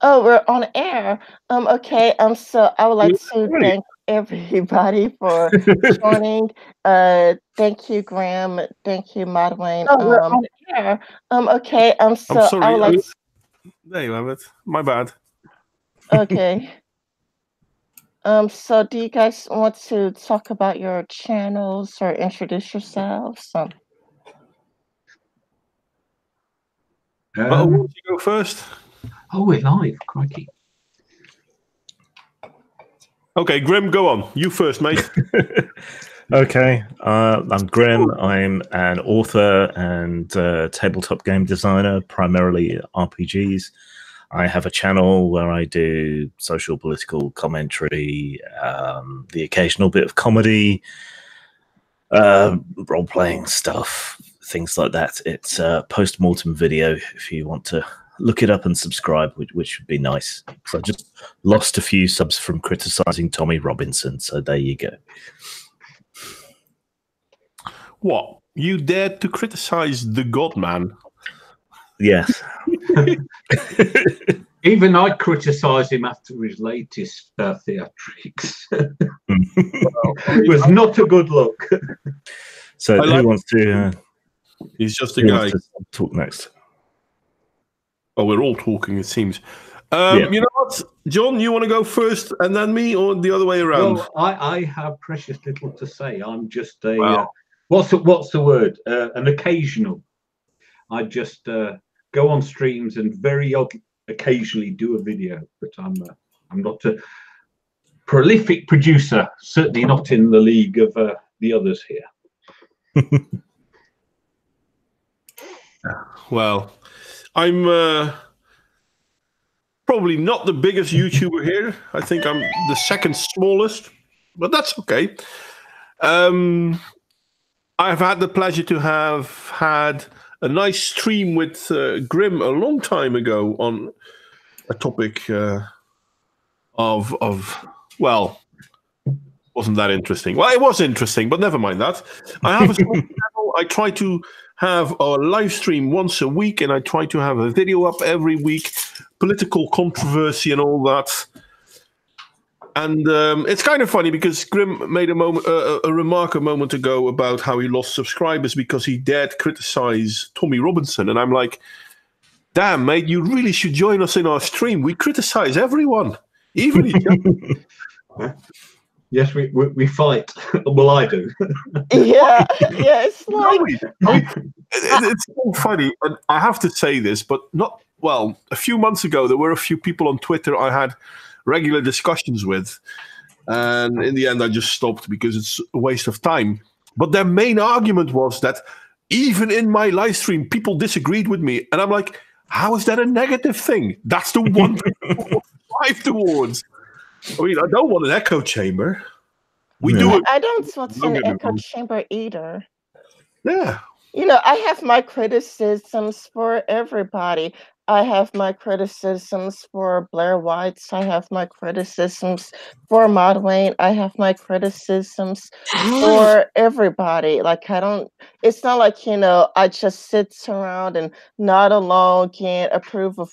Oh, we're on air. Okay. So I would like to Right. thank everybody for joining. Thank you, Graham. Thank you, Madeline. No, we're on Air. Okay. I'm So I would sorry. like. There you have it. My bad. Okay. So do you guys want to talk about your channels or introduce yourselves? Why don't you go first? Oh, we're live, crikey. Okay, Grim, go on. You first, mate. Okay, I'm Grim. I'm an author and tabletop game designer, primarily RPGs. I have a channel where I do social political commentary, the occasional bit of comedy, role-playing stuff, things like that. It's a post-mortem video if you want to look it up and subscribe, which would be nice. So I just lost a few subs from criticizing Tommy Robinson, so there you go. What? You dared to criticize the God Man? Yes. Even I'd criticise him after his latest theatrics. It was not a good look. So who wants to... He's just a guy. Talk next. Oh, we're all talking, it seems. You know what? John, you want to go first and then me, or the other way around? Well, I have precious little to say. I'm just a... what's the word? An occasional. I just go on streams and very occasionally do a video, but I'm not a prolific producer, certainly not in the league of the others here. Well, I'm probably not the biggest YouTuber here. I think I'm the second smallest, but that's okay. I've had the pleasure to have had a nice stream with Grim a long time ago on a topic well, wasn't that interesting. Well, it was interesting, but never mind that. I have a small channel. I try to have a live stream once a week, and I try to have a video up every week, political controversy and all that. And it's kind of funny because Grim made a remark a moment ago about how he lost subscribers because he dared criticize Tommy Robinson. And I'm like, damn, mate, you really should join us in our stream. We criticize everyone, even each other. Yes, we fight. Well, I do. Yeah, it's like... It's so funny. And I have to say this, but not... Well, a few months ago, there were a few people on Twitter I had regular discussions with, and in the end I just stopped because it's a waste of time. But their main argument was that even in my live stream people disagreed with me, and I'm like, how is that a negative thing? That's the one thing to strive towards. I mean, I don't want an echo chamber. I don't want an echo chamber either. Yeah. You know, I have my criticisms for everybody. I have my criticisms for Blair White's. I have my criticisms for Madeline. I have my criticisms for everybody. Like, it's not like, you know, I just sit around and nod along and approve of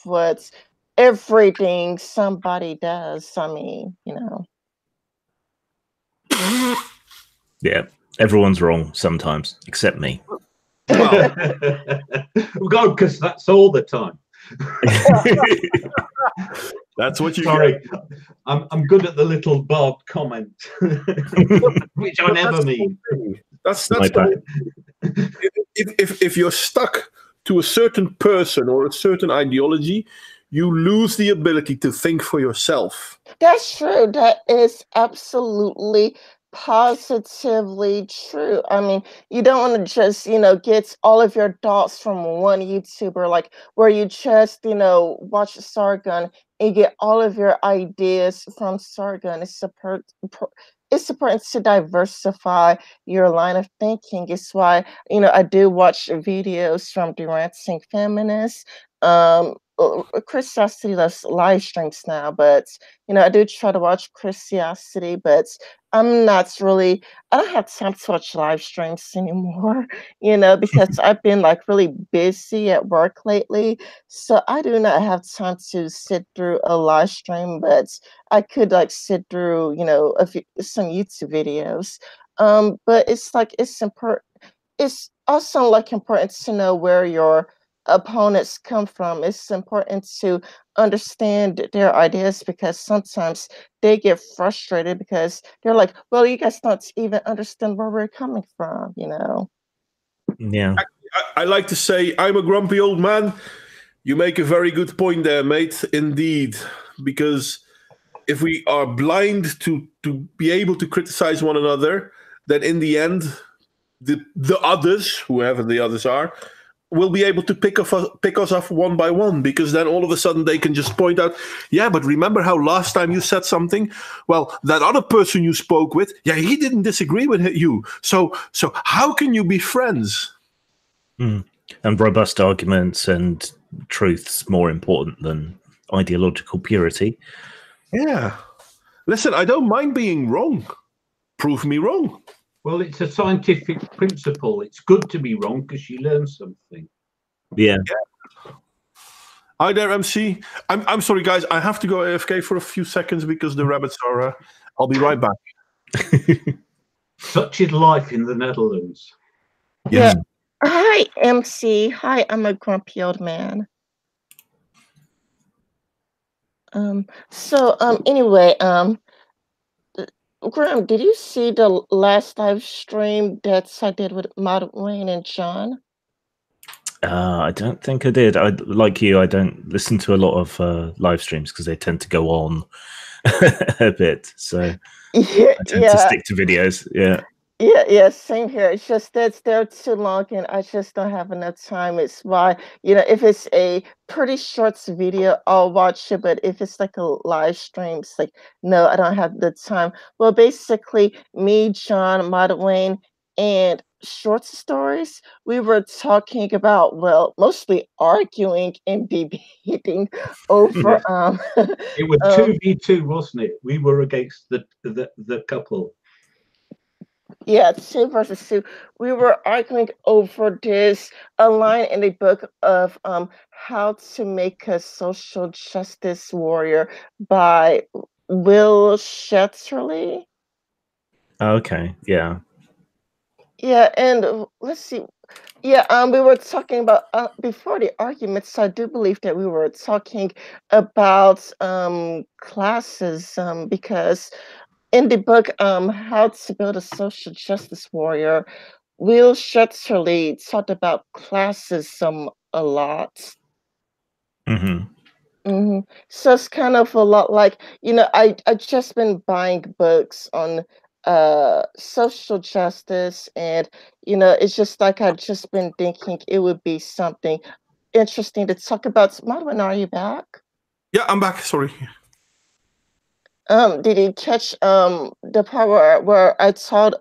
everything somebody does. I mean, you know. Yeah, everyone's wrong sometimes, except me. Well, because that's all the time. That's what you Sorry, I'm good at the little Bob comment, which I never mean. That's the if you're stuck to a certain person or a certain ideology, you lose the ability to think for yourself. That's true. That is absolutely positively true. I mean, you don't want to just, you know, get all of your thoughts from one YouTuber, like where you just, you know, watch Sargon and get all of your ideas from Sargon. It's important to diversify your line of thinking. It's why, you know, I do watch videos from Derancing Feminists. Chris Chastity does live streams now, but I do try to watch Chris Chastity, but I'm not really. I don't have time to watch live streams anymore, because I've been like really busy at work lately, so I do not have time to sit through a live stream. But I could like sit through, some YouTube videos. But it's important. It's also like important to know where your opponents come from. It's important to understand their ideas because sometimes they get frustrated because they're like, well, you guys don't even understand where we're coming from. Yeah. I like to say, I'm a grumpy old man. You make a very good point there, mate. Indeed. Because if we are blind to be able to criticize one another, then in the end, the others, whoever the others are, will be able to pick us off one by one, because then all of a sudden they can just point out, yeah, but remember how last time you said something? Well, that other person you spoke with, yeah, he didn't disagree with you. So how can you be friends? And robust arguments and truth's more important than ideological purity. Yeah. Listen, I don't mind being wrong. Prove me wrong. Well, it's a scientific principle. It's good to be wrong because you learn something. Yeah. Hi there, MC. I'm sorry, guys. I have to go AFK for a few seconds because the rabbits are. I'll be right back. Such is life in the Netherlands. Yeah. Hi, MC. Hi, I'm a grumpy old man. Anyway, Graham, did you see the last live stream that I did with Wayne and John? I don't think I did. Like you, I don't listen to a lot of live streams because they tend to go on a bit. So I tend to stick to videos. Yeah, same here. It's just that they're too long and I just don't have enough time. It's why, if it's a pretty short video, I'll watch it. But if it's like a live stream, it's like, no, I don't have the time. Well, basically, me, John, Wayne, and short stories, we were talking about, well, mostly arguing and debating over It was 2v2, wasn't it? We were against the couple. Yeah, 2 versus 2. We were arguing over a line in the book of How to Make a Social Justice Warrior by Will Shetterly. Okay, yeah. Yeah, and let's see. Yeah, we were talking about before the arguments. So I do believe that we were talking about classism because in the book, How to Build a Social Justice Warrior, Will Shetterly talked about classism a lot. So it's kind of a lot like, I just been buying books on social justice, and it's just like I've just been thinking it would be something interesting to talk about. Madeline, are you back? Yeah, I'm back. Sorry. Did you catch the part where I told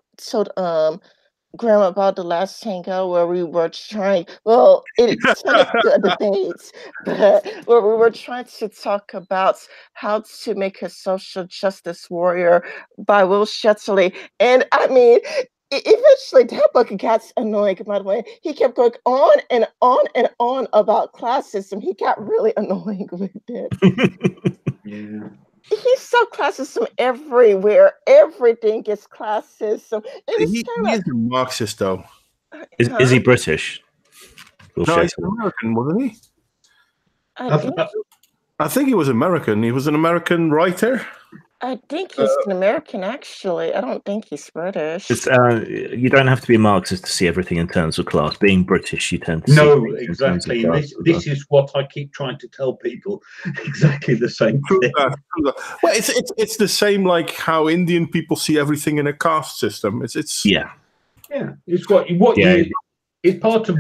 Graham about the last hangout where we were trying, well, it turned into a debate, but where we were trying to talk about How to Make a Social Justice Warrior by Will Shetterly. And I mean, eventually that book got annoying, by the way. He kept going on and on and on about classism. He got really annoying with it. Yeah. He saw classism everywhere. Everything is classism. He is a Marxist, though. Is he British? No, he's American, wasn't he? I think he was American. He was an American writer. I think he's an American, actually. I don't think he's British. You don't have to be a Marxist to see everything in terms of class. Being British, you tend to see exactly. This is what I keep trying to tell people. Exactly the same thing. Well, it's the same like how Indian people see everything in a caste system. It's It's what it's part of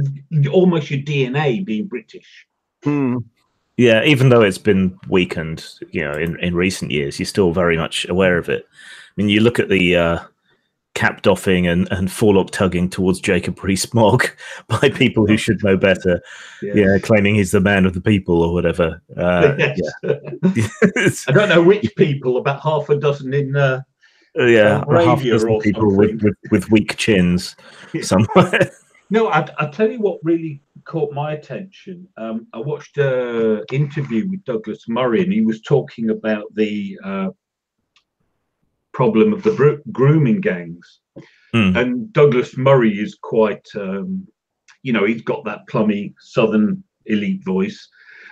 almost your DNA being British. Yeah, even though it's been weakened, in recent years, you're still very much aware of it. I mean, you look at the cap doffing and forelock tugging towards Jacob Rees-Mogg by people who should know better. Yeah, claiming he's the man of the people or whatever. Yes. Yeah. I don't know which people, about half a dozen in half a Arabia dozen or people something. with weak chins somewhere. No, I'll tell you what really caught my attention. I watched an interview with Douglas Murray, and he was talking about the problem of the grooming gangs. And Douglas Murray is quite, he's got that plummy Southern elite voice.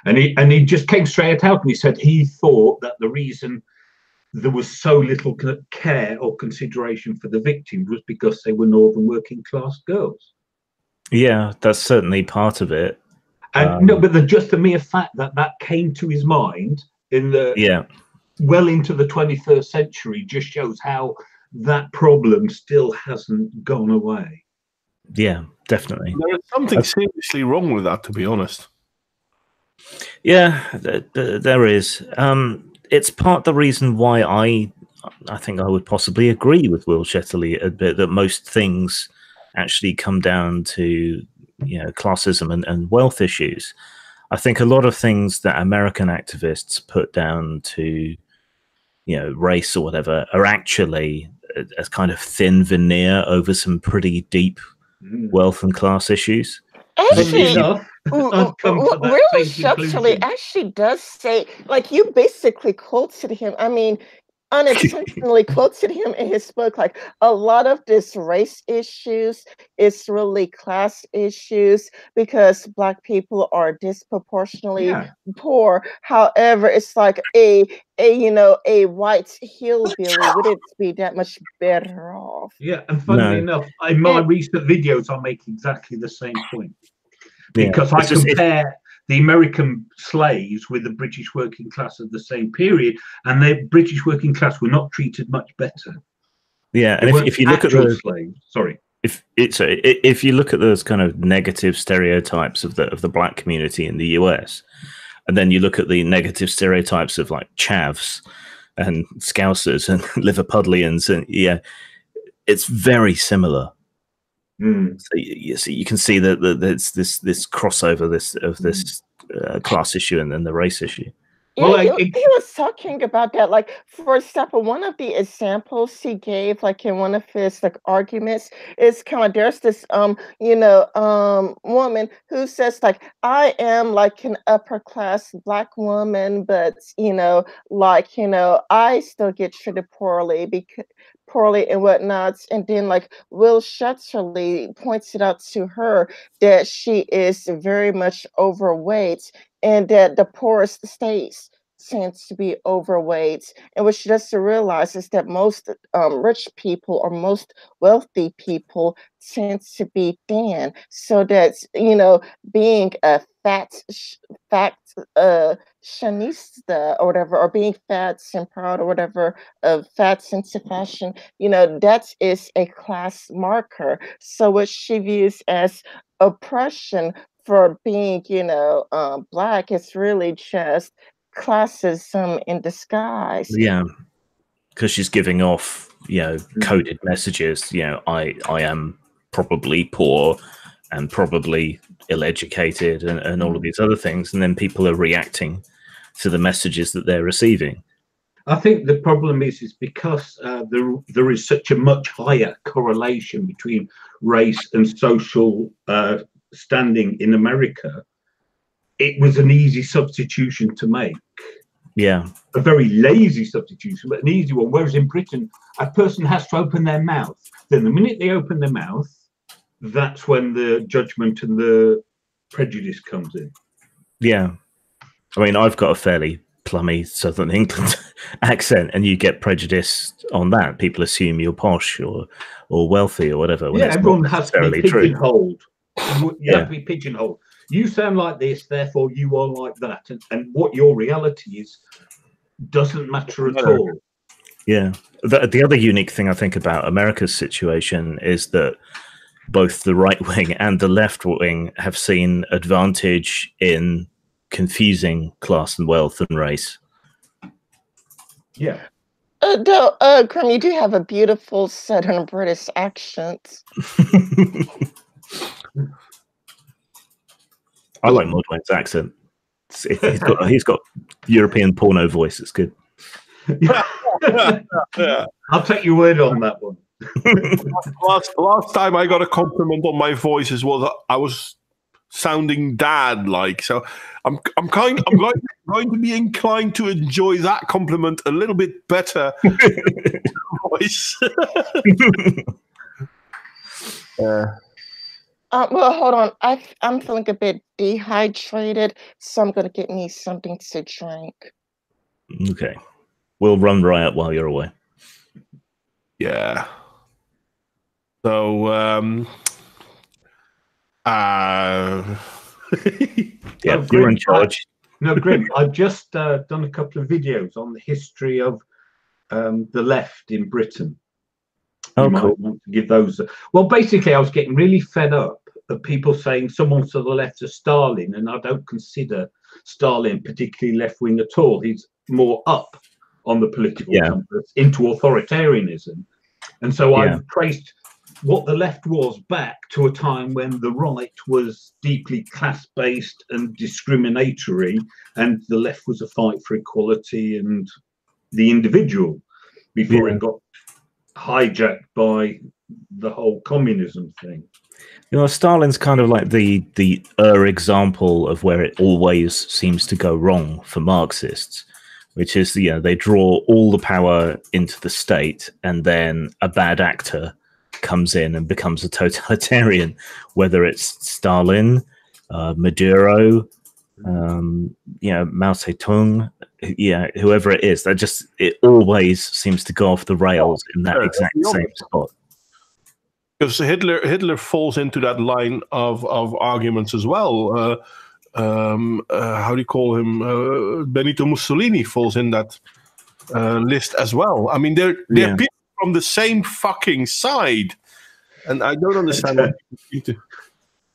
And he just came straight out and he said he thought that the reason there was so little care or consideration for the victims was because they were Northern working class girls. Yeah, that's certainly part of it. And but just the mere fact that came to his mind in the well into the 21st century just shows how that problem still hasn't gone away. Yeah, definitely. There's something seriously wrong with that, to be honest. Yeah, there is. It's part the reason why I think I would possibly agree with Will Shetterly a bit that most things actually come down to classism and wealth issues. I think a lot of things that American activists put down to race or whatever are actually a kind of thin veneer over some pretty deep wealth and class issues. Actually, Will Shetterly actually does say, like, you basically quoted him. I mean, unintentionally quoted him in his book, like, a lot of this race issues is really class issues because Black people are disproportionately poor. However, it's like a white hillbilly wouldn't be that much better off. Yeah, and funnily enough, in my recent videos, I make exactly the same point. Because I compare the American slaves with the British working class of the same period, and the British working class were not treated much better. Yeah, and if you look at those slaves, sorry, if you look at those kind of negative stereotypes of the Black community in the US, and then you look at the negative stereotypes of like chavs and Scousers and Liverpudlians, and it's very similar. So you can see that there's this crossover this class issue and then the race issue. Yeah, he was talking about that. Like, for example, one of the examples he gave, like in one of his arguments, is kind of there's this woman who says, like, I am like an upper class Black woman, but I still get treated poorly and whatnot. And then like Will Shetterly points it out to her that she is very much overweight and that the poorest states tends to be overweight. And what she doesn't realize is that most rich people or most wealthy people tend to be thin. So that, being a fat shanista or whatever, or being fat and proud or whatever, of fat into fashion, that is a class marker. So what she views as oppression for being, Black, is really just classism in disguise. Yeah, because she's giving off, coded messages. I am probably poor and probably ill-educated and all of these other things, and then people are reacting to the messages that they're receiving. I think the problem is because there is such a much higher correlation between race and social standing in America. It was an easy substitution to make. Yeah. A very lazy substitution, but an easy one. Whereas in Britain, a person has to open their mouth. Then the minute they open their mouth, that's when the judgment and the prejudice comes in. Yeah. I mean, I've got a fairly plummy Southern England accent, and you get prejudice on that. People assume you're posh or wealthy or whatever. Yeah, everyone has to be pigeonholed. You have to be pigeonholed. You sound like this, therefore you are like that. And what your reality is doesn't matter at all. Yeah. The other unique thing I think about America's situation is that both the right wing and the left wing have seen advantage in confusing class and wealth and race. Yeah. No, Grim, you do have a beautiful Southern British accent. I like Modwayne's accent. He's got European porno voice. It's good. I'll take your word on that one. last time I got a compliment on my voice was I was sounding dad-like. So I'm going to be inclined to enjoy that compliment a little bit better. Voice. Well, hold on. I'm feeling a bit dehydrated, so I'm gonna get me something to drink. Okay, we'll run riot while you're away. Yeah. So, yeah, No, you're in charge. No, Grim, I've just done a couple of videos on the history of the left in Britain. Oh, You might cool. want to give those. Well, basically, I was getting really fed up of people saying someone to the left of Stalin, and I don't consider Stalin particularly left-wing at all. He's more up on the political compass into authoritarianism. And so I've traced what the left was back to a time when the right was deeply class-based and discriminatory, and the left was a fight for equality and the individual before it got hijacked by the whole communism thing. You know, Stalin's kind of like the example of where it always seems to go wrong for Marxists, which is, they draw all the power into the state, and then a bad actor comes in and becomes a totalitarian, whether it's Stalin, Maduro, Mao Zedong, whoever it is. It always seems to go off the rails in that exact same spot. Because Hitler falls into that line of arguments as well. How do you call him? Benito Mussolini falls in that list as well. I mean, they're people from the same fucking side, and I don't understand why people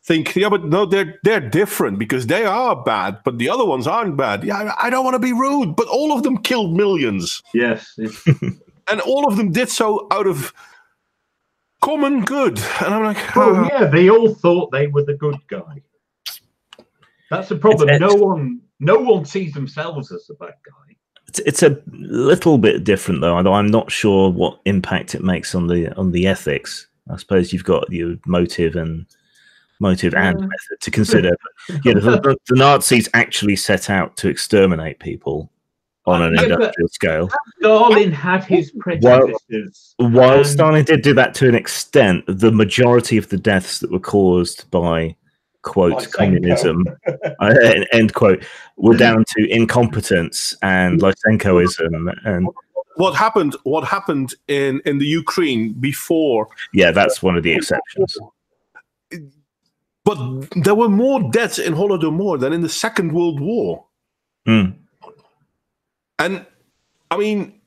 think. Yeah, but no, they're different because they are bad, but the other ones aren't bad. Yeah, I don't want to be rude, but all of them killed millions. Yes, and all of them did so out of common good. And I'm like, they all thought they were the good guy. That's the problem. No one sees themselves as the bad guy. It's a little bit different though, although I'm not sure what impact it makes on the ethics. I suppose you've got your motive and method to consider. The Nazis actually set out to exterminate people on an industrial scale. Stalin had his prejudices. While Stalin did do that to an extent, the majority of the deaths that were caused by, quote, communism, end quote, were down to incompetence and Lysenkoism. And what happened in the Ukraine before? Yeah, that's one of the exceptions. But there were more deaths in Holodomor than in the Second World War. And I mean,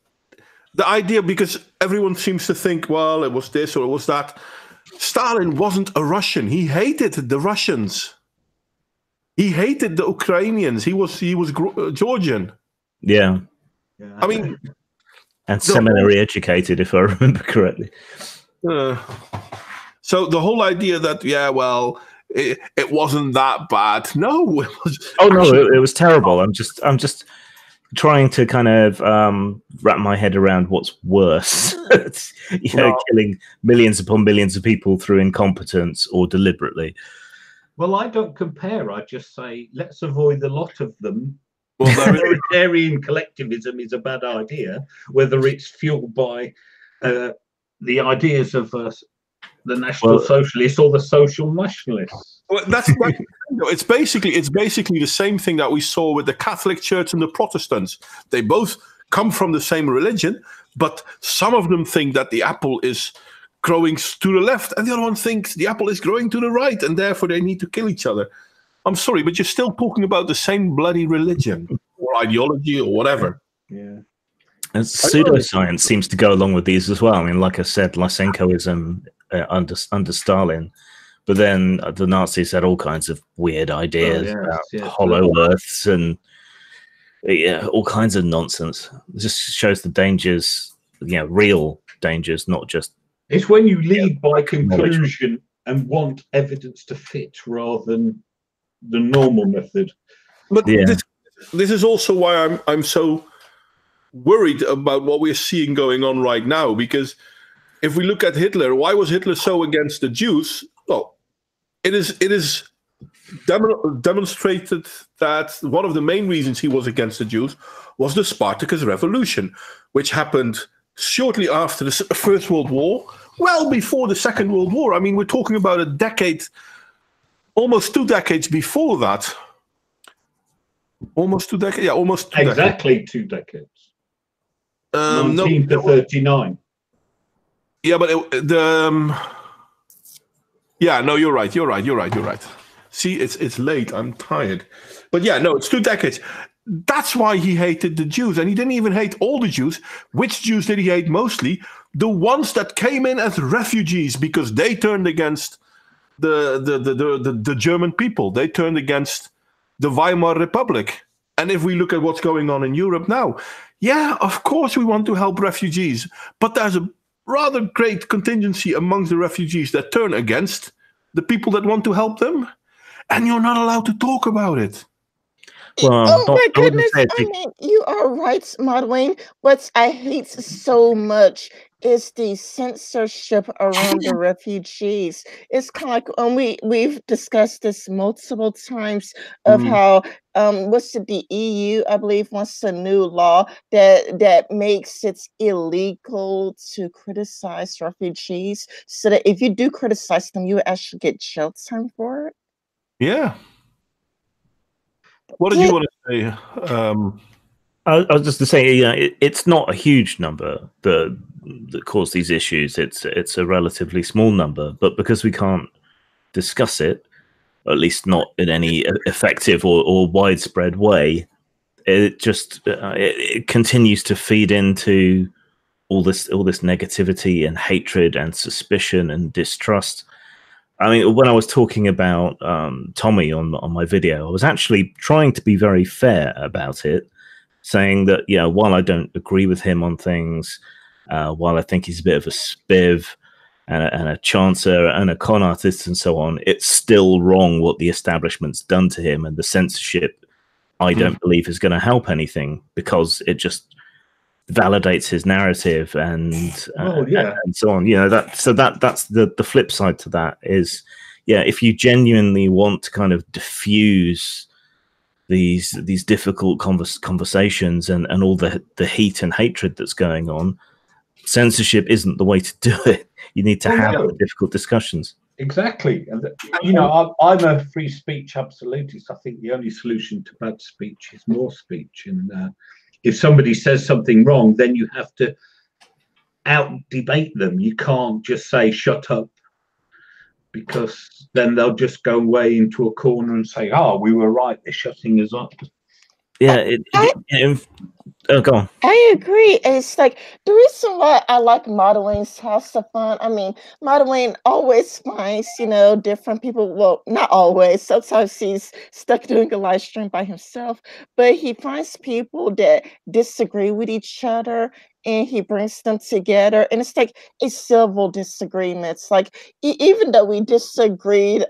the idea, because everyone seems to think, well, it was this or it was that. Stalin wasn't a Russian. He hated the Russians. He hated the Ukrainians. He was Georgian. Yeah. I mean, and seminary educated, if I remember correctly. So the whole idea that it wasn't that bad. No, it was. Oh no, it was terrible. I'm just trying to kind of wrap my head around what's worse. Killing millions upon millions of people through incompetence or deliberately. Well, I don't compare. I just say let's avoid the lot of them. Well, authoritarian collectivism is a bad idea, whether it's fueled by the ideas of the National Socialists or the Social Nationalists. Well, it's basically the same thing that we saw with the Catholic Church and the Protestants. They both come from the same religion, but some of them think that the apple is growing to the left, and the other one thinks the apple is growing to the right, and therefore they need to kill each other. I'm sorry, but you're still talking about the same bloody religion or ideology or whatever. Yeah. And pseudoscience seems to go along with these as well. I mean, like I said, Lysenkoism under Stalin, but then the Nazis had all kinds of weird ideas about hollow Earths and Yeah, all kinds of nonsense. It just shows the dangers, real dangers, not just. It's when you lead by knowledge. conclusion and want evidence to fit rather than the normal method. But this is also why I'm so worried about what we're seeing going on right now. Because if we look at Hitler, why was Hitler so against the Jews? Well, it is demonstrated that one of the main reasons he was against the Jews was the Spartacus Revolution, which happened shortly after the First World War, well before the Second World War. I mean, we're talking about a decade, almost 2 decades before that. Almost 2 decades, yeah, almost 2 exactly decades. 2 decades. 19 to 39. Yeah, but yeah, no, you're right. See, it's late. I'm tired. But yeah, no, it's 2 decades. That's why he hated the Jews. And he didn't even hate all the Jews. Which Jews did he hate mostly? The ones that came in as refugees because they turned against the German people. They turned against the Weimar Republic. And if we look at what's going on in Europe now, yeah, of course we want to help refugees. But there's a rather great contingency amongst the refugees that turn against the people that want to help them. And you're not allowed to talk about it. Well, oh my goodness! I mean, you are right, Modwayne. What I hate so much is the censorship around the refugees. It's kind of like we've discussed this multiple times of how what's it, the EU, I believe, wants a new law that makes it illegal to criticize refugees, so that if you do criticize them, you actually get jail time for it. Yeah. What did you want to say? I was just to say, it's not a huge number that cause these issues. It's a relatively small number, but because we can't discuss it, at least not in any effective or widespread way, it just it continues to feed into all this negativity and hatred and suspicion and distrust. I mean, when I was talking about Tommy on my video, I was actually trying to be very fair about it, saying that, while I don't agree with him on things, while I think he's a bit of a spiv and a chancer and a con artist and so on, it's still wrong what the establishment's done to him, and the censorship, I don't believe, is going to help anything, because it just validates his narrative and so on. That's the flip side to that is, if you genuinely want to kind of diffuse these difficult conversations and all the heat and hatred that's going on, censorship isn't the way to do it. You need to have the difficult discussions. Exactly. And I'm a free speech absolutist. I think the only solution to bad speech is more speech, and if somebody says something wrong, then you have to out debate them. You can't just say shut up, because then they'll just go away into a corner and say, we were right, they're shutting us up. Go on. I agree. It's like the reason why I like Modwayne's House of Fun. I mean, Modwayne always finds, different people. Well, not always. Sometimes he's stuck doing a live stream by himself, but he finds people that disagree with each other, and he brings them together. And it's like a civil disagreement. It's like even though we disagreed,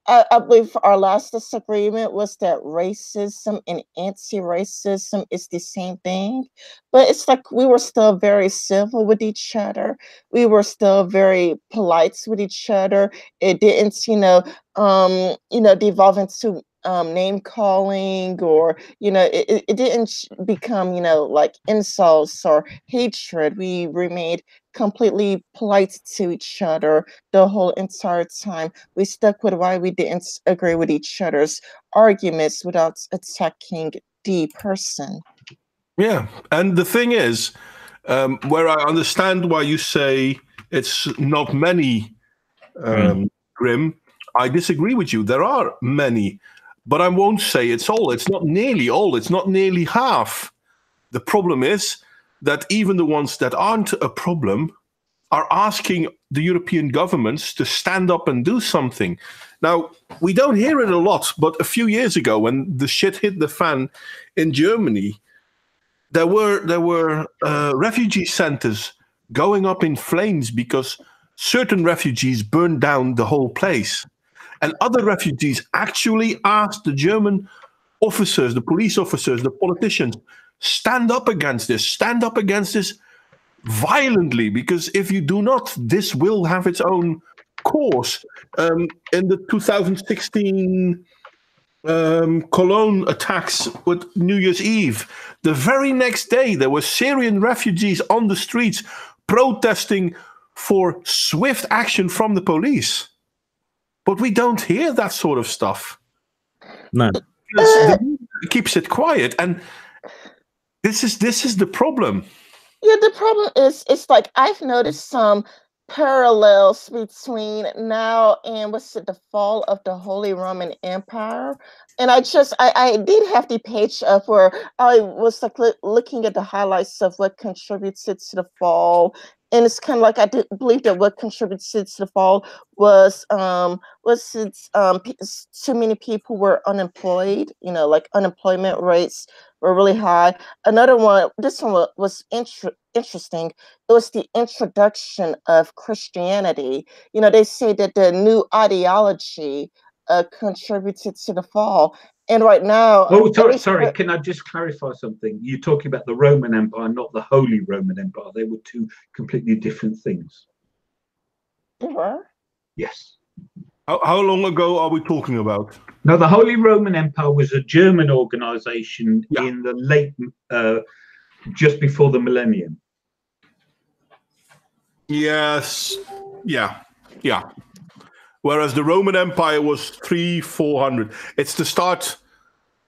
I believe our last disagreement was that racism and anti-racism is the same thing, but it's like we were still very civil with each other. We were still very polite with each other. It didn't, devolve into name calling, or it didn't become like insults or hatred. We remained completely polite to each other the whole entire time. We stuck with why we didn't agree with each other's arguments without attacking the person. Yeah, and the thing is, where I understand why you say it's not many, Grim, I disagree with you. There are many, but I won't say it's all. It's not nearly all. It's not nearly half. The problem is that even the ones that aren't a problem are asking the European governments to stand up and do something. Now, we don't hear it a lot, but a few years ago, when the shit hit the fan in Germany, there were refugee centers going up in flames because certain refugees burned down the whole place. And other refugees actually asked the German officers, the police officers, the politicians, stand up against this violently, because if you do not, this will have its own course. In the 2016 Cologne attacks with New Year's Eve, the very next day there were Syrian refugees on the streets protesting for swift action from the police. But we don't hear that sort of stuff. No. The media keeps it quiet, and this is the problem. Yeah, the problem is, it's like I've noticed some parallels between now and the fall of the Holy Roman Empire. And I did have the page up where I was like looking at the highlights of what contributed to the fall. And it's kind of like I did believe that what contributed to the fall was too many people were unemployed. You know, like unemployment rates were really high. Another one, this one was interesting. It was the introduction of Christianity. You know, they say that the new ideology contributed to the fall. And right now, sorry. Can I just clarify something? You're talking about the Roman Empire, not the Holy Roman Empire. They were two completely different things. They were? Yes. How long ago are we talking about? No, the Holy Roman Empire was a German organization in the late, just before the millennium. Yes. Yeah. Whereas the Roman Empire was 300-400. It's the start.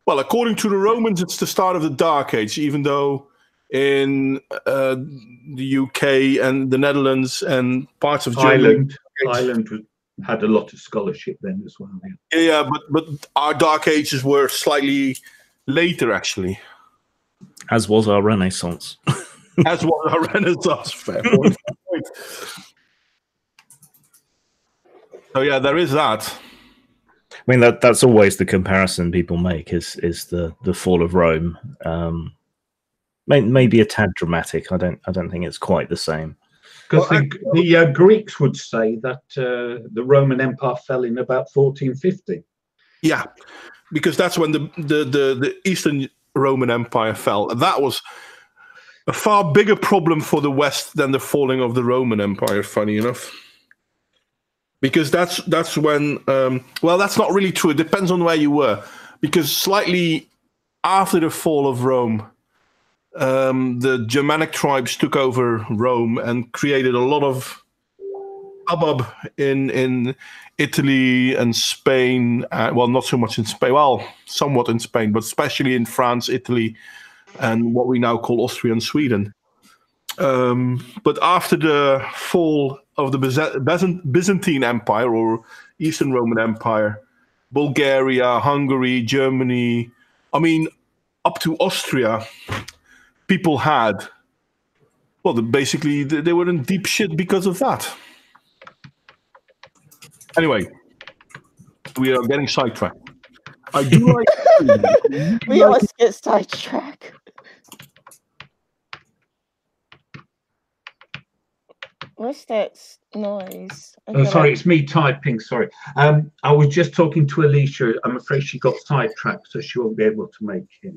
Well, according to the Romans, it's the start of the Dark Age, even though in the UK and the Netherlands and parts of Germany, Ireland had a lot of scholarship then as well. Yeah, but our Dark Ages were slightly later, actually. As was our Renaissance. As was our Renaissance. Fair point. So yeah, there is that. I mean, that's always the comparison people make is the fall of Rome. Maybe a tad dramatic. I don't think it's quite the same. Because the Greeks would say that the Roman Empire fell in about 1450. Yeah, because that's when the Eastern Roman Empire fell. That was a far bigger problem for the West than the falling of the Roman Empire, funny enough. Because that's when, well, that's not really true. It depends on where you were. Because slightly after the fall of Rome, the Germanic tribes took over Rome and created a lot of hubbub in Italy and Spain. Well, not so much in Spain. Well, somewhat in Spain, but especially in France, Italy, and what we now call Austria and Sweden. But after the fall of the Byzantine Empire or Eastern Roman Empire, Bulgaria, Hungary, Germany, I mean, up to Austria, people had, well, basically they were in deep shit because of that. Anyway, we are getting sidetracked. I do like. We always get sidetracked. What's that noise? Sorry, it's me typing. Sorry. I was just talking to Alicia. I'm afraid she got sidetracked, so she won't be able to make it.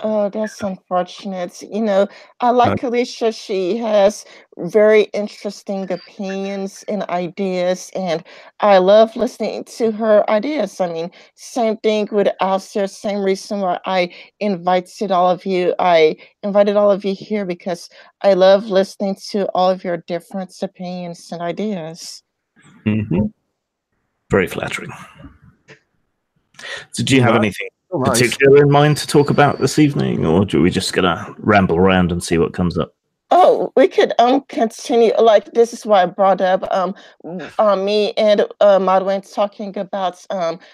Oh, that's unfortunate. You know, I like Alicia. She has very interesting opinions and ideas, and I love listening to her ideas. I mean, same thing with Alistair, same reason why I invited all of you. I invited all of you here because I love listening to all of your different opinions and ideas. Mm-hmm. Very flattering. So do you have anything particular in mind to talk about this evening, or are we just gonna ramble around and see what comes up? Oh, we could continue. Like, this is why I brought up me and Madwayne talking about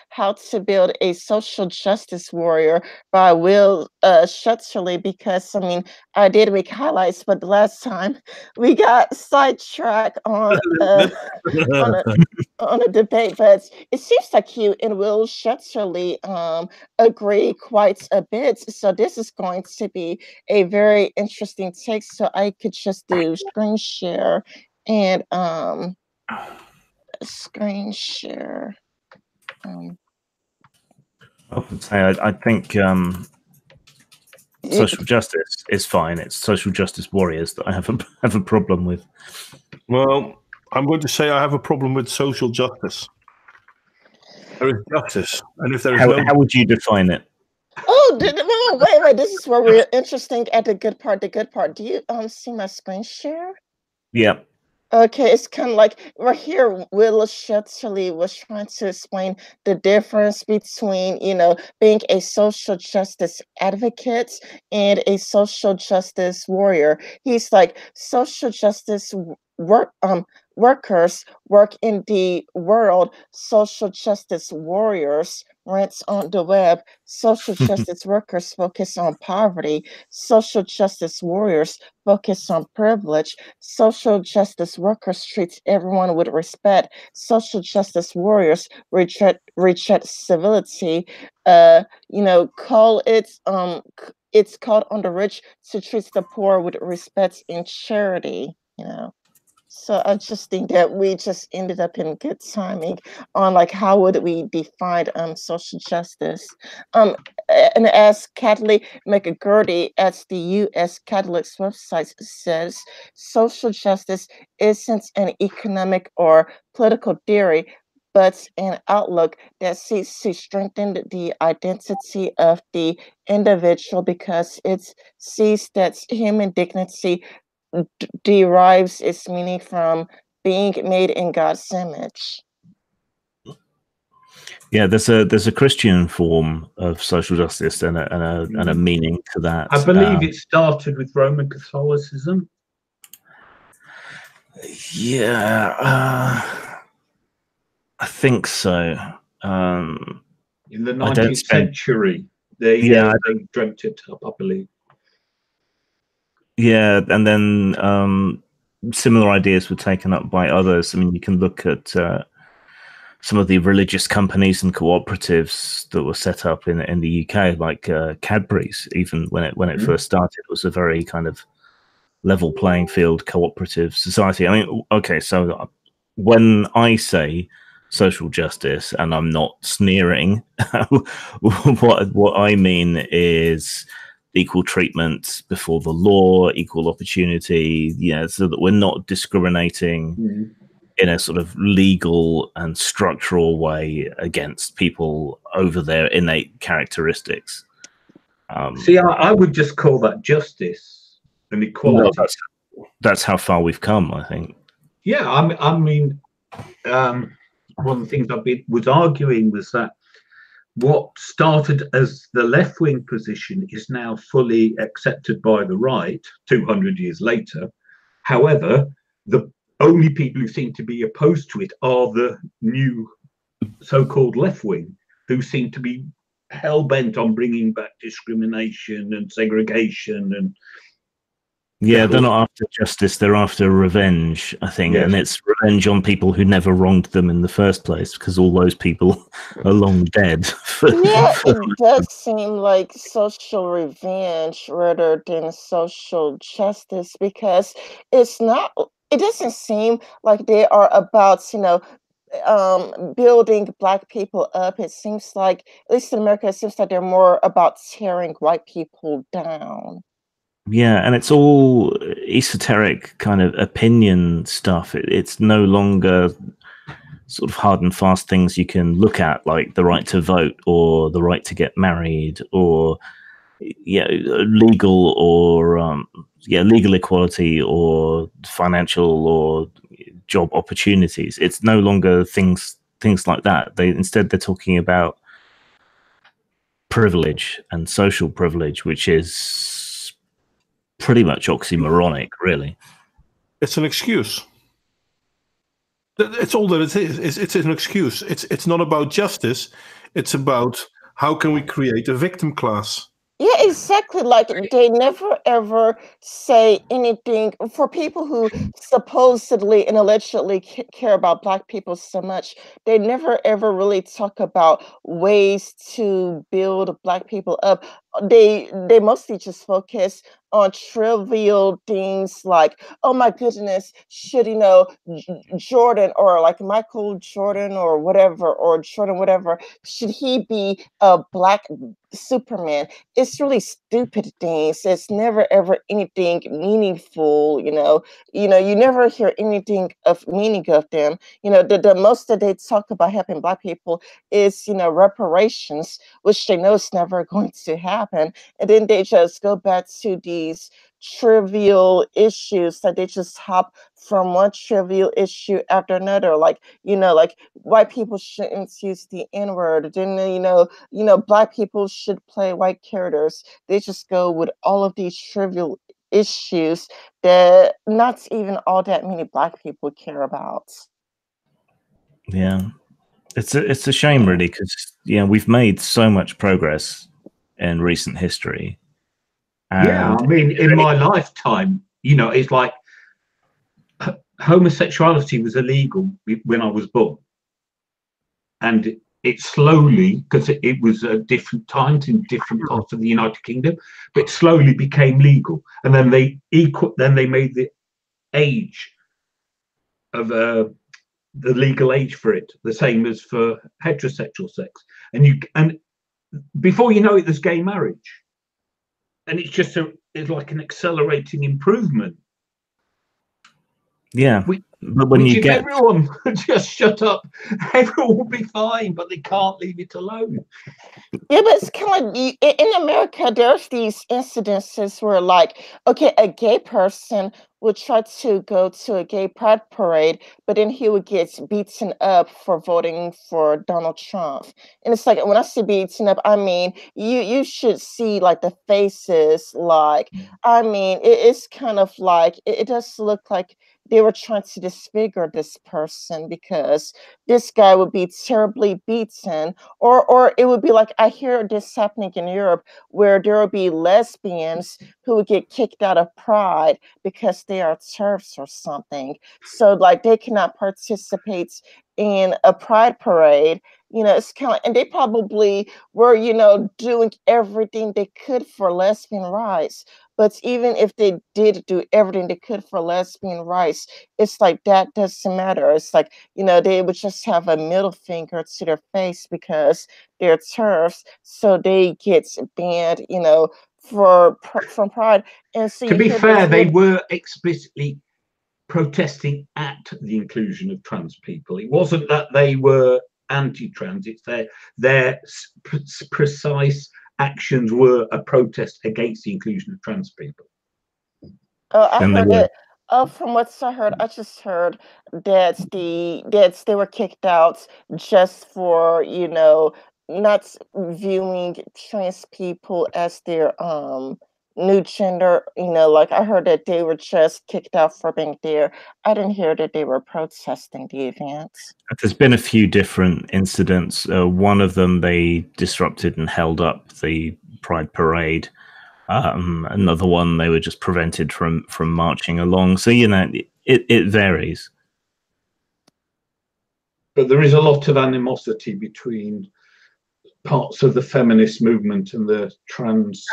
how to build a social justice warrior by Will Shetterly, because I mean I did make highlights, but the last time we got sidetracked on on a debate, but it seems like you and Will Shetterly agree quite a bit. So this is going to be a very interesting take. So I could just do screen share and screen share. I would say I think social justice is fine. It's social justice warriors that I have a problem with. Well, I'm going to say I have a problem with social justice. There is justice, and if there is how would you define it? Oh, wait! This is where we're interesting at the good part. The good part. Do you see my screen share? Yeah. Okay, it's kind of like right here, Will Shetterly was trying to explain the difference between, being a social justice advocate and a social justice warrior. He's like social justice workers work in the world, social justice warriors rants on the web, social justice workers focus on poverty, social justice warriors focus on privilege, social justice workers treat everyone with respect, social justice warriors reject civility, call it it's called on the rich to treat the poor with respect and charity. So I just think that we just ended up in good timing on like how would we define social justice. And as Catholic McGurdy at the U.S. Catholic's website says, social justice isn't an economic or political theory, but an outlook that seeks to strengthen the identity of the individual because it sees that human dignity derives its meaning from being made in God's image. Yeah, there's a Christian form of social justice and a meaning to that. I believe it started with Roman Catholicism. Yeah, I think so. In the 19th century, they dreamt it up, I believe. Yeah, and then similar ideas were taken up by others. I mean, you can look at some of the religious companies and cooperatives that were set up in the UK, like Cadbury's. Even when it first started, it was a very kind of level playing field cooperative society. I mean, okay, so when I say social justice, and I'm not sneering, what I mean is equal treatment before the law, equal opportunity, so that we're not discriminating in a sort of legal and structural way against people over their innate characteristics. See, I would just call that justice and equality. No, that's how far we've come, I think. Yeah, I mean, one of the things was arguing was that what started as the left-wing position is now fully accepted by the right 200 years later. However, the only people who seem to be opposed to it are the new so-called left-wing, who seem to be hell-bent on bringing back discrimination and segregation. And yeah, they're not after justice, they're after revenge, I think. Yes. And it's revenge on people who never wronged them in the first place, because all those people are long dead. It does seem like social revenge rather than social justice, because it doesn't seem like they are about, building Black people up. It seems like, at least in America, it seems like they're more about tearing white people down. Yeah, and it's all esoteric kind of opinion stuff. It's no longer sort of hard and fast things you can look at, like the right to vote or the right to get married or legal or legal equality or financial or job opportunities. It's no longer things like that. Instead they're talking about privilege and social privilege, which is pretty much oxymoronic, really. It's an excuse. It's all that it is. It's an excuse. It's not about justice. It's about how can we create a victim class. Yeah, exactly. Like they never ever say anything for people who supposedly and allegedly care about Black people so much. They never ever really talk about ways to build Black people up. They mostly just focus on trivial things like, oh my goodness, should Jordan or like Michael Jordan or whatever or Jordan whatever, should he be a Black Superman? It's really stupid things. It's never ever anything meaningful, you never hear anything of meaning of them. The most that they talk about helping Black people is, reparations, which they know is never going to happen. And then they just go back to these trivial issues that they just hop from one trivial issue after another. Like, like white people shouldn't use the N-word. Then, Black people should play white characters. They just go with all of these trivial issues that not even all that many Black people care about. Yeah, it's a shame, really, because we've made so much progress in recent history. Yeah, I mean, in my lifetime, it's like homosexuality was illegal when I was born, and it slowly, because it was at different times in different parts of the United Kingdom, but it slowly became legal, and then they made the age of the legal age for it the same as for heterosexual sex, and before you know it, there's gay marriage, and it's like an accelerating improvement. Yeah, but when if everyone just shut up, everyone will be fine, but they can't leave it alone. Yeah, but it's kind of like in America, there's these incidences where, like, okay, a gay person would try to go to a gay pride parade, but then he would get beaten up for voting for Donald Trump. And it's like, when I say beaten up, I mean, you should see like the faces. Like, I mean, it's kind of like it does look like they were trying to disfigure this person because this guy would be terribly beaten, or it would be like, I hear this happening in Europe where there will be lesbians who would get kicked out of Pride because they are TERFs or something. So like they cannot participate in a Pride parade. It's kind of, and they probably were, doing everything they could for lesbian rights. But even if they did do everything they could for lesbian rights, it's like that doesn't matter. It's like, they would just have a middle finger to their face because they're TERFs, so they get banned, from Pride. And so to be fair, they were explicitly protesting at the inclusion of trans people. It wasn't that they were anti-trans. It's their precise actions were a protest against the inclusion of trans people. I heard that. From what I heard, I just heard that they were kicked out just for not viewing trans people as their new gender. Like I heard that they were just kicked out for being there. I didn't hear that they were protesting the event. There's been a few different incidents. One of them, they disrupted and held up the Pride parade. Another one, they were just prevented from marching along. So it varies. But there is a lot of animosity between parts of the feminist movement and the trans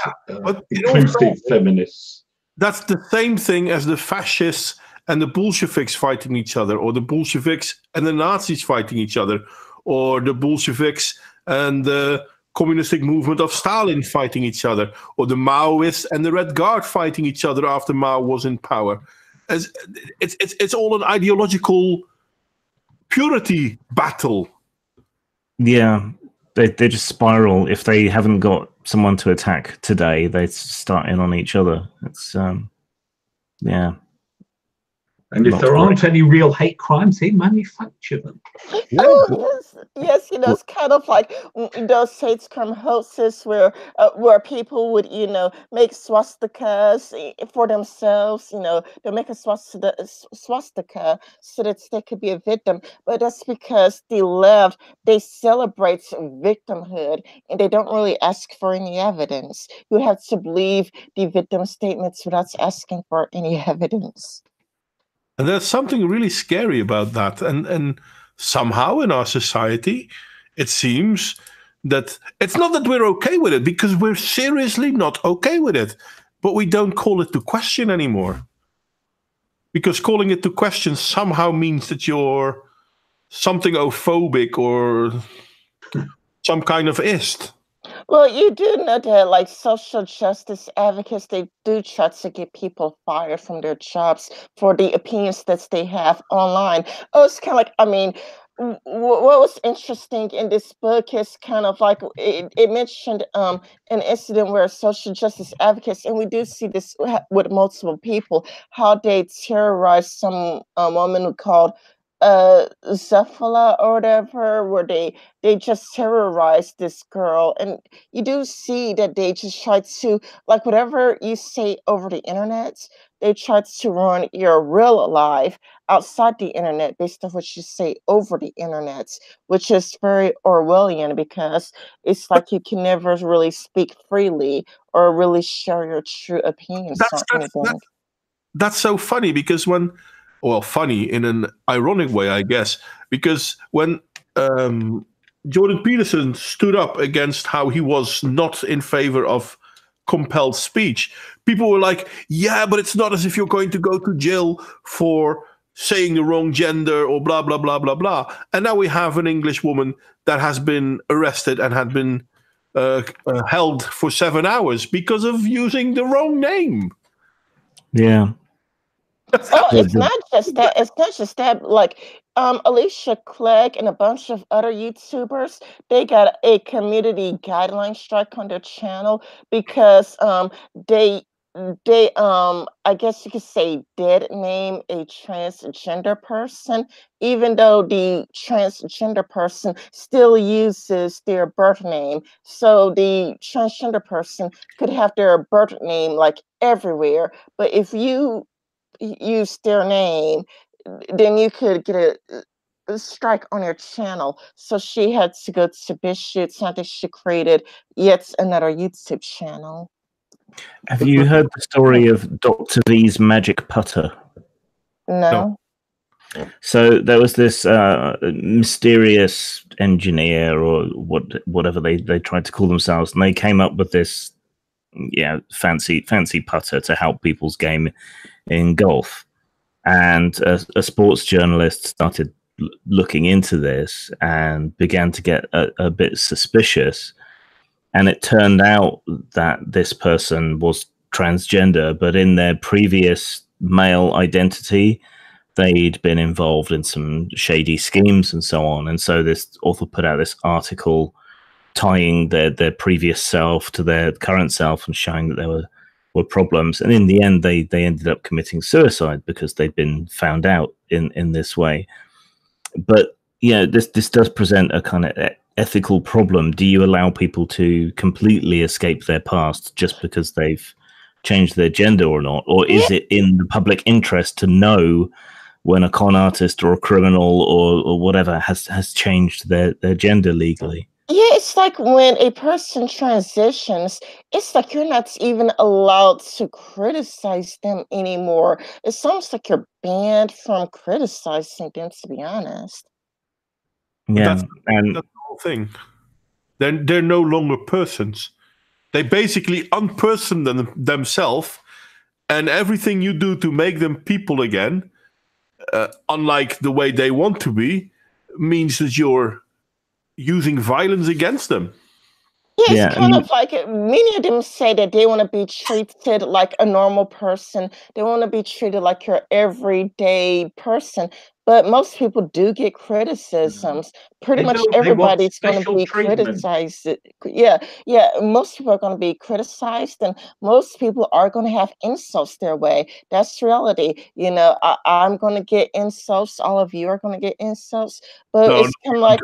inclusive feminists. That's the same thing as the fascists and the Bolsheviks fighting each other, or the Bolsheviks and the Nazis fighting each other, or the Bolsheviks and the communistic movement of Stalin fighting each other, or the Maoists and the Red Guard fighting each other after Mao was in power. It's all an ideological purity battle. Yeah, they just spiral. If they haven't got someone to attack today, they start in on each other. It's yeah. And if there aren't any real hate crimes, they manufacture them. Oh, Yes, it's kind of like those Satescrum houses where people would, make swastikas for themselves. They'll make a swastika so that they could be a victim. But that's because the left, they celebrate victimhood and they don't really ask for any evidence. You have to believe the victim statements without asking for any evidence. And there's something really scary about that. And somehow in our society, it seems that it's not that we're okay with it, because we're seriously not okay with it, but we don't call it to question anymore. Because calling it to question somehow means that you're something ophobic or some kind of ist. Well, you do know that, like, social justice advocates, they do try to get people fired from their jobs for the opinions that they have online. Oh, it's kind of like, I mean, what was interesting in this book is kind of like it mentioned an incident where social justice advocates, and we do see this with multiple people, how they terrorized some woman who called Zephala or whatever, where they just terrorized this girl. And you do see that they just try to, like, whatever you say over the internet, they try to run your real life outside the internet based on what you say over the internet, which is very Orwellian, because it's like you can never really speak freely or really share your true opinions That's, on that's, anything. that's so funny, because funny in an ironic way, I guess, because when Jordan Peterson stood up against how he was not in favor of compelled speech, people were like, yeah, but it's not as if you're going to go to jail for saying the wrong gender or blah, blah, blah, blah, blah. And now we have an English woman that has been arrested and had been held for 7 hours because of using the wrong name. Yeah. Oh, it's not just that. It's not just that. Like, Alicia Clegg and a bunch of other YouTubers, they got a community guideline strike on their channel because they I guess you could say did name a transgender person, even though the transgender person still uses their birth name. So the transgender person could have their birth name like everywhere. But if you use their name, then you could get a strike on your channel. So she had to go to BitChute. I think she created yet another YouTube channel. Have you heard the story of Dr. V's magic putter? No. So there was this mysterious engineer or whatever they tried to call themselves, and they came up with this fancy putter to help people's game in golf. And a sports journalist started looking into this and began to get a bit suspicious. And it turned out that this person was transgender, but in their previous male identity, they'd been involved in some shady schemes and so on. And so this author put out this article tying their previous self to their current self and showing that there were problems. And in the end, they ended up committing suicide because they'd been found out in this way. But this does present a kind of ethical problem. Do you allow people to completely escape their past just because they've changed their gender or not? Or is it in the public interest to know when a con artist or a criminal or whatever has changed their gender legally? Yeah, it's like when a person transitions, it's like you're not even allowed to criticize them anymore. It sounds like you're banned from criticizing them, to be honest. Yeah, that's the whole thing. They're no longer persons. They basically unperson themselves, and everything you do to make them people again, unlike the way they want to be, means that you're using violence against them. Yeah, it's kind of like many of them say that they want to be treated like a normal person. They want to be treated like your everyday person. But most people do get criticisms. Pretty They much don't. They want everybody's going to special be treatment. criticized. Yeah, yeah. Most people are going to be criticized, and most people are going to have insults their way. That's reality. I'm going to get insults. All of you are going to get insults. But No, it's kind of like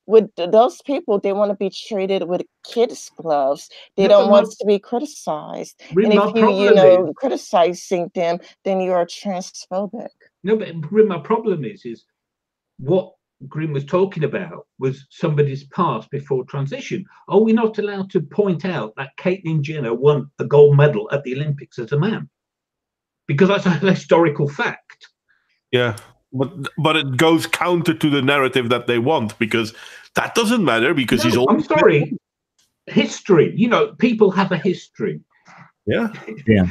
with those people, they want to be treated with kids' gloves. They No, don't want to be criticized. And if my you problem is criticizing them, then you are transphobic. no, but Grim, my problem is what Grim was talking about was somebody's past before transition. Are we not allowed to point out that Caitlyn Jenner won a gold medal at the Olympics as a man? Because that's a historical fact. Yeah, but it goes counter to the narrative that they want, because that doesn't matter, because he's all. I'm sorry. History. People have a history. Yeah. Yeah,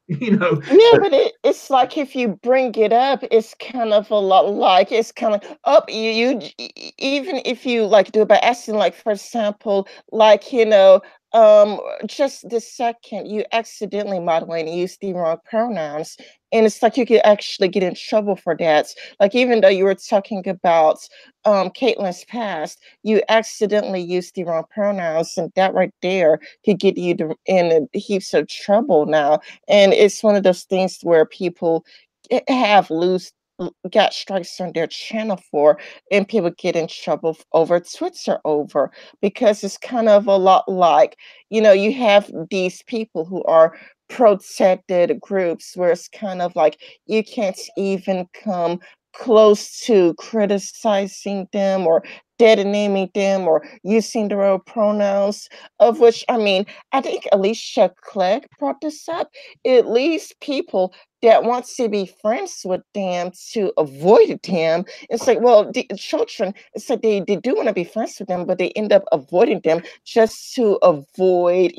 but it's like if you bring it up, it's kind of a lot like it's kind of up even if you like do it by accident, like for example, like just the second you accidentally modify and use the wrong pronouns, and it's like you could actually get in trouble for that. Like even though you were talking about Caitlin's past, you accidentally used the wrong pronouns, and that right there could get you in heaps of trouble now. And it's one of those things where people have got strikes on their channel for, and people get in trouble over Twitter over, because it's kind of a lot like, you have these people who are protected groups where it's kind of like you can't even come close to criticizing them or dead naming them or using their own pronouns, of which, I mean, I think Alicia Clegg brought this up. At least people that wants to be friends with them to avoid them. It's like, well, the children, it's like they do want to be friends with them, but they end up avoiding them just to avoid,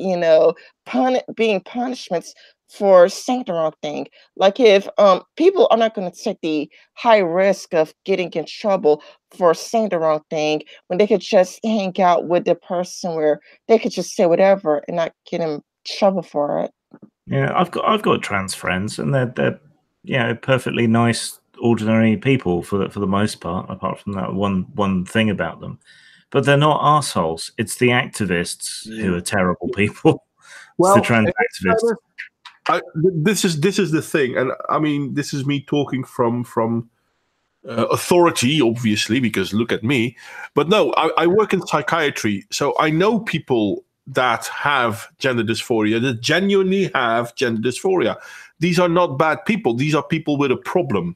being punishments for saying the wrong thing. Like if people are not going to take the high risk of getting in trouble for saying the wrong thing when they could just hang out with the person where they could just say whatever and not get in trouble for it. Yeah, I've got trans friends, and they're perfectly nice, ordinary people for the most part. Apart from that one thing about them, but they're not assholes. It's the activists who are terrible people. It's the trans activists. This is the thing, and I mean, this is me talking from authority, obviously, because look at me. But no, I work in psychiatry, so I know people that have gender dysphoria, that genuinely have gender dysphoria. These are not bad people. These are people with a problem.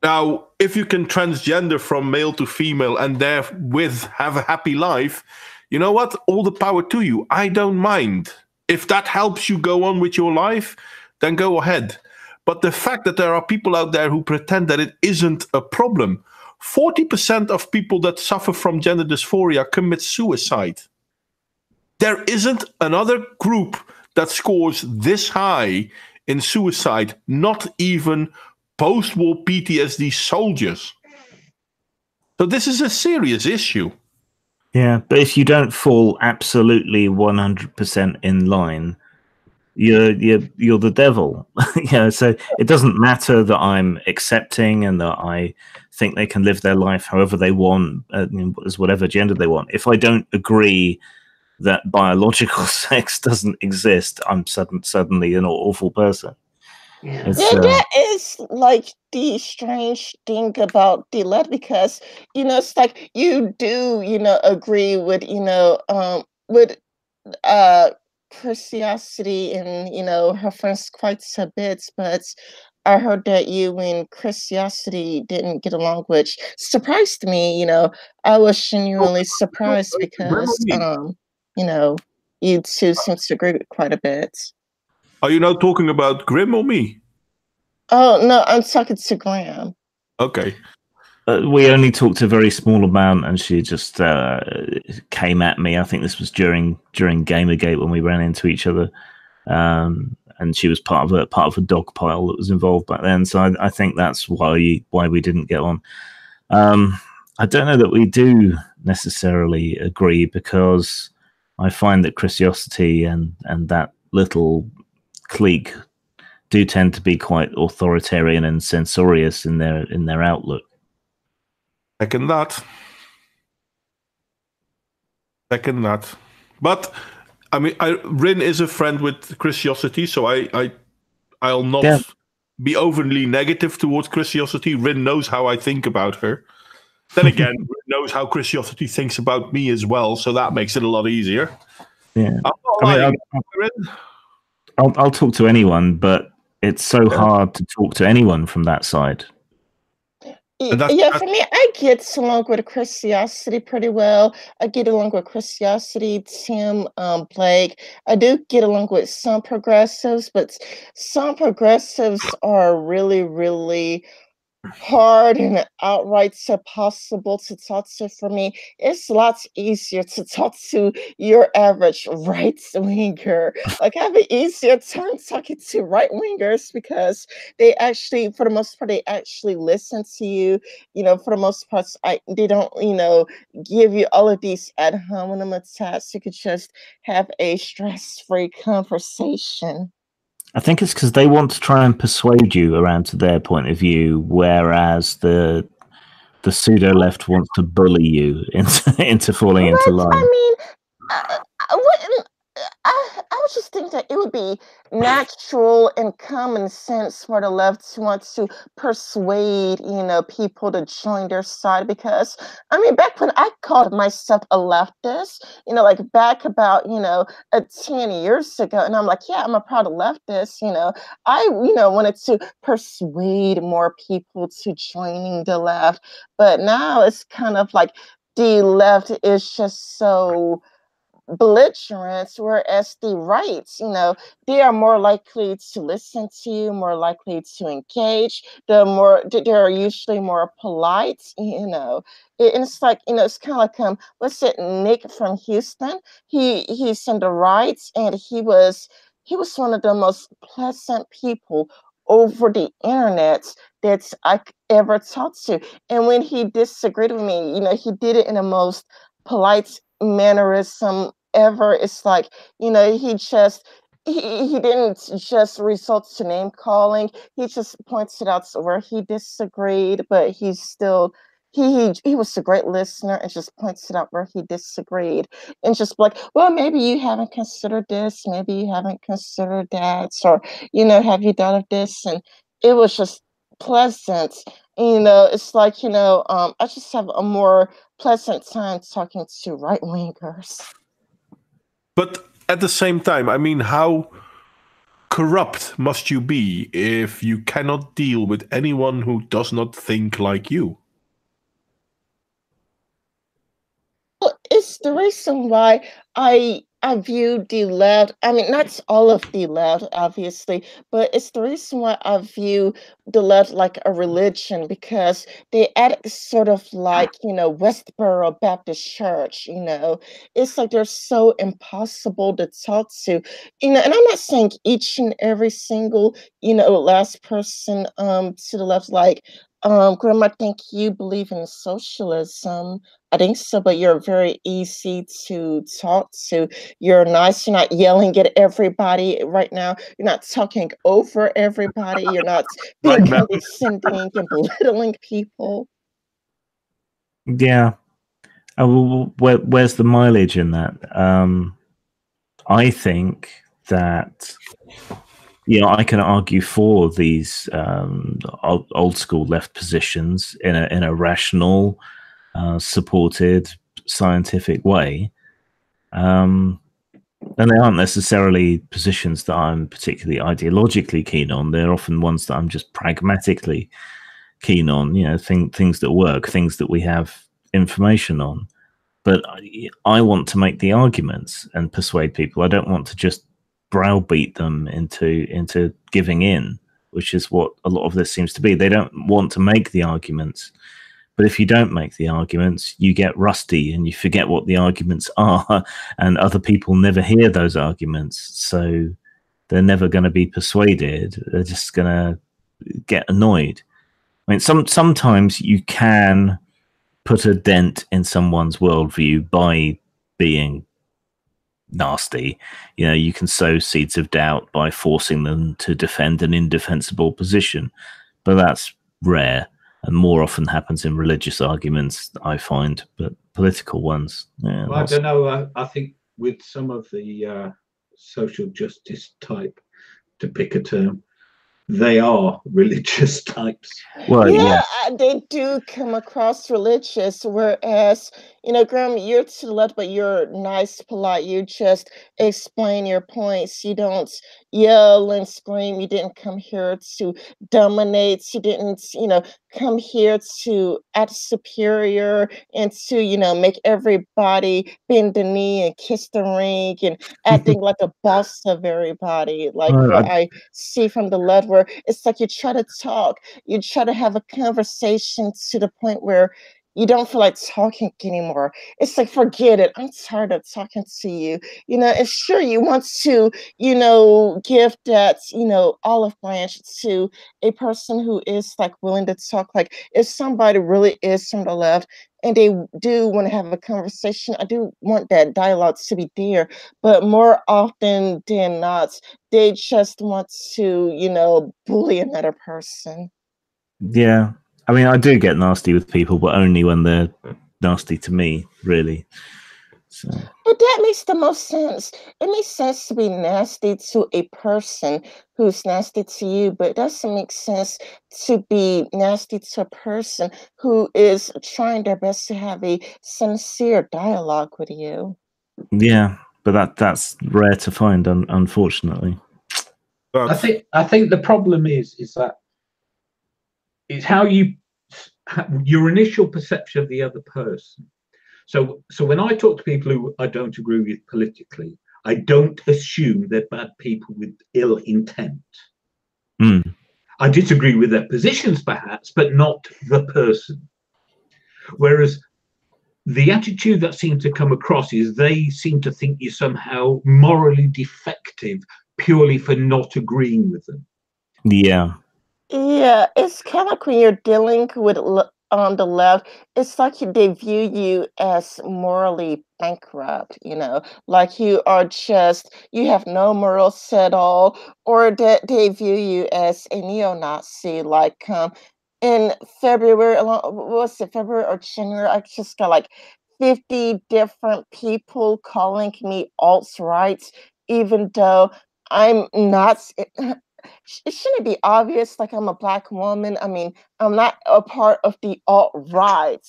Now, if you can transgender from male to female and therewith have a happy life, you know what? All the power to you. I don't mind. If that helps you go on with your life, then go ahead. But the fact that there are people out there who pretend that it isn't a problem, 40% of people that suffer from gender dysphoria commit suicide. There isn't another group that scores this high in suicide, not even post-war PTSD soldiers. So this is a serious issue. Yeah, but if you don't fall absolutely 100% in line, you're the devil. So it doesn't matter that I'm accepting and that I think they can live their life however they want, as whatever gender they want. If I don't agree that biological sex doesn't exist, I'm suddenly an awful person. Yeah, that is like the strange thing about the letter, because it's like you do agree with with Christiosity and her friends quite a bit, but I heard that you and Christiosity didn't get along, which surprised me. I was genuinely surprised because you two seem to agree quite a bit. Are you now talking about Grim or me? Oh, no, I'm talking to Graham. Okay. We only talked a very small amount, and she just came at me. I think this was during Gamergate when we ran into each other, and she was part of a dog pile that was involved back then. So I think that's why we didn't get on. I don't know that we do necessarily agree, because I find that Christiosity and that little clique do tend to be quite authoritarian and censorious in their outlook. Second that. But I mean, Rin is a friend with Christiosity, so I'll not be overly negative towards Christiosity. Rin knows how I think about her. Then again, Rin knows how Christiosity thinks about me as well, so that makes it a lot easier. Yeah, I'll talk to anyone, but it's so hard to talk to anyone from that side. Yeah, for me, I get along with Christiosity pretty well. I get along with Christiosity, Tim, Blake. I do get along with some progressives, but some progressives are really, really hard and outright impossible to talk to. For me, it's lots easier to talk to your average right winger. Like, I have an easier time talking to right wingers because they actually, for the most part, they actually listen to you. For the most part, they don't, give you all of these ad hominem attacks. You could just have a stress-free conversation. I think it's because they want to try and persuade you around to their point of view, whereas the pseudo left wants to bully you into falling into line. I mean, I was just thinking that it would be natural and common sense for the left to want to persuade, people to join their side. Because, I mean, back when I called myself a leftist, like back about, 10 years ago, and I'm like, yeah, I'm a proud leftist, I, wanted to persuade more people to joining the left. But now it's kind of like the left is just so belligerents, whereas the rights, they are more likely to listen to you, more likely to engage. They're usually more polite. It's like, it's kind of like what's it, Nick from Houston? He's in the rights, and he was one of the most pleasant people over the internet that I ever talked to. And when he disagreed with me, he did it in the most polite mannerism ever. It's like, he just he didn't just resort to name calling. He just pointed out where he disagreed, but he's still he was a great listener and just pointed out where he disagreed, and just like, well, maybe you haven't considered this, maybe you haven't considered that, or have you thought of this? And it was just pleasant. It's like, I just have a more pleasant time talking to right wingers. But at the same time, I mean, how corrupt must you be if you cannot deal with anyone who does not think like you? Well, it's the reason why I view the left. I mean, not all of the left, obviously, but it's the reason why I view the left like a religion, because they act sort of like, Westboro Baptist Church. It's like they're so impossible to talk to. And I'm not saying each and every single, last person to the left, like, Graham, I think you believe in socialism. I think so, but you're very easy to talk to. You're nice. You're not yelling at everybody right now. You're not talking over everybody. You're not being condescending and belittling people. Yeah. Where's the mileage in that? I think that, I can argue for these old school left positions in a rational, supported, scientific way. And they aren't necessarily positions that I'm particularly ideologically keen on. They're often ones that I'm just pragmatically keen on, things that work, things that we have information on. But I want to make the arguments and persuade people. I don't want to just browbeat them into giving in, which is what a lot of this seems to be. They don't want to make the arguments. But if you don't make the arguments, you get rusty and you forget what the arguments are, and other people never hear those arguments. So they're never going to be persuaded. They're just going to get annoyed. I mean, sometimes you can put a dent in someone's worldview by being, nasty. You know, you can sow seeds of doubt by forcing them to defend an indefensible position, but that's rare and more often happens in religious arguments, I find. But political ones, yeah, well, I don't know. I think with some of the social justice type, to pick a term, they are religious types. well, yeah. They do come across religious, whereas, you know, Graham, you're to the left, but you're nice, polite. You just explain your points. You don't yell and scream. You didn't come here to dominate. You didn't, you know, come here to act superior and to, you know, make everybody bend the knee and kiss the ring and acting like a boss of everybody. Like Well, what I see from the left, where it's like you try to talk, you try to have a conversation to the point where you don't feel like talking anymore. It's like, forget it. I'm tired of talking to you. You know, and sure, you want to, you know, give that, you know, olive branch to a person who is like willing to talk. Like, if somebody really is from the left and they do want to have a conversation, I do want that dialogue to be there. But more often than not, they just want to, you know, bully another person. yeah. I mean, I do get nasty with people, but only when they're nasty to me, really. So, But that makes the most sense. It makes sense to be nasty to a person who's nasty to you, but it doesn't make sense to be nasty to a person who is trying their best to have a sincere dialogue with you. yeah, but that's rare to find, unfortunately. I think the problem is that it's how your initial perception of the other person. So when I talk to people who I don't agree with politically, I don't assume they're bad people with ill intent. Mm. I disagree with their positions, perhaps, but not the person. Whereas the attitude that seems to come across is they seem to think you're somehow morally defective purely for not agreeing with them. Yeah. Yeah, it's kind of like when you're dealing with on the left, it's like they view you as morally bankrupt, you know, like you are just, you have no morals at all, or that they view you as a neo-Nazi. Like in February, what was it, February or January? I just got like 50 different people calling me alt-right, even though I'm not. It shouldn't be obvious, like I'm a black woman. I mean, I'm not a part of the alt-right.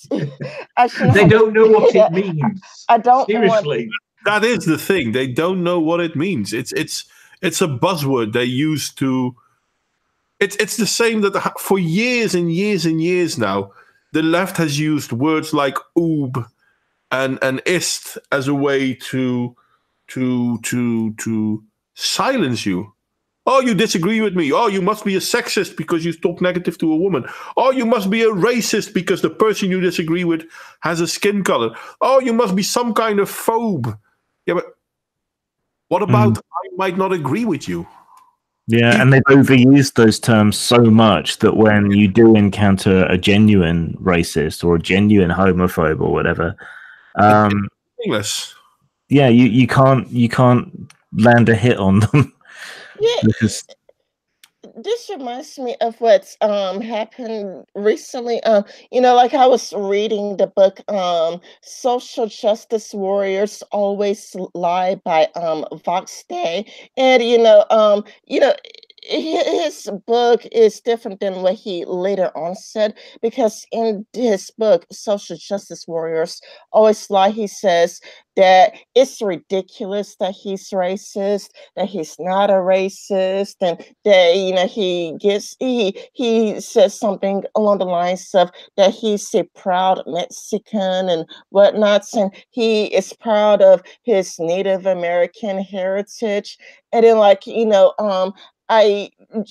I shouldn't They have don't know to say what it that. means. I don't want. Seriously. That is the thing. They don't know what it means. It's a buzzword they use to. It's the same that for years and years and years now, the left has used words like "oob" and "ist" as a way to silence you. Oh, you disagree with me. Oh, you must be a sexist because you talk negative to a woman. Oh, you must be a racist because the person you disagree with has a skin color. Oh, you must be some kind of phobe. Yeah, but what about I might not agree with you? Yeah, and they've overused those terms so much that when you do encounter a genuine racist or a genuine homophobe or whatever, English. yeah, you can't land a hit on them Yeah, because this reminds me of what's happened recently. You know, like I was reading the book Social Justice Warriors Always Lie by Vox Day. And his book is different than what he later on said, because in his book Social Justice Warriors Always Lie, he says that it's ridiculous that he's racist, that he's not a racist, and that he says something along the lines of that he's a proud Mexican and whatnot, and he is proud of his Native American heritage. And then, I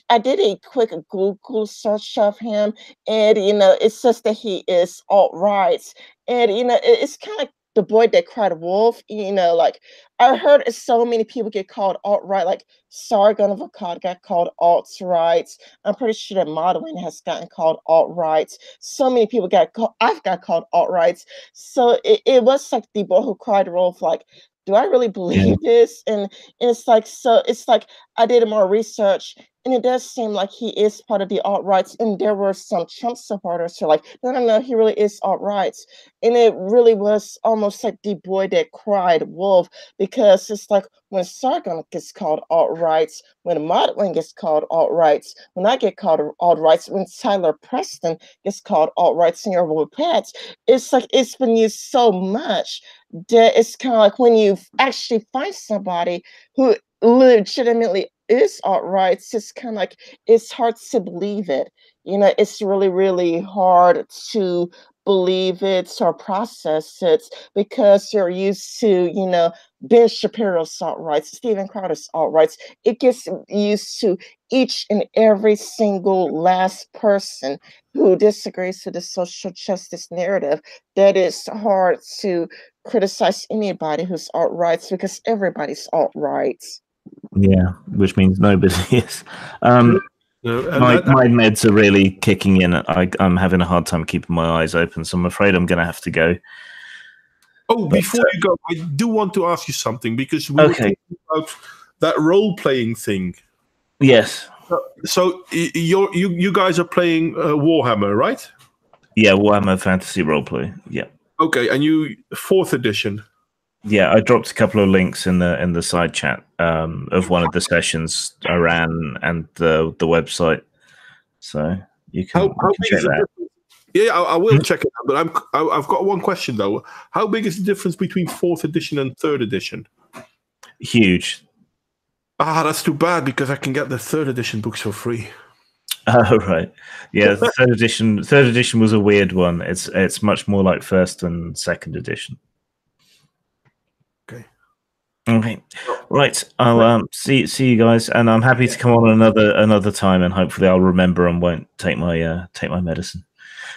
I did a quick Google search of him, and it says that he is alt right, and it's kind of the boy that cried wolf. Like I heard so many people get called alt right, like Sargon of Akkad got called alt right. I'm pretty sure that modeling has gotten called alt right. So many people I've got called alt right. So it was like the boy who cried wolf, like do I really believe this? And it's like, so it's like I did more research, and it does seem like he is part of the alt-rights, and there were some Trump supporters who are like, no, no, no, he really is alt-rights. And it really was almost like the boy that cried wolf, because it's like when Sargon gets called alt-rights, when Modwin gets called alt-rights, when I get called alt-rights, when Tyler Preston gets called alt-rights in your pets, it's like it's been used so much that it's kind of like when you actually find somebody who legitimately is alt-rights, it's kind of like it's hard to believe it. It's really, really hard to believe it or process it because you're used to, Ben Shapiro's alt-rights, Stephen Crowder's alt-rights. It gets used to each and every single last person who disagrees with the social justice narrative. That is hard to criticize anybody who's alt-rights because everybody's alt-rights. Yeah, which means nobody is. No, my meds are really kicking in. I'm having a hard time keeping my eyes open, so I'm afraid I'm going to have to go. Oh, before you go, I do want to ask you something, because we were talking about that role-playing thing. Yes. So you guys are playing Warhammer, right? Yeah, Warhammer Fantasy Roleplay. Yeah. Okay, and you 4th edition. Yeah, I dropped a couple of links in the side chat of one of the sessions I ran and the website, so you can, check that. Yeah, I will check it out. But I've got one question though. How big is the difference between 4th edition and 3rd edition? Huge. That's too bad, because I can get the 3rd edition books for free. Oh right, yeah. The 3rd edition was a weird one. It's much more like 1st and 2nd edition. Okay, right. I'll see you guys, and I'm happy to come on another time, and hopefully I'll remember and won't take my medicine.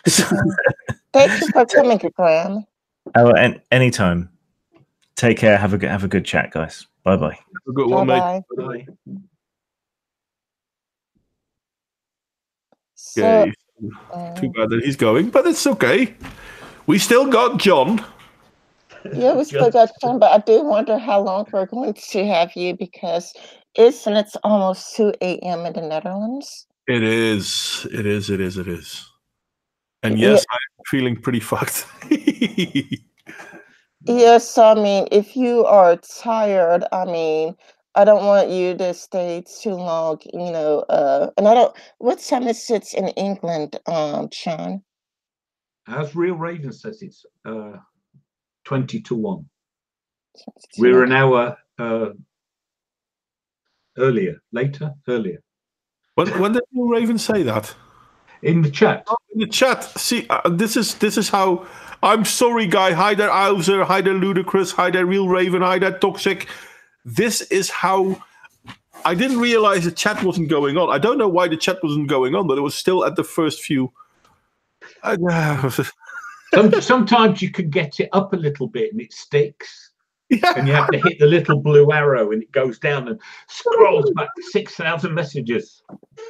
Thank you for coming, Graham. Oh, anytime. Take care. Have a good chat, guys. Bye bye. Have a good one, mate. Bye. Okay. Too bad that he's going, but it's okay. We still got John. Yeah, we still got John, but I do wonder how long we're going to have you, because it's almost 2 a.m. in the Netherlands. It is. And yes, I'm feeling pretty fucked. Yes, I mean, if you are tired, I mean, I don't want you to stay too long, and I don't, what time is it in England, Sean? As Real Raven says, it's 20 to 1. We're an hour earlier. When did Real Raven say that? In the chat. Oh, in the chat. See, this is how. I'm sorry, guy. Hi there, Auser. Hi there, Ludicrous. Hi there, Real Raven. Hi there, Toxic. This is how. I didn't realize the chat wasn't going on. I don't know why the chat wasn't going on, but it was still at the first few. Sometimes you can get it up a little bit and it sticks. Yeah. And you have to hit the little blue arrow and it goes down and scrolls back to 6,000 messages.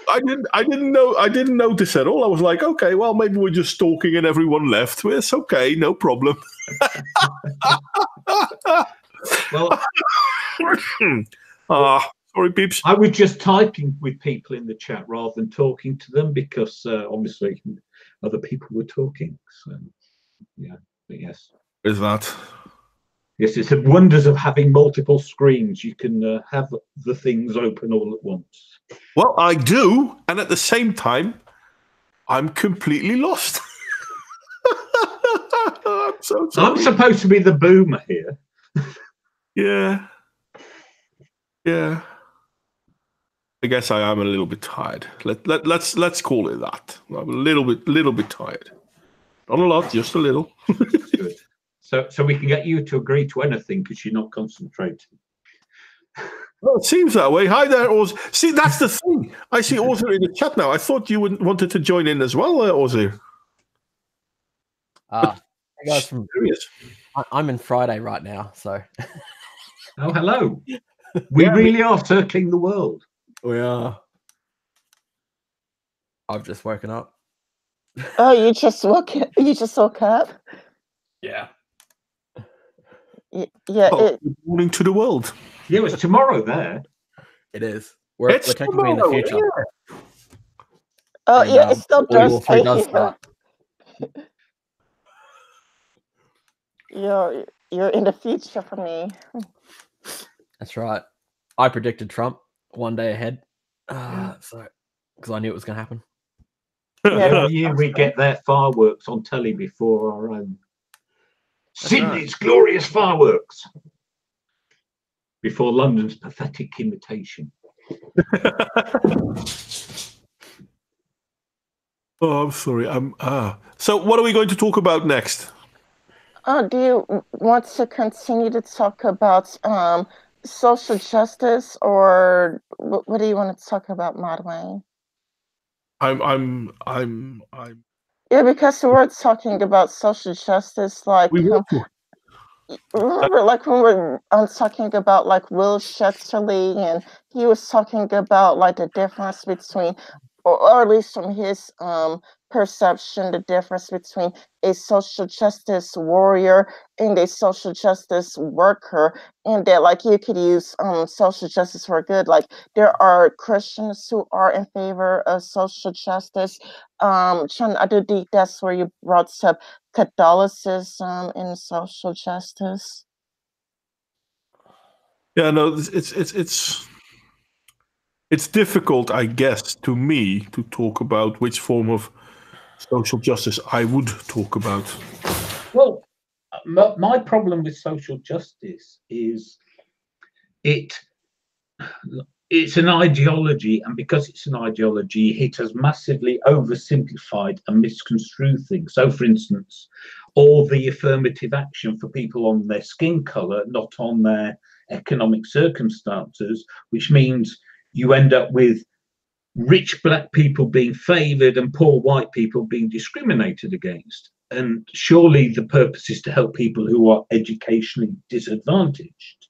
I didn't notice at all. I was like, okay, well, maybe we're just stalking and everyone left. Well, it's okay, no problem. Well, sorry, peeps. I was just typing with people in the chat rather than talking to them, because obviously other people were talking. So, yeah, but yes. Is that? Yes, it's the wonders of having multiple screens. You can have the things open all at once. Well, I do, and at the same time, I'm completely lost. I'm so sorry. I'm supposed to be the boomer here. Yeah. I guess I am a little bit tired. Let's call it that. I'm a little bit tired. Not a lot, just a little. Good. So we can get you to agree to anything because you're not concentrating. Well, it seems that way. Hi there, Oz. See, that's the thing. I see Ozzy in the chat now. I thought you wanted to join in as well, Ozzy. Hey guys, I'm in Friday right now, so. Oh, hello. We really are circling the world. We are. I've just woken up. Oh, you just woke up? Yeah. Yeah, Good morning to the world. Yeah, it's tomorrow there. It is. We're technically in the tomorrow, future. yeah. oh And, yeah, it still World War does III say does here. start. You're in the future for me. That's right. I predicted Trump one day ahead. So because I knew it was going to happen. Every year we get their fireworks on telly before our own. Sydney's glorious fireworks before London's pathetic imitation. Oh, I'm sorry. So what are we going to talk about next? Do you want to continue to talk about social justice, or what do you want to talk about, Modway? I'm. Yeah, because we're talking about social justice, like We will. remember, like when we were talking about like Will Shetterly, and he was talking about like the difference between, or at least from his perception, the difference between a social justice warrior and a social justice worker, and that like you could use social justice for good. Like there are Christians who are in favor of social justice. I do think that's where you brought up Catholicism and social justice. Yeah, no, it's difficult, I guess, to me to talk about which form of social justice I would talk about. Well, my problem with social justice is it's an ideology, and because it's an ideology, it has massively oversimplified and misconstrued things. So, for instance, all the affirmative action for people on their skin color, not on their economic circumstances, which means you end up with rich black people being favored and poor white people being discriminated against. And surely the purpose is to help people who are educationally disadvantaged.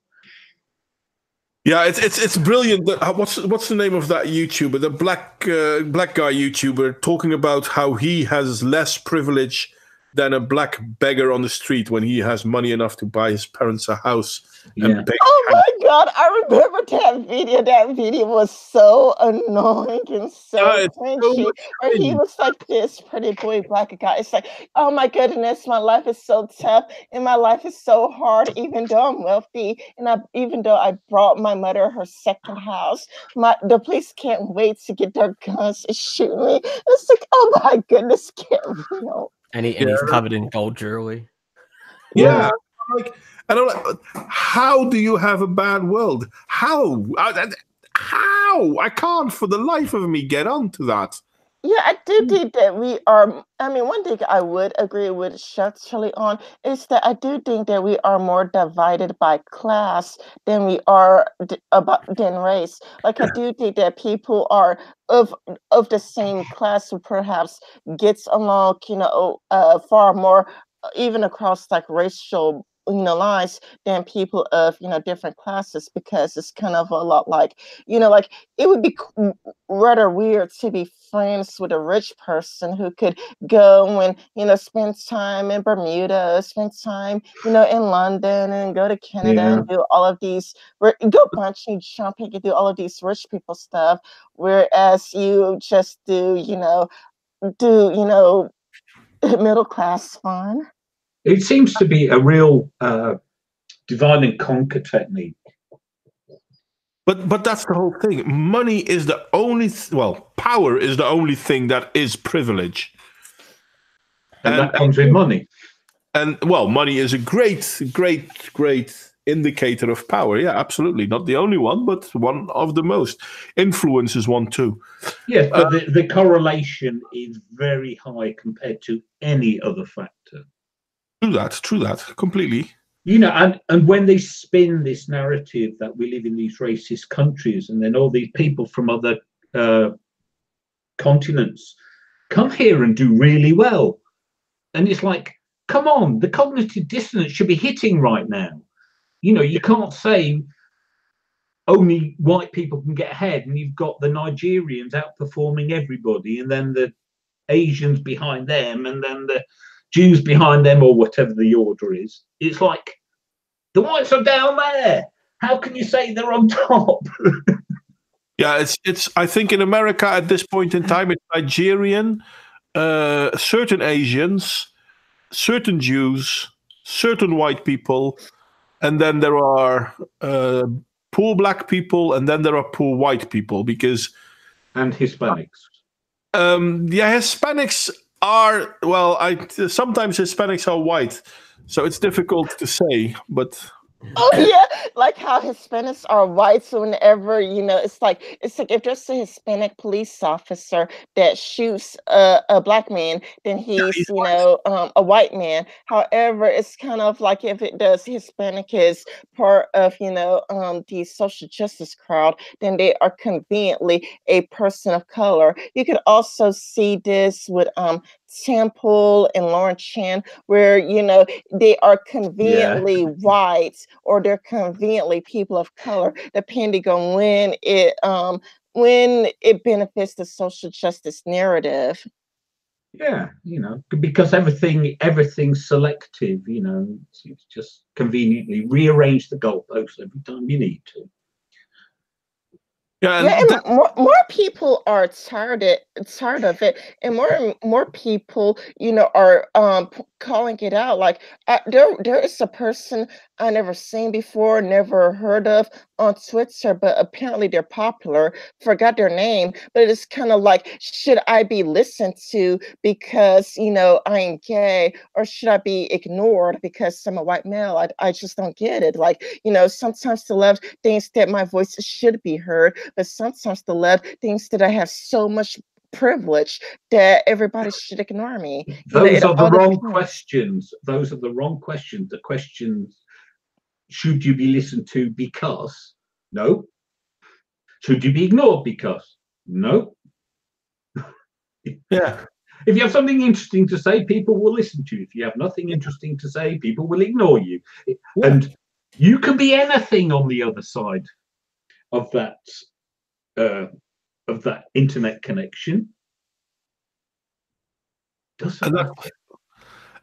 Yeah, it's brilliant. What's the name of that YouTuber? The black guy YouTuber talking about how he has less privilege than a black beggar on the street when he has money enough to buy his parents a house. Yeah. Oh my God, I remember that video. That video was so annoying and so cringy. Where he was like this pretty boy black guy. It's like, oh my goodness, my life is so tough and my life is so hard, even though I'm wealthy and even though I brought my mother her second house. The police can't wait to get their guns and shoot me. It's like, oh my goodness, get real. And he's covered in gold jewelry. Yeah. Like, I don't know. How do you have a bad world? How? How? I can't for the life of me get onto that. Yeah, I do think that we are. I mean, one thing I would agree with Shetterly on is that I do think that we are more divided by class than we are than race. Like I do think that people are of the same class who perhaps gets along, far more, even across like racial lines than people of different classes, because it's kind of a lot like like it would be rather weird to be friends with a rich person who could go and spend time in Bermuda, spend time in London, and go to Canada and do all of these, go punching, jumping, and do all of these rich people stuff, whereas you just do middle class fun. It seems to be a real divide and conquer technique. But that's the whole thing. Money is the only power is the only thing that is privilege. And that comes with money. And money is a great indicator of power. Yeah, absolutely. Not the only one, but one of the most. Influence is one too. Yes, but the correlation is very high compared to any other factor. True that, completely. And when they spin this narrative that we live in these racist countries, and then all these people from other continents come here and do really well, and it's like, come on, the cognitive dissonance should be hitting right now. You can't say only white people can get ahead, and you've got the Nigerians outperforming everybody, and then the Asians behind them, and then the Jews behind them, or whatever the order is. It's like The whites are down there. How can you say they're on top? Yeah, it's. I think in America at this point in time, it's Nigerian, certain Asians, certain Jews, certain white people, and then there are poor black people, and then there are poor white people because and Hispanics. Hispanics are sometimes Hispanics are white, so it's difficult to say, but. Oh yeah, like how Hispanics are white. So whenever it's like if there's a Hispanic police officer that shoots a black man, then he's a white man. However, it's kind of like if it does Hispanic is part of the social justice crowd, then they are conveniently a person of color. You could also see this with Temple and Lauren Chan, where they are conveniently white or they're conveniently people of color, depending on when it benefits the social justice narrative. Yeah, because everything's selective. It's just conveniently rearrange the goalposts every time you need to. Yeah, and more people are tired of it, and more people, are calling it out. Like there is a person I never seen before, never heard of on Twitter, but apparently they're popular. Forgot their name, but it's kind of like, should I be listened to because I'm gay, or should I be ignored because I'm a white male? I just don't get it. Like sometimes the left thinks that my voice should be heard, but sometimes the left thinks that I have so much privilege that everybody should ignore me. Those are the wrong questions. Those are the wrong questions. The questions, should you be listened to because? No. Should you be ignored because? No. Yeah. If you have something interesting to say, people will listen to you. If you have nothing interesting to say, people will ignore you. Yeah. And you can be anything on the other side of that internet connection. Doesn't matter.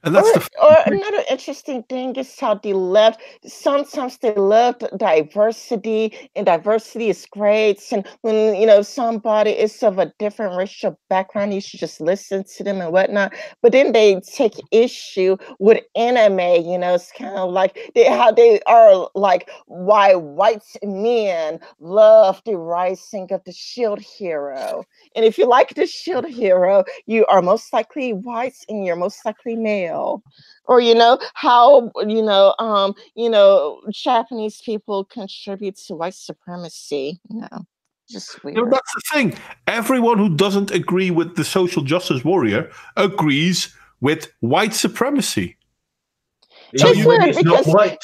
And that's or another interesting thing is how the left, sometimes they love diversity, and diversity is great. And when somebody is of a different racial background, you should just listen to them and whatnot. But then they take issue with anime. It's kind of like how they are like, why white men love the rising of the shield hero. And if you like the shield hero, you are most likely white and you're most likely male. Or how Japanese people contribute to white supremacy. Just weird. That's the thing. Everyone who doesn't agree with the social justice warrior agrees with white supremacy. It's not white.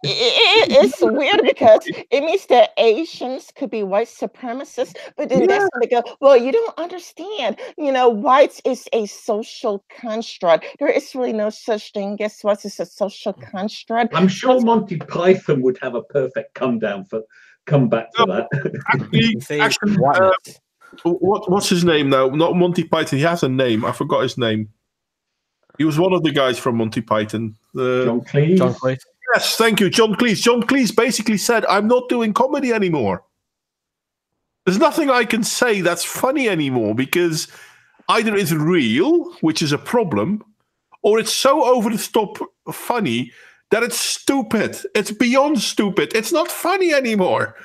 It's weird because it means that Asians could be white supremacists, but then that's when they go, well, you don't understand. Whites is a social construct. There is really no such thing as whites. It's a social construct. I'm sure Monty Python would have a perfect comeback for that. Actually, what's his name now? Not Monty Python. He has a name. I forgot his name. He was one of the guys from Monty Python. John Cleese. John Cleese. Yes, thank you, John Cleese. John Cleese basically said, I'm not doing comedy anymore. There's nothing I can say that's funny anymore because either it's real, which is a problem, or it's so over the top funny that it's stupid. It's beyond stupid. It's not funny anymore.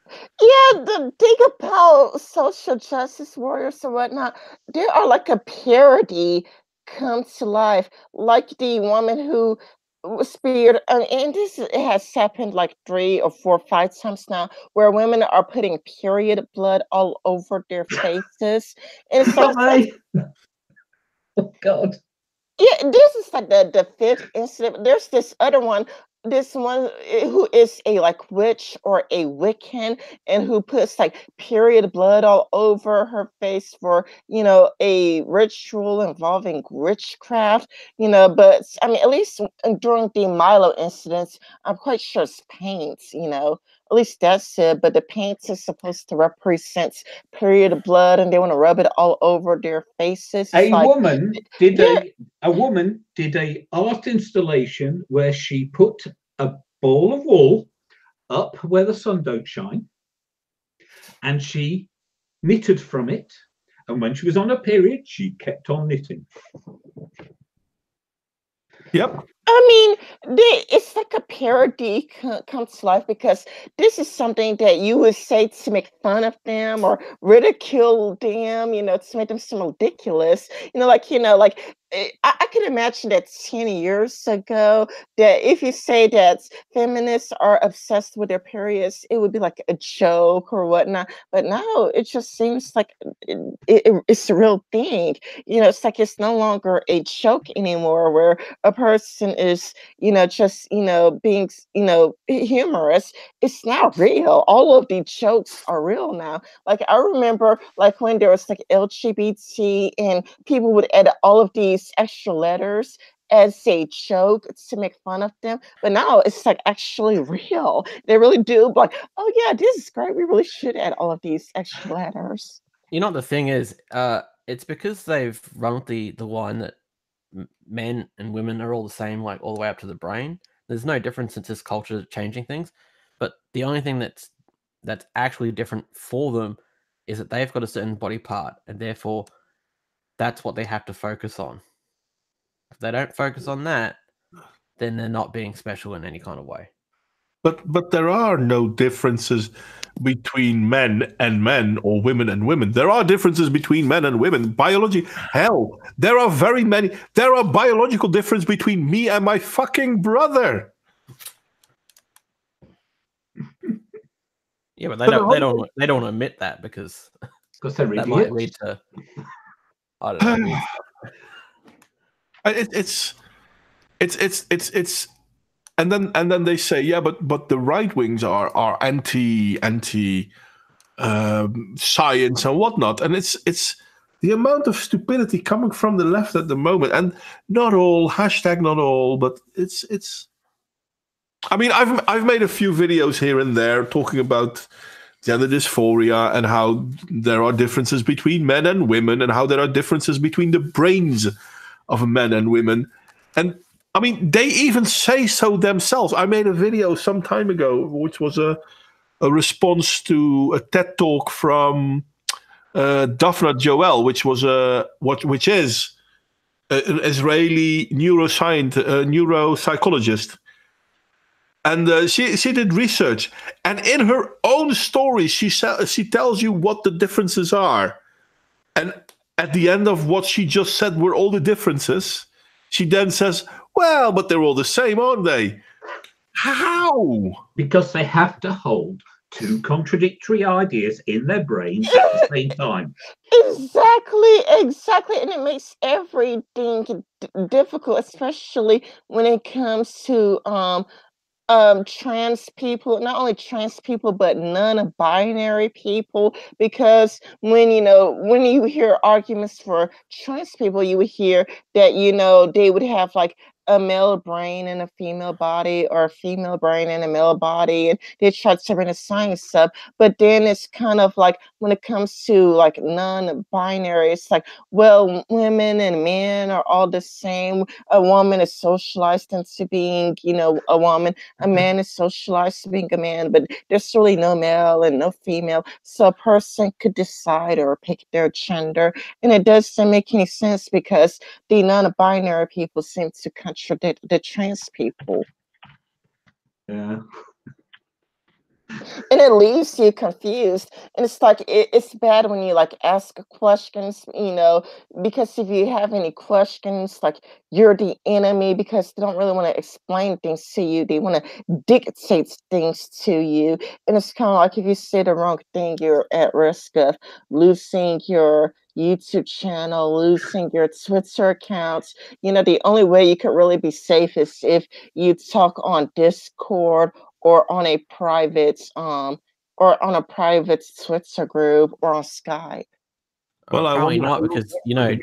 Yeah, the thing about social justice warriors or whatnot, they are like a parody come to life, like the woman who was speared, and it has happened like 3 or 4 or 5 times now, where women are putting period blood all over their faces, and it's like, oh God. Yeah, this is like the 5th incident. There's this one who is a like witch or a Wiccan, and who puts like period blood all over her face for a ritual involving witchcraft. But I mean, at least during the Milo incidents, I'm quite sure it's paint. At least that's it. But the paint is supposed to represent period blood, and they want to rub it all over their faces. A woman did a art installation where she put ball of wool up where the sun don't shine, and she knitted from it. And when she was on her period, she kept on knitting. Yep. I mean, it's like a parody comes to life because this is something that you would say to make fun of them or ridicule them, to make them seem ridiculous. I can imagine that 10 years ago, that if you say that feminists are obsessed with their periods, it would be like a joke or whatnot. But now it just seems like it's a real thing. It's like it's no longer a joke anymore where a person is, just, being, humorous. It's now real. All of the jokes are real now. Like I remember like when there was like LGBT and people would add all of these extra letters as a joke to make fun of them. But now it's like actually real. They really do like, oh yeah, this is great. We really should add all of these extra letters. The thing is, it's because they've run the line that men and women are all the same, like all the way up to the brain. There's no difference in this culture changing things, but the only thing that's actually different for them is that they've got a certain body part, and therefore that's what they have to focus on. If they don't focus on that, then they're not being special in any kind of way. But there are no differences between men and men or women and women. There are differences between men and women. Biology, hell, there are very many. There are biological differences between me and my fucking brother. Yeah, but they don't admit that because they're that idiots. might lead to, I don't know. It's and then they say, yeah, but the right wings are anti science and whatnot, and it's the amount of stupidity coming from the left at the moment, and not all not all, but it's. I mean, I've made a few videos here and there talking about gender dysphoria and how there are differences between men and women, and how there are differences between the brains of men and women, and I mean, they even say so themselves. I made a video some time ago, which was a response to a TED talk from Daphna Joel, which is an Israeli neuropsychologist, and she did research, and in her own story, she tells you what the differences are, and at the end of what she just said were all the differences, she then says, well, but they're all the same, aren't they? How? Because they have to hold two contradictory ideas in their brains at the same time. Exactly. And it makes everything difficult, especially when it comes to trans people, not only trans people but non-binary people, because when you hear arguments for trans people, you would hear that they would have like a male brain and a female body, or a female brain and a male body, and they try to bring the science up. But then it's kind of like when it comes to like non-binary, it's like, well, women and men are all the same. A woman is socialized into being a woman, a man is socialized to being a man, but there's really no male and no female. So a person could decide or pick their gender. And it doesn't make any sense because the non-binary people seem to contradict the trans people. Yeah. And it leaves you confused, and it's like it's bad when you like ask questions, because if you have any questions, like, you're the enemy, because they don't really want to explain things to you, they want to dictate things to you. And it's kind of like if you say the wrong thing, you're at risk of losing your YouTube channel, losing your Twitter accounts. The only way you could really be safe is if you talk on Discord, or on a private Twitter group, or on Skype. Well, Apparently not, because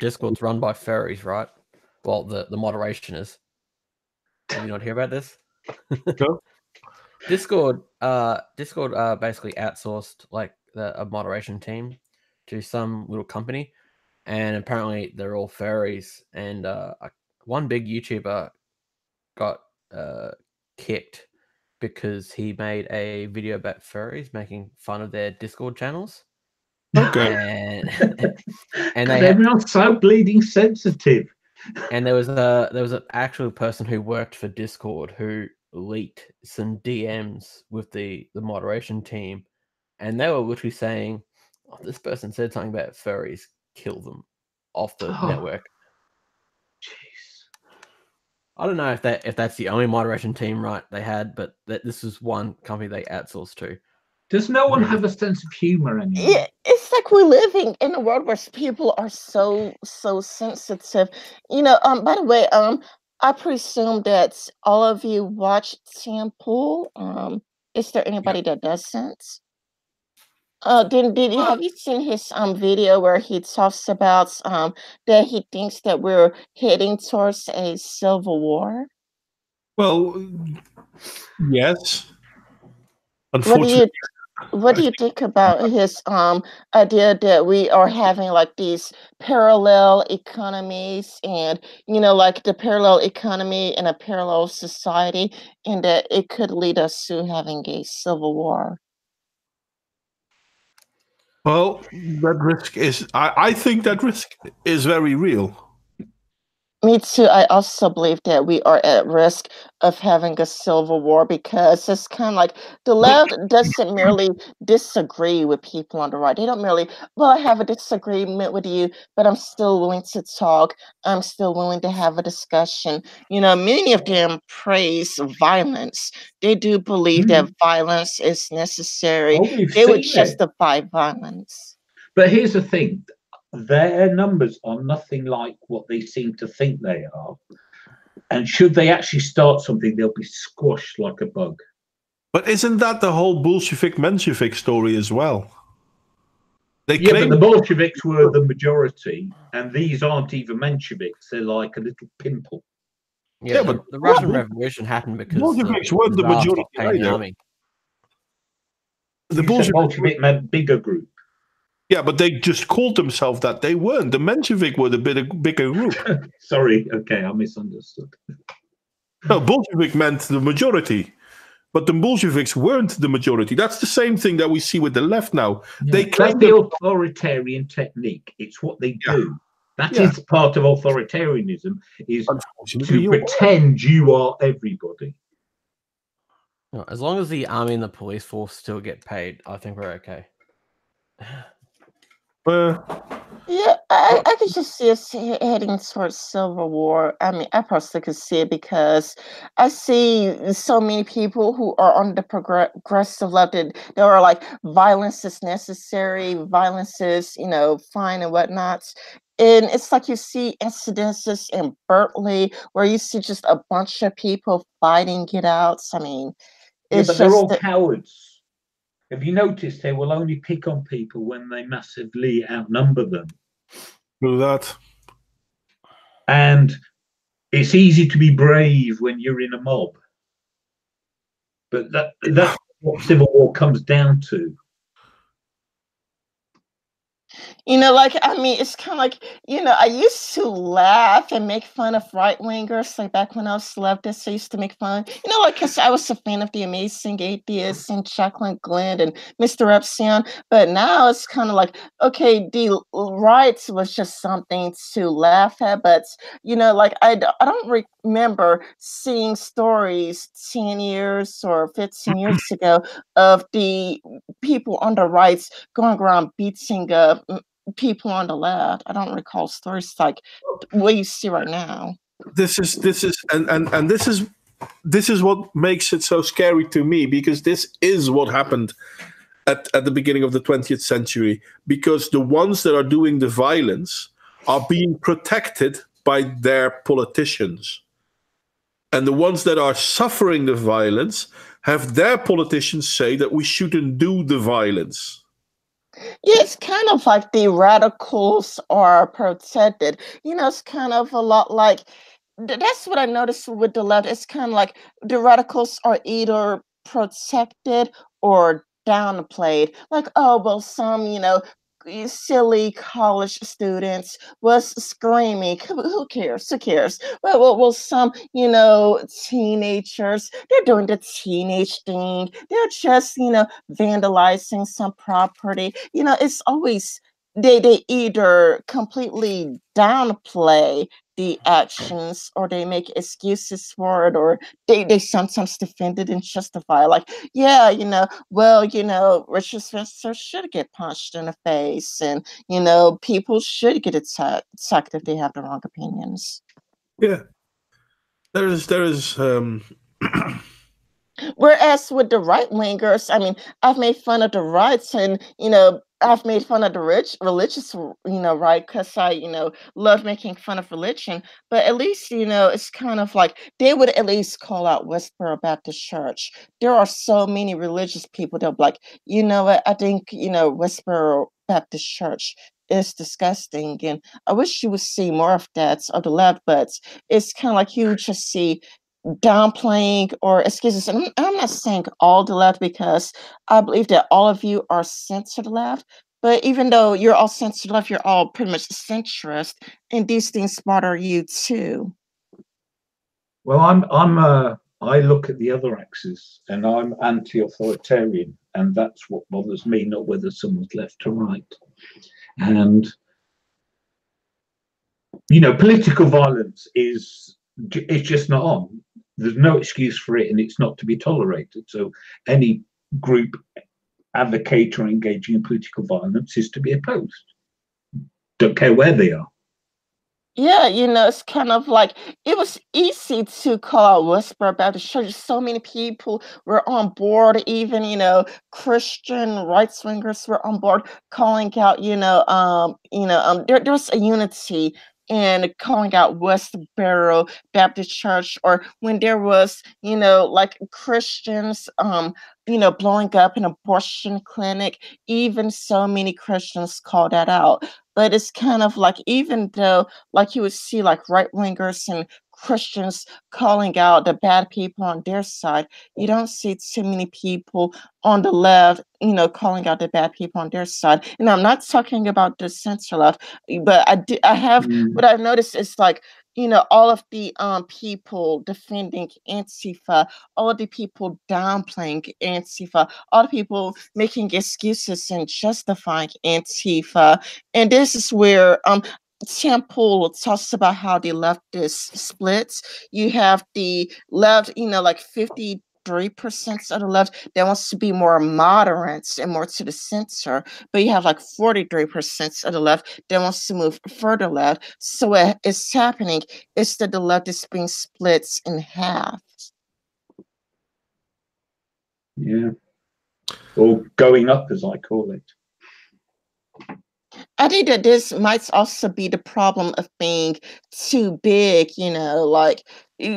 Discord's run by furries, right? Well, the moderation is. Did you not hear about this? No. Discord basically outsourced like a moderation team to some little company, and apparently they're all furries. And one big YouTuber got kicked because he made a video about furries making fun of their Discord channels. Okay. And everyone's so bleeding sensitive. And there was an actual person who worked for Discord who leaked some DMs with the moderation team, and they were literally saying, "Oh, this person said something about furries, kill them off the network." Jeez. I don't know if that's the only moderation team they had, but this was one company they outsourced to. Does no one have a sense of humor anymore? Yeah, it's like we're living in a world where people are so sensitive. By the way, I presume that all of you watch Sam Pool. Is there anybody that doesn't? Did you have you seen his video where he talks about that he thinks that we're heading towards a civil war? Well, yes. Unfortunately, What do you think about his idea that we are having like these parallel economies and like the parallel economy in a parallel society, and that it could lead us to having a civil war? well, that risk is. I think that risk is very real. Me too. I also believe that we are at risk of having a civil war because it's kind of like the left doesn't merely disagree with people on the right. They don't merely, well, I have a disagreement with you, but I'm still willing to talk. I'm still willing to have a discussion. Many of them praise violence. They do believe that violence is necessary. They would justify violence. But here's the thing. Their numbers are nothing like what they seem to think they are. And should they actually start something, they'll be squashed like a bug. But isn't that the whole Bolshevik-Menshevik story as well? But the Bolsheviks were the majority, and these aren't even Mensheviks. They're like a little pimple. Yeah, but the Russian Revolution happened because Bolsheviks weren't the majority either. The Bolshevik meant bigger group. Yeah, but they just called themselves that. They weren't. The Menshevik were the bigger group. Sorry, okay, I misunderstood. No, Bolshevik meant the majority, but the Bolsheviks weren't the majority. That's the same thing that we see with the left now. Yeah, that's the authoritarian technique. It's what they do. That is part of authoritarianism, is to pretend you are everybody. As long as the army and the police force still get paid, I think we're okay. Yeah, I could just see us heading towards civil war. I mean, I personally could see it because I see so many people who are on the progressive left that they are like, violence is necessary, violence is, fine and whatnot. And it's like you see incidences in Berkeley where you see just a bunch of people fighting it out. I mean, but they're all cowards. Have you noticed they will only pick on people when they massively outnumber them? Do that. And it's easy to be brave when you're in a mob. But that's what civil war comes down to. It's kind of like, I used to laugh and make fun of right-wingers, like back when I was leftist, I used to make fun, because I was a fan of The Amazing Atheists and Jacqueline Glenn and Mr. Epstein, but now it's kind of like, okay, the right was just something to laugh at, but, I don't remember seeing stories 10 years or 15 years ago of the people on the right going around beating up people on the left. I don't recall stories like what you see right now. This is what makes it so scary to me, because this is what happened at the beginning of the 20th century, because the ones that are doing the violence are being protected by their politicians. And the ones that are suffering the violence have their politicians say that we shouldn't do the violence. Yeah, it's kind of like the radicals are protected. It's kind of a lot like, that's what I noticed with the left. It's kind of like the radicals are either protected or downplayed. Like, oh, well, some, silly college students was screaming. Who cares? Who cares? Well, some, teenagers, they're doing the teenage thing. They're just, vandalizing some property. It's always they either completely downplay the actions or they make excuses for it, or they sometimes defend it and justify, like, yeah, well, Richard Spencer should get punched in the face, and people should get attacked if they have the wrong opinions. Yeah, there is. Whereas with the right wingers, I mean, I've made fun of the rights, and I've made fun of the religious, right, because I, love making fun of religion. But at least, it's kind of like they would at least call out Westboro Baptist Church. There are so many religious people that'll be like, you know what, I think, Westboro Baptist Church is disgusting, and I wish you would see more of that of the left. But it's kind of like you just see downplaying or excuses. And I'm not saying all the left, because I believe that all of you are center left. But even though you're all center left, you're all pretty much centrist, and these things bother you too. Well, I look at the other axis, and I'm anti-authoritarian, and that's what bothers me, not whether someone's left or right. And political violence is just not on. There's no excuse for it, and it's not to be tolerated. So any group advocating or engaging in political violence is to be opposed. Don't care where they are. Yeah, it's kind of like it was easy to call out Westboro Baptist Church. So many people were on board, even, Christian right swingers were on board calling out, there was a unity in calling out Westboro Baptist Church, or when there was, like Christians, blowing up an abortion clinic, even so many Christians called that out. But it's kind of like, even though, like, you would see like right wingers and Christians calling out the bad people on their side, you don't see too many people on the left, calling out the bad people on their side. And I'm not talking about the center left, but I have what I've noticed is like, all of the people defending Antifa, all of the people downplaying Antifa, all the people making excuses and justifying Antifa. And this is where Temple talks about how the left is split. You have the left, like 53% of the left that wants to be more moderate and more to the center, but you have like 43% of the left that wants to move further left. So what is happening is that the left is being split in half. Yeah. Or going up, as I call it. I think that this might also be the problem of being too big, like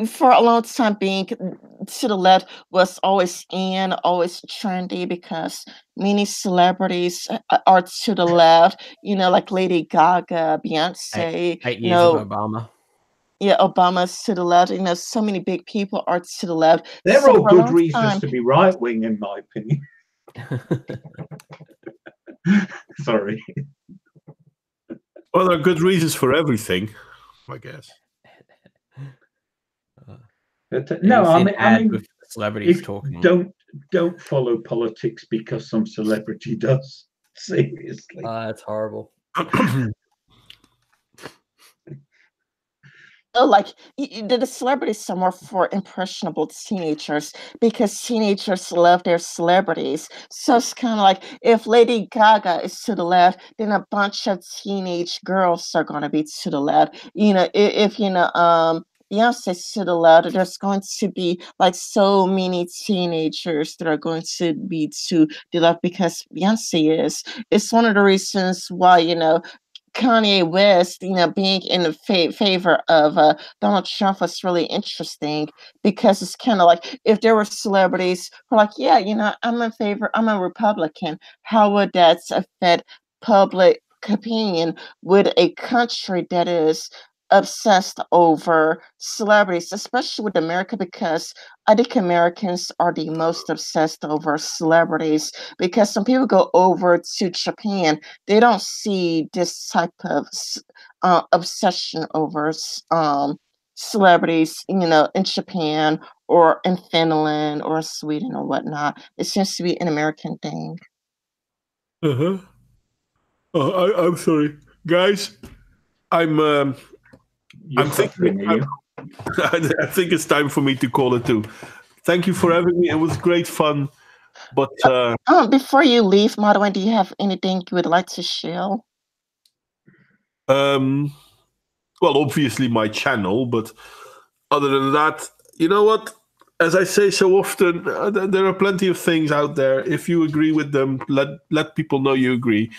for a long time being to the left was always in, always trendy, because many celebrities are to the left, like Lady Gaga, Beyonce, 8 years of Obama. Yeah, Obama's to the left. So many big people are to the left. They're all good reasons to be right wing, in my opinion. Sorry. Well, there are good reasons for everything, I guess. No, I mean, with celebrities talking. Don't follow politics because some celebrity does. Seriously, that's horrible. Like the celebrities are more for impressionable teenagers, because teenagers love their celebrities. So it's kind of like, if Lady Gaga is to the left, then a bunch of teenage girls are going to be to the left. If Beyonce's to the left, there's going to be like so many teenagers that are going to be to the left, because Beyonce is. It's one of the reasons why, Kanye West, being in the favor of Donald Trump was really interesting, because it's kind of like, if there were celebrities who are like, yeah, I'm a Republican, how would that affect public opinion with a country that is obsessed over celebrities, especially with America, because I think Americans are the most obsessed over celebrities. Because when people go over to Japan, they don't see this type of obsession over celebrities, in Japan or in Finland or Sweden or whatnot. It seems to be an American thing. Uh-huh. Oh, I'm sorry, guys. I'm You're suffering, are you? I think it's time for me to call it too. Thank you for having me. It was great fun. But Before you leave, Madeline, do you have anything you would like to share? well, obviously my channel, but other than that, you know what? As I say so often, there are plenty of things out there. If you agree with them, let people know you agree.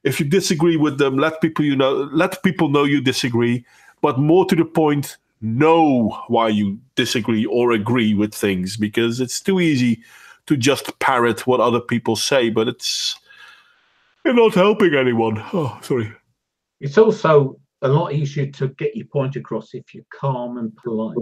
If you disagree with them, let people know you disagree. But more to the point, know why you disagree or agree with things, because it's too easy to just parrot what other people say, but you're not helping anyone. Oh, sorry. It's also a lot easier to get your point across if you're calm and polite.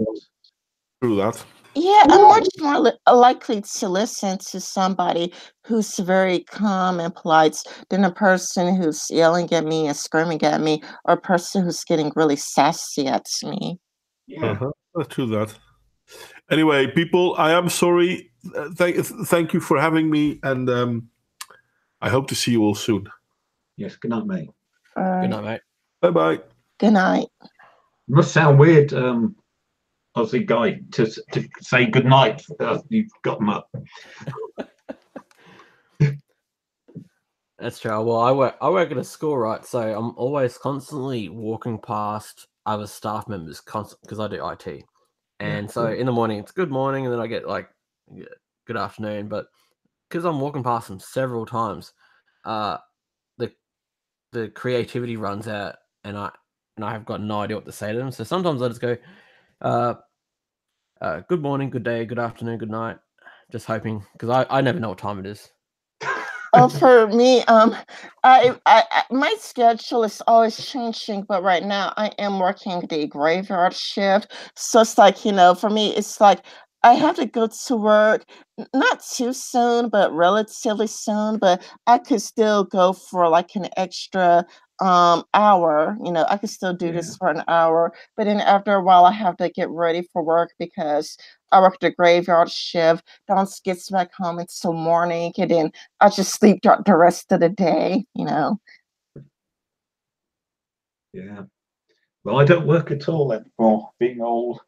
True that. Yeah, I'm much more likely to listen to somebody who's very calm and polite than a person who's yelling at me and screaming at me, or a person who's getting really sassy at me. Yeah. True that. Anyway, people, I am sorry. Thank you for having me, and I hope to see you all soon. Yes, good night, mate. Good night, mate. Bye-bye. Good night. It must sound weird, Aussie guy, to say good night. You've got them up. That's true. Well, I work at a school, right? So I'm always constantly walking past other staff members, because I do IT. And so in the morning, it's good morning, and then I get like good afternoon. But because I'm walking past them several times, the creativity runs out, and I have got no idea what to say to them. So sometimes I just go, good morning, good day, good afternoon, good night, just hoping, because I never know what time it is. For me, my schedule is always changing, but right now I am working the graveyard shift. So it's like, for me, it's like I have to go to work not too soon, but relatively soon, but I could still go for like an extra hour. I could still do this for an hour, but then after a while I have to get ready for work because I work the graveyard shift. Don't get back home until morning, and then I just sleep the rest of the day. Yeah. Well, I don't work at all anymore, being old.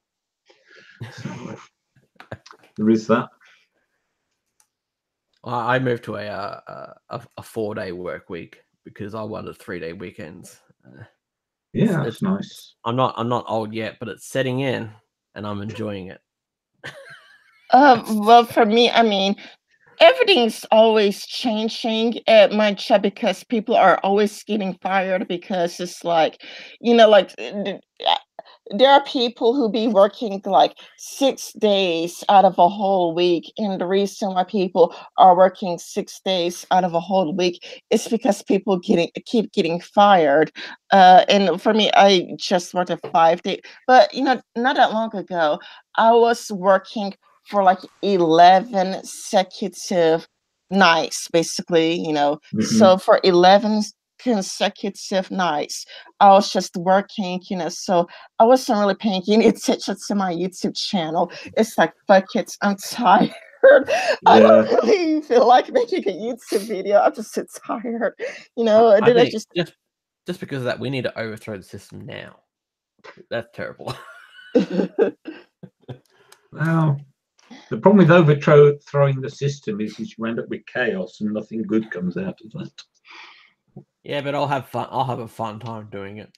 So, there is that. I moved to a 4-day work week because I wanted 3-day weekends. Yeah, that's nice. I'm not old yet, but it's setting in, and I'm enjoying it. Well, for me, I mean, everything's always changing at my job because people are always getting fired because it's like, there are people who be working like 6 days out of a whole week, and the reason why people are working 6 days out of a whole week is because people keep getting fired. And for me, I just worked a 5 day, but not that long ago, I was working for like 11 consecutive nights, basically. So for 11 consecutive nights, I was just working, so I wasn't really paying any attention to my YouTube channel. It's like, fuck it, I'm tired. I don't really feel like making a YouTube video. I'm just so tired, I then I think just because of that, we need to overthrow the system now. That's terrible. Well, the problem with overthrowing the system is you end up with chaos and nothing good comes out of that. Yeah, but I'll have fun. I'll have a fun time doing it.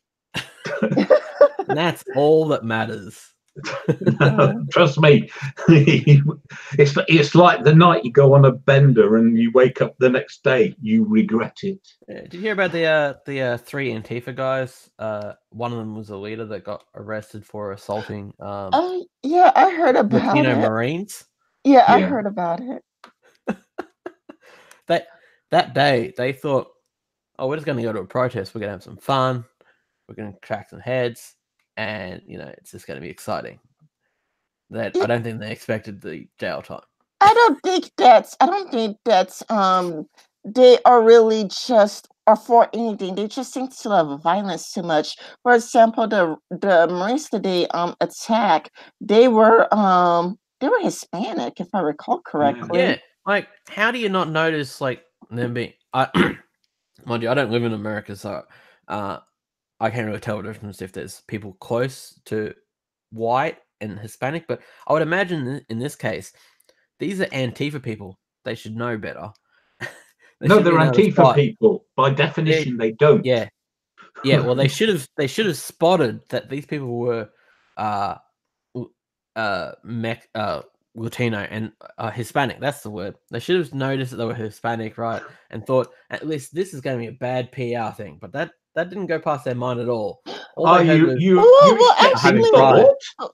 And that's all that matters. Trust me, it's like the night you go on a bender and you wake up the next day, you regret it. Did you hear about the 3 Antifa guys? One of them was a leader that got arrested for assaulting. Oh yeah, I heard about Latino it. Marines. Yeah, I heard about it. That day they thought, oh, we're just going to go to a protest. We're going to have some fun. We're going to crack some heads. and it's just going to be exciting. That I don't think they expected the jail time. I don't think that's they are really just are for anything. They just seem to love violence too much. For example, the Marines that they attack, they were Hispanic, if I recall correctly. Yeah, like how do you not notice like them being mind you, I don't live in America, so I can't really tell the difference if there's people close to white and Hispanic, but I would imagine in this case, these are Antifa people. They should know better. No, they're Antifa people. By definition, they don't. Yeah. Yeah, well, they should have spotted that these people were Latino and Hispanic. That's the word. They should have noticed that they were Hispanic, right? And thought at least this is going to be a bad PR thing. But that didn't go past their mind at all. Are you expecting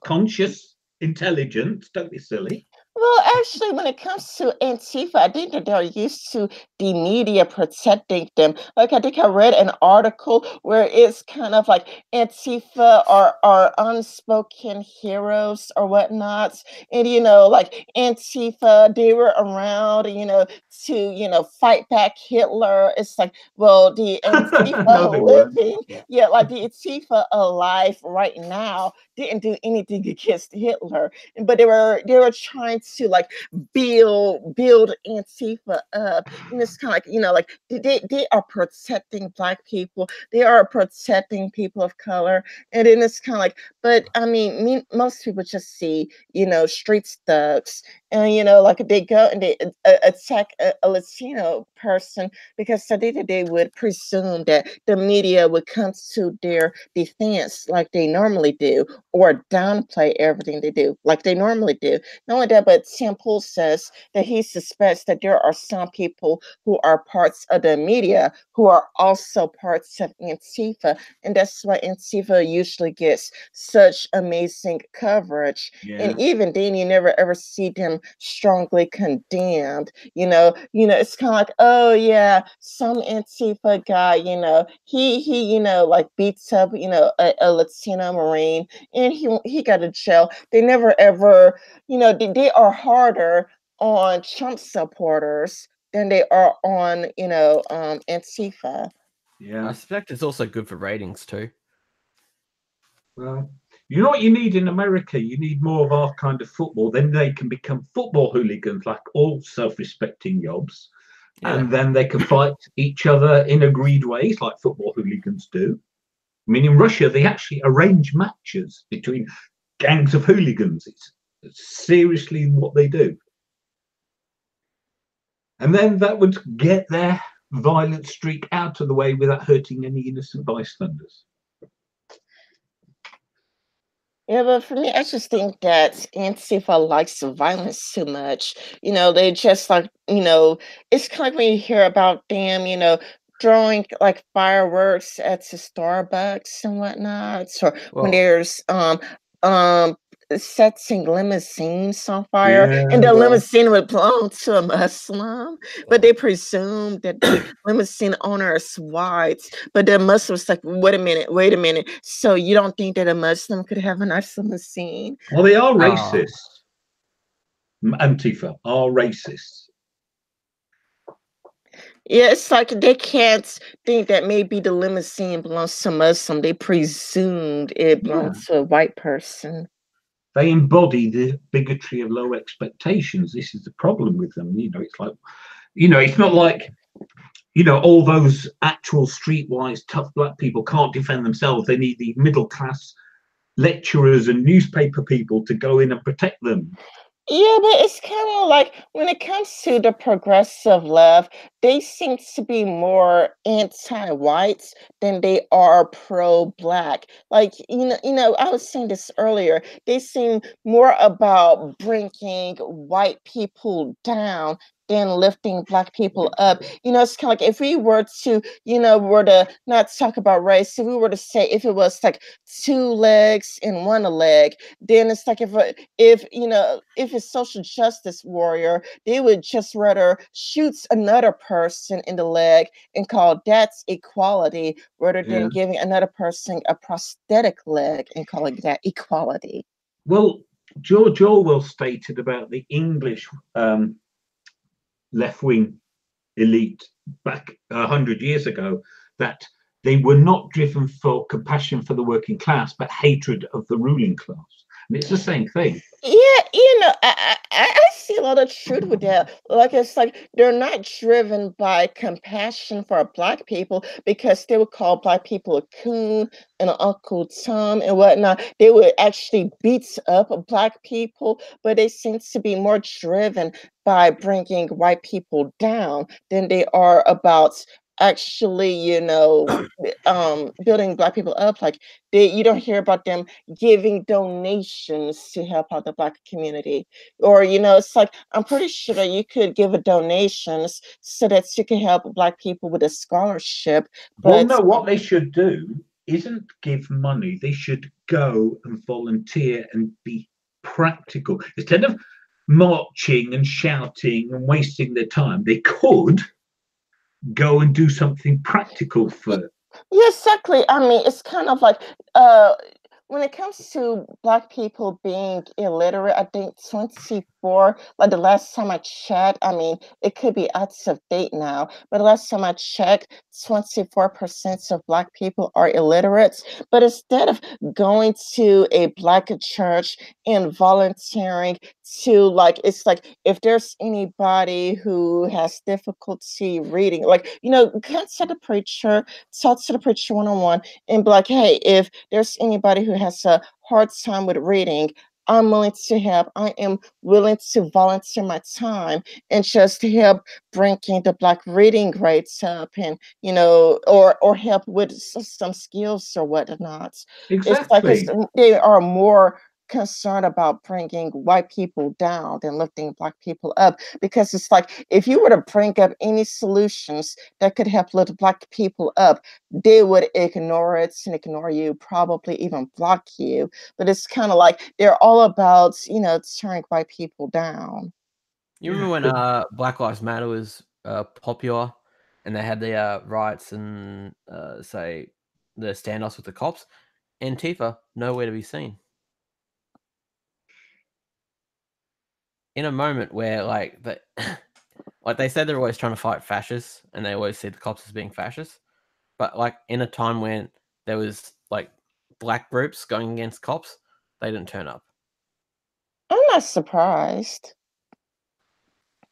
conscious intelligence? Don't be silly. Well, actually, when it comes to Antifa, I think that they're used to the media protecting them. Like, I think I read an article where it's kind of like Antifa are unspoken heroes or whatnot. And, like Antifa, they were around, to, fight back Hitler. It's like, well, the Antifa living, like the Antifa alive right now didn't do anything against Hitler. But they were trying to like build Antifa up, and it's kind of like they are protecting Black people, they are protecting people of color, and then it's kind of like, but I mean, most people just see street thugs, and like they go and they attack a Latino person because they would presume that the media would come to their defense like they normally do, or downplay everything they do like they normally do. Not only that, but Sam Poole says that he suspects that there are some people who are parts of the media who are also parts of Antifa, and that's why Antifa usually gets such amazing coverage. And even then, you never ever see them strongly condemned. It's kind of like, oh yeah, some Antifa guy, he like beats up, a Latino Marine, and he got to jail. They never ever, they are harder on Trump supporters than they are on, Antifa. Yeah. I suspect it's also good for ratings too. Well, you know what you need in America? You need more of our kind of football. Then they can become football hooligans like all self-respecting yobs. Yeah. And then they can fight each other in agreed ways like football hooligans do. I mean, in Russia, they actually arrange matches between gangs of hooligans. It's seriously what they do. And then that would get their violent streak out of the way without hurting any innocent bystanders. Yeah, but for me, I just think that Antifa likes violence too much. They just like, it's kind of like when you hear about them, throwing like fireworks at the Starbucks and whatnot, or when there's setting limousines on fire, and the limousine would belong to a Muslim, but they presume that the limousine owner is white. But the Muslim's like, wait a minute. So you don't think that a Muslim could have a nice limousine? Well, they are racist. Antifa are racist. Yeah, it's like they can't think that maybe the limousine belongs to Muslim. They presumed it belongs to a white person. They embody the bigotry of low expectations. This is the problem with them. It's like, it's not like, all those actual streetwise tough Black people can't defend themselves. They need the middle class lecturers and newspaper people to go in and protect them. Yeah, but it's kind of like when it comes to the progressive left, they seem to be more anti-white than they are pro-Black. Like, I was saying this earlier. They seem more about bringing white people down than lifting Black people up. It's kind of like if we were to, were to not talk about race, if we were to say if it was like two legs and one leg, then it's like if a social justice warrior, they would just rather shoot another person in the leg and call that's equality rather than giving another person a prosthetic leg and calling that equality. Well, George Orwell stated about the English left-wing elite back 100 years ago that they were not driven for compassion for the working class, but hatred of the ruling class. And it's the same thing. Yeah, I see a lot of truth with that. Like it's like they're not driven by compassion for Black people because they would call Black people a coon and an Uncle Tom and whatnot. They would actually beat up Black people, but they seem to be more driven by bringing white people down than they are about actually, building Black people up. Like you don't hear about them giving donations to help out the Black community. Or, it's like, I'm pretty sure that you could give a donations so that you can help Black people with a scholarship. Well, But no, what they should do isn't give money. They should go and volunteer and be practical. Instead of marching and shouting and wasting their time, they could go and do something practical for. yeah, exactly. I mean, it's kind of like uh when it comes to Black people being illiterate, I think 24, like the last time I checked, I mean, it could be out of date now, but the last time I checked, 24% of Black people are illiterate. But instead of going to a Black church and volunteering to, like, it's like if there's anybody who has difficulty reading, like, contact the preacher, talk to the preacher one-on-one, and be like, hey, if there's anybody who has a hard time with reading, I'm willing to help. I am willing to volunteer my time and just help bringing the Black reading rates up, and or help with some skills or whatnot. It's like Exactly. they are more concerned about bringing white people down than lifting Black people up, because it's like if you were to bring up any solutions that could help lift Black people up, they would ignore it and ignore you, probably even block you. But it's kind of like they're all about, tearing white people down. You remember when Black Lives Matter was popular, and they had the riots and say the standoffs with the cops? Antifa, nowhere to be seen. In a moment where like they said they're always trying to fight fascists, and they always see the cops as being fascists, but like in a time when there was like Black groups going against cops, they didn't turn up. I'm not surprised.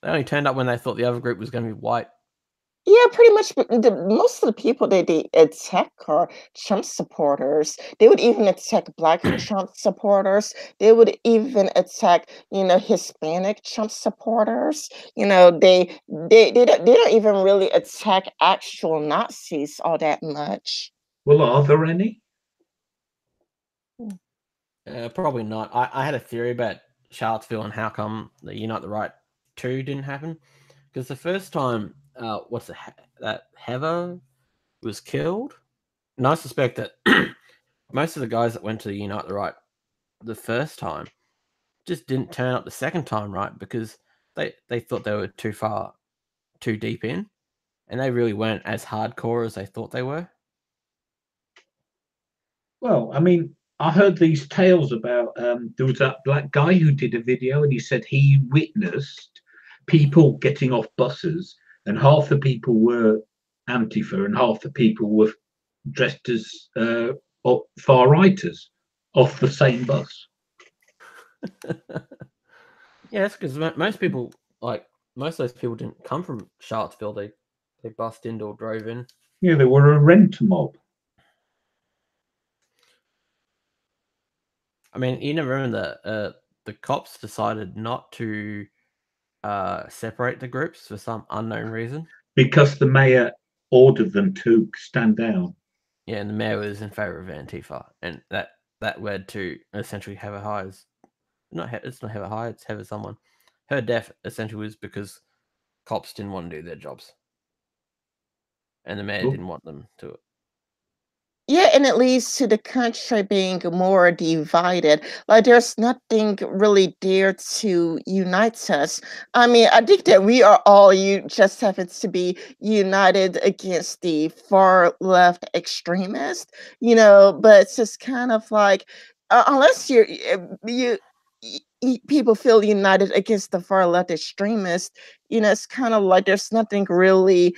They only turned up when they thought the other group was going to be white. Yeah, pretty much. But most of the people that they attack are Trump supporters. They would even attack Black Trump supporters. They would even attack, Hispanic Trump supporters. They don't even really attack actual Nazis all that much. Well, are there any? Probably not. I had a theory about Charlottesville and how come the Unite the Right 2 didn't happen. Because the first time, that Heather was killed, and I suspect that most of the guys that went to the Unite the Right the first time just didn't turn up the second time, right? Because they thought they were too deep in, and they really weren't as hardcore as they thought they were. Well, I mean, I heard these tales about there was that Black guy who did a video, and he said he witnessed people getting off buses, and half the people were Antifa, and half the people were dressed as far righters off the same bus. Yeah, that's because most people, like most of those people, didn't come from Charlottesville. They bust into or drove in. Yeah, they were a rent mob. I mean, you never remember the cops decided not to separate the groups for some unknown reason. Because the mayor ordered them to stand down. Yeah, and the mayor was in favor of Antifa, and that led to essentially Heather High's. It's not Heather High, it's Heather someone. Her death essentially was because cops didn't want to do their jobs, and the mayor didn't want them to. Yeah, and it leads to the country being more divided. Like, there's nothing really there to unite us. I mean, I think that we are all you just happen to be united against the far left extremists, but it's just kind of like, unless people feel united against the far left extremists, it's kind of like there's nothing really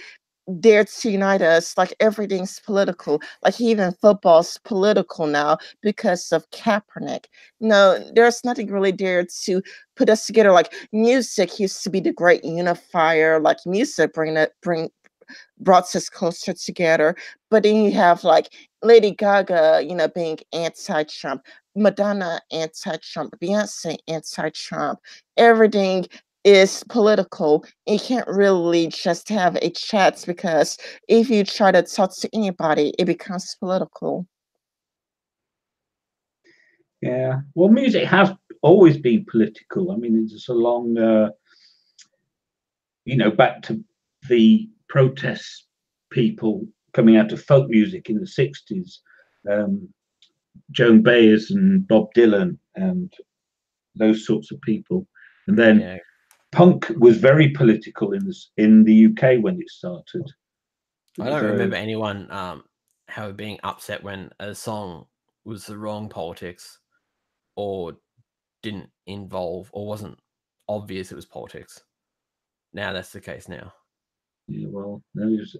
there to unite us. Like, everything's political. Like, even football's political now because of Kaepernick. No, there's nothing really there to put us together. Like, music used to be the great unifier. Like, music brought us closer together. But then you have like Lady Gaga, being anti-Trump, Madonna anti-Trump, Beyonce anti-Trump. Everything is political. You can't really just have a chat, because if you try to talk to anybody, it becomes political. Yeah, well, music has always been political. I mean, it's a long, back to the protest people coming out of folk music in the 60s, Joan Baez and Bob Dylan and those sorts of people. And then punk was very political in the UK when it started. I don't remember anyone being upset when a song was the wrong politics or didn't involve or wasn't obvious it was politics. Now that's the case now. Yeah, well, there's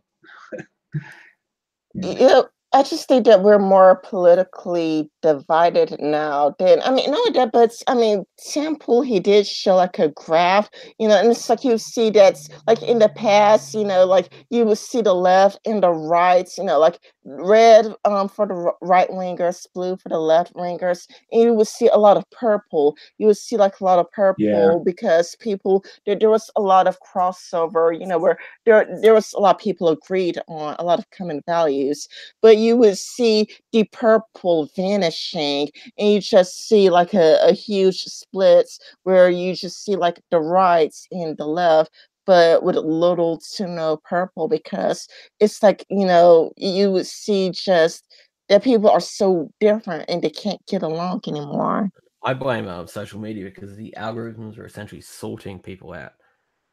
I just think that we're more politically divided now than, I mean, not that, but I mean, Sam Poole, he did show like a graph, and it's like you see that's like in the past, like you would see the left and the right, like red for the right wingers, blue for the left wingers, and you would see a lot of purple. You would see like a lot of purple because there was a lot of crossover, where there was a lot of people agreed on a lot of common values. But you would see the purple vanishing, and you just see like a huge splits where you just see like the right and the left, but with little to no purple, because it's like, you would see just that people are so different and they can't get along anymore. I blame social media, because the algorithms are essentially sorting people out.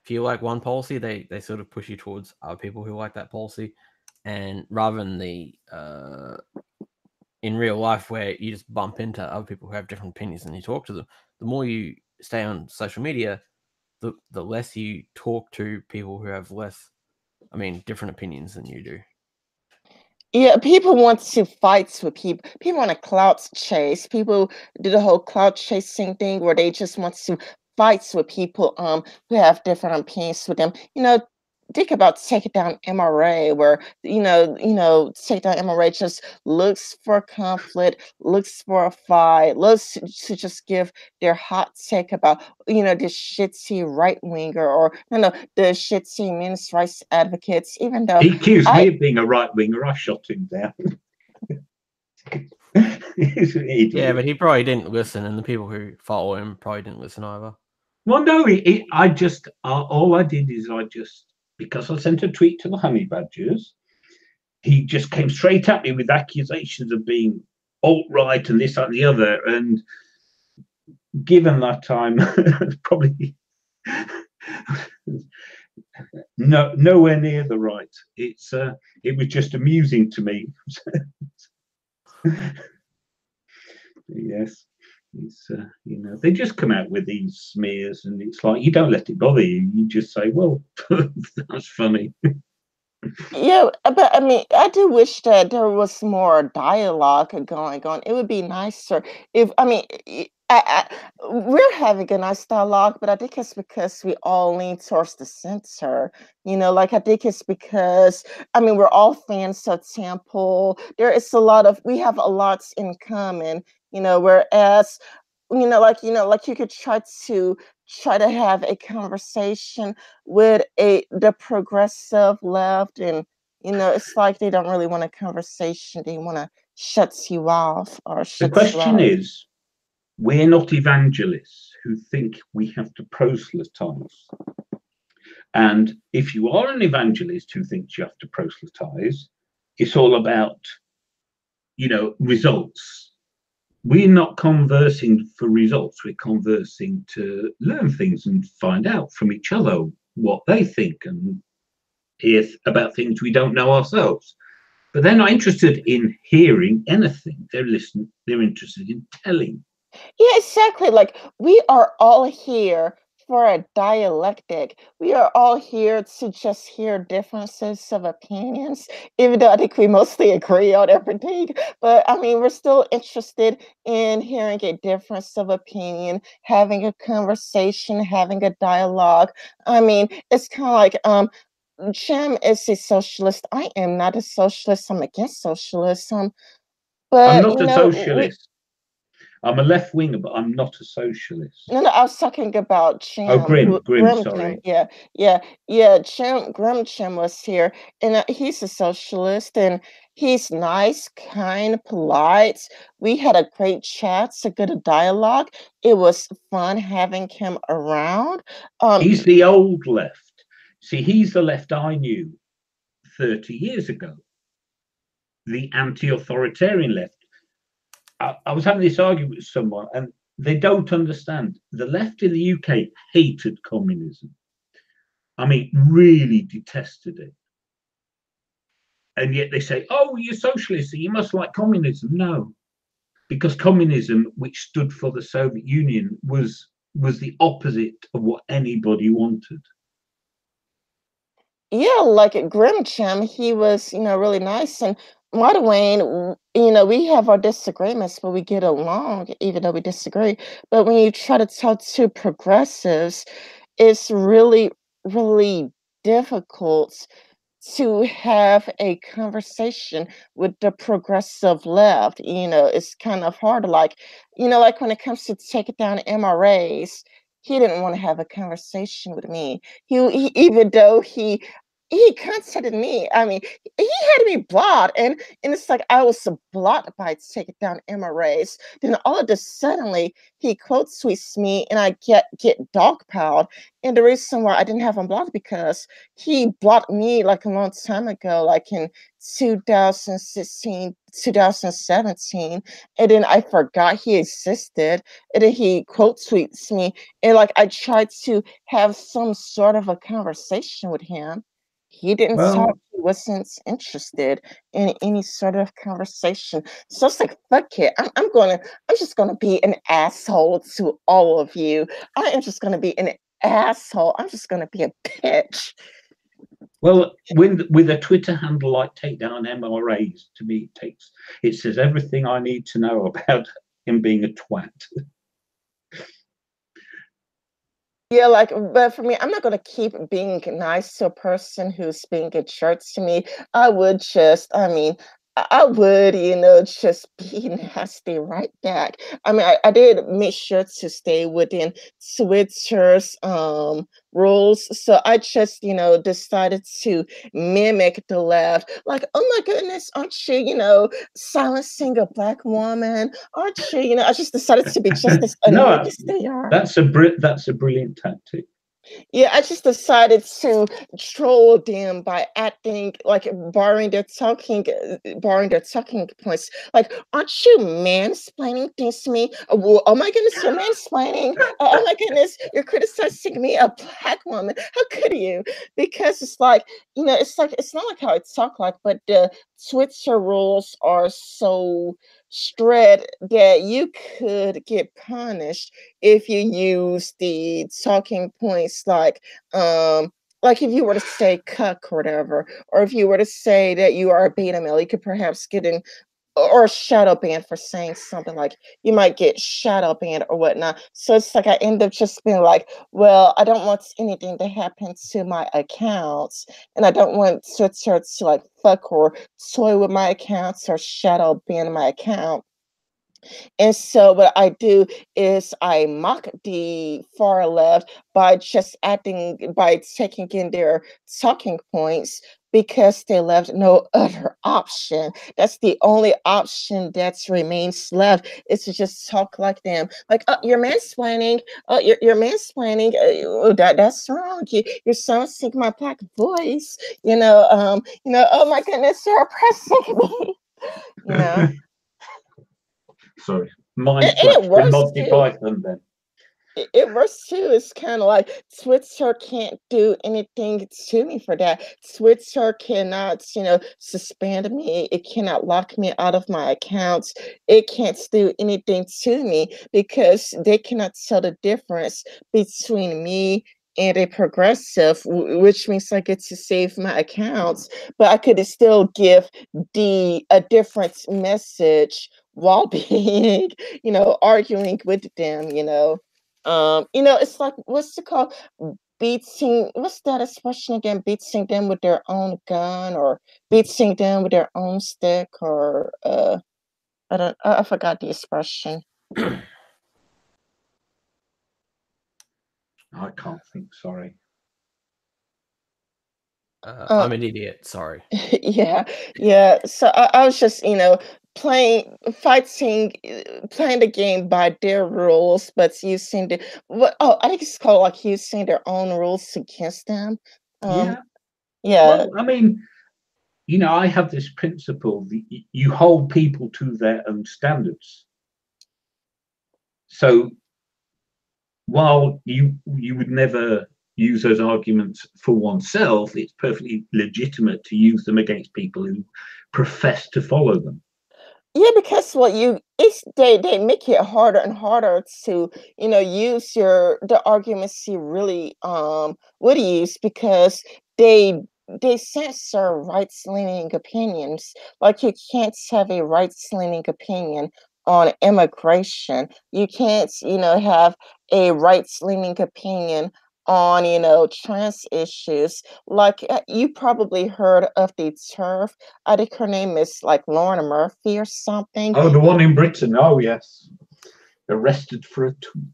If you like one policy, they sort of push you towards other people who like that policy. And rather than the in real life where you just bump into other people who have different opinions and you talk to them, the more you stay on social media, the less you talk to people who have different opinions than you do. Yeah, people want to fight with people. People want to clout chase. People do the whole clout chasing thing where they just want to fight with people who have different opinions with them. Think about taking down MRA, where take down MRA just looks for conflict, looks for a fight, looks to just give their hot take about this shitty right winger, or the shitty men's rights advocates. Even though he accused me of being a right winger, I shot him down. Yeah, but he probably didn't listen, and the people who follow him probably didn't listen either. Well, no, all I did is because I sent a tweet to the Honey Badgers, he just came straight at me with accusations of being alt-right and this, that, and the other. And given that time, probably nowhere near the right. It was just amusing to me. Yes. It's they just come out with these smears, and it's like, you don't let it bother you. You just say, well, that's funny. Yeah, but I mean, I do wish that there was more dialogue going on. It would be nicer if, I mean, we're having a nice dialogue, but I think it's because we all lean towards the center. Like, I think it's because, I mean, we're all fans of Temple. We have a lot in common, whereas, like you could try to have a conversation with the progressive left, and it's like they don't really want a conversation. They want to shut you off or shut The question you out. is, we're not evangelists who think we have to proselytize. And if you are an evangelist who thinks you have to proselytize, it's all about, results. We're not conversing for results. We're conversing to learn things and find out from each other what they think and hear about things we don't know ourselves. But they're not interested in hearing anything. They're listening. They're interested in telling. Yeah, exactly. Like we are all here for a dialectic. We are all here to just hear differences of opinions, even though I think we mostly agree on everything. But I mean, we're still interested in hearing a difference of opinion, having a conversation, having a dialogue. I mean, it's kind of like Jim is a socialist. I am not a socialist. I'm against socialism. I'm But not a we socialist. I'm a left winger, but I'm not a socialist. no, I was talking about Oh, Jim, Grim, Grim Jim. sorry. Yeah. Grim Jim was here, and he's a socialist, and he's nice, kind, polite. We had a great chat, a good dialogue. It was fun having him around. He's the old left. See, he's the left I knew 30 years ago, the anti-authoritarian left. I was having this argument with someone, and they don't understand. The left in the UK hated communism. I mean, really detested it. And yet they say, oh, you're socialist, you must like communism. No, because communism, which stood for the Soviet Union, was the opposite of what anybody wanted. Yeah, like at Grimcham, he was, really nice. And Martha we have our disagreements, but we get along, even though we disagree. But when you try to talk to progressives, it's really, really difficult to have a conversation with the progressive left. It's kind of hard. Like when it comes to taking down MRAs, he didn't want to have a conversation with me. Even though he contacted me. I mean, he had me blocked, and it's like I was blocked by taking down MRAs. Then all of a suddenly he quote tweets me, and I get dogpiled. And the reason why I didn't have him blocked because he blocked me like a long time ago, like in 2016, 2017, and then I forgot he existed, and then he quote tweets me, and like I tried to have some sort of a conversation with him. He didn't talk. Well, He wasn't interested in any sort of conversation. So it's like, fuck it. I'm just gonna be an asshole to all of you. I am just gonna be an asshole. I'm just gonna be a bitch. well, with a Twitter handle like Take Down MRAs, to me, it says everything I need to know about him being a twat. Yeah, but for me, I'm not gonna keep being nice to a person who's being a jerk to me. I would just, I mean, I would, just be nasty right back. I mean, I did make sure to stay within Twitter's rules. So I just, decided to mimic the left. Like, oh my goodness, aren't you, silencing a black woman? Aren't you, I just decided to be just as annoying No, as they are. that's a brilliant tactic. Yeah, I just decided to troll them by acting like borrowing their talking points. Like, aren't you mansplaining things to me? Oh my goodness, you're mansplaining. Oh my goodness, you're criticizing me, a black woman. How could you? Because it's like, it's not like how I talk like, but the Twitter rules are so strict that you could get punished if you use the talking points like if you were to say cuck or whatever, or if you were to say that you are a beta male, you could perhaps get in or shadow banned for saying something like you might get shadow banned or whatnot. So it's like I end up just being like, well, I don't want anything to happen to my accounts, and I don't want Twitter to like fuck or toy with my accounts or shadow ban my account. And so what I do is I mock the far left by just by taking in their talking points, because they left no other option. That's the only option that's remains left, is to just talk like them. Like, you're mansplaining. You're mansplaining. That's wrong. You're silencing my black voice. Oh my goodness, you're oppressing me. You know. Sorry, mind And flash it the works Monty too. Python then. It works too. It's kind of like Twitter can't do anything to me for that. Twitter cannot, suspend me. It cannot lock me out of my accounts. It can't do anything to me because they cannot tell the difference between me and a progressive, which means I get to save my accounts, but I could still give a different message while being, arguing with them. It's like, what's it called? Beating, what's that expression again? Beating them with their own gun, or beating them with their own stick, or I forgot the expression. I can't think. Sorry. I'm an idiot. Sorry. Yeah. So I was just, playing playing the game by their rules, but using I think it's called like using their own rules against them. Yeah. Yeah. Well, I mean, I have this principle that you hold people to their own standards. So while you would never use those arguments for oneself, it's perfectly legitimate to use them against people who profess to follow them. Yeah, because they make it harder and harder to use the arguments you really would use, because they censor rights-leaning opinions. Like, you can't have a rights-leaning opinion on immigration. You can't have a rights-leaning opinion on trans issues. Like, you probably heard of the TERF. I think her name is like Lauren Murphy or something. Oh, the one in Britain. Oh, yes. Arrested for a tweet.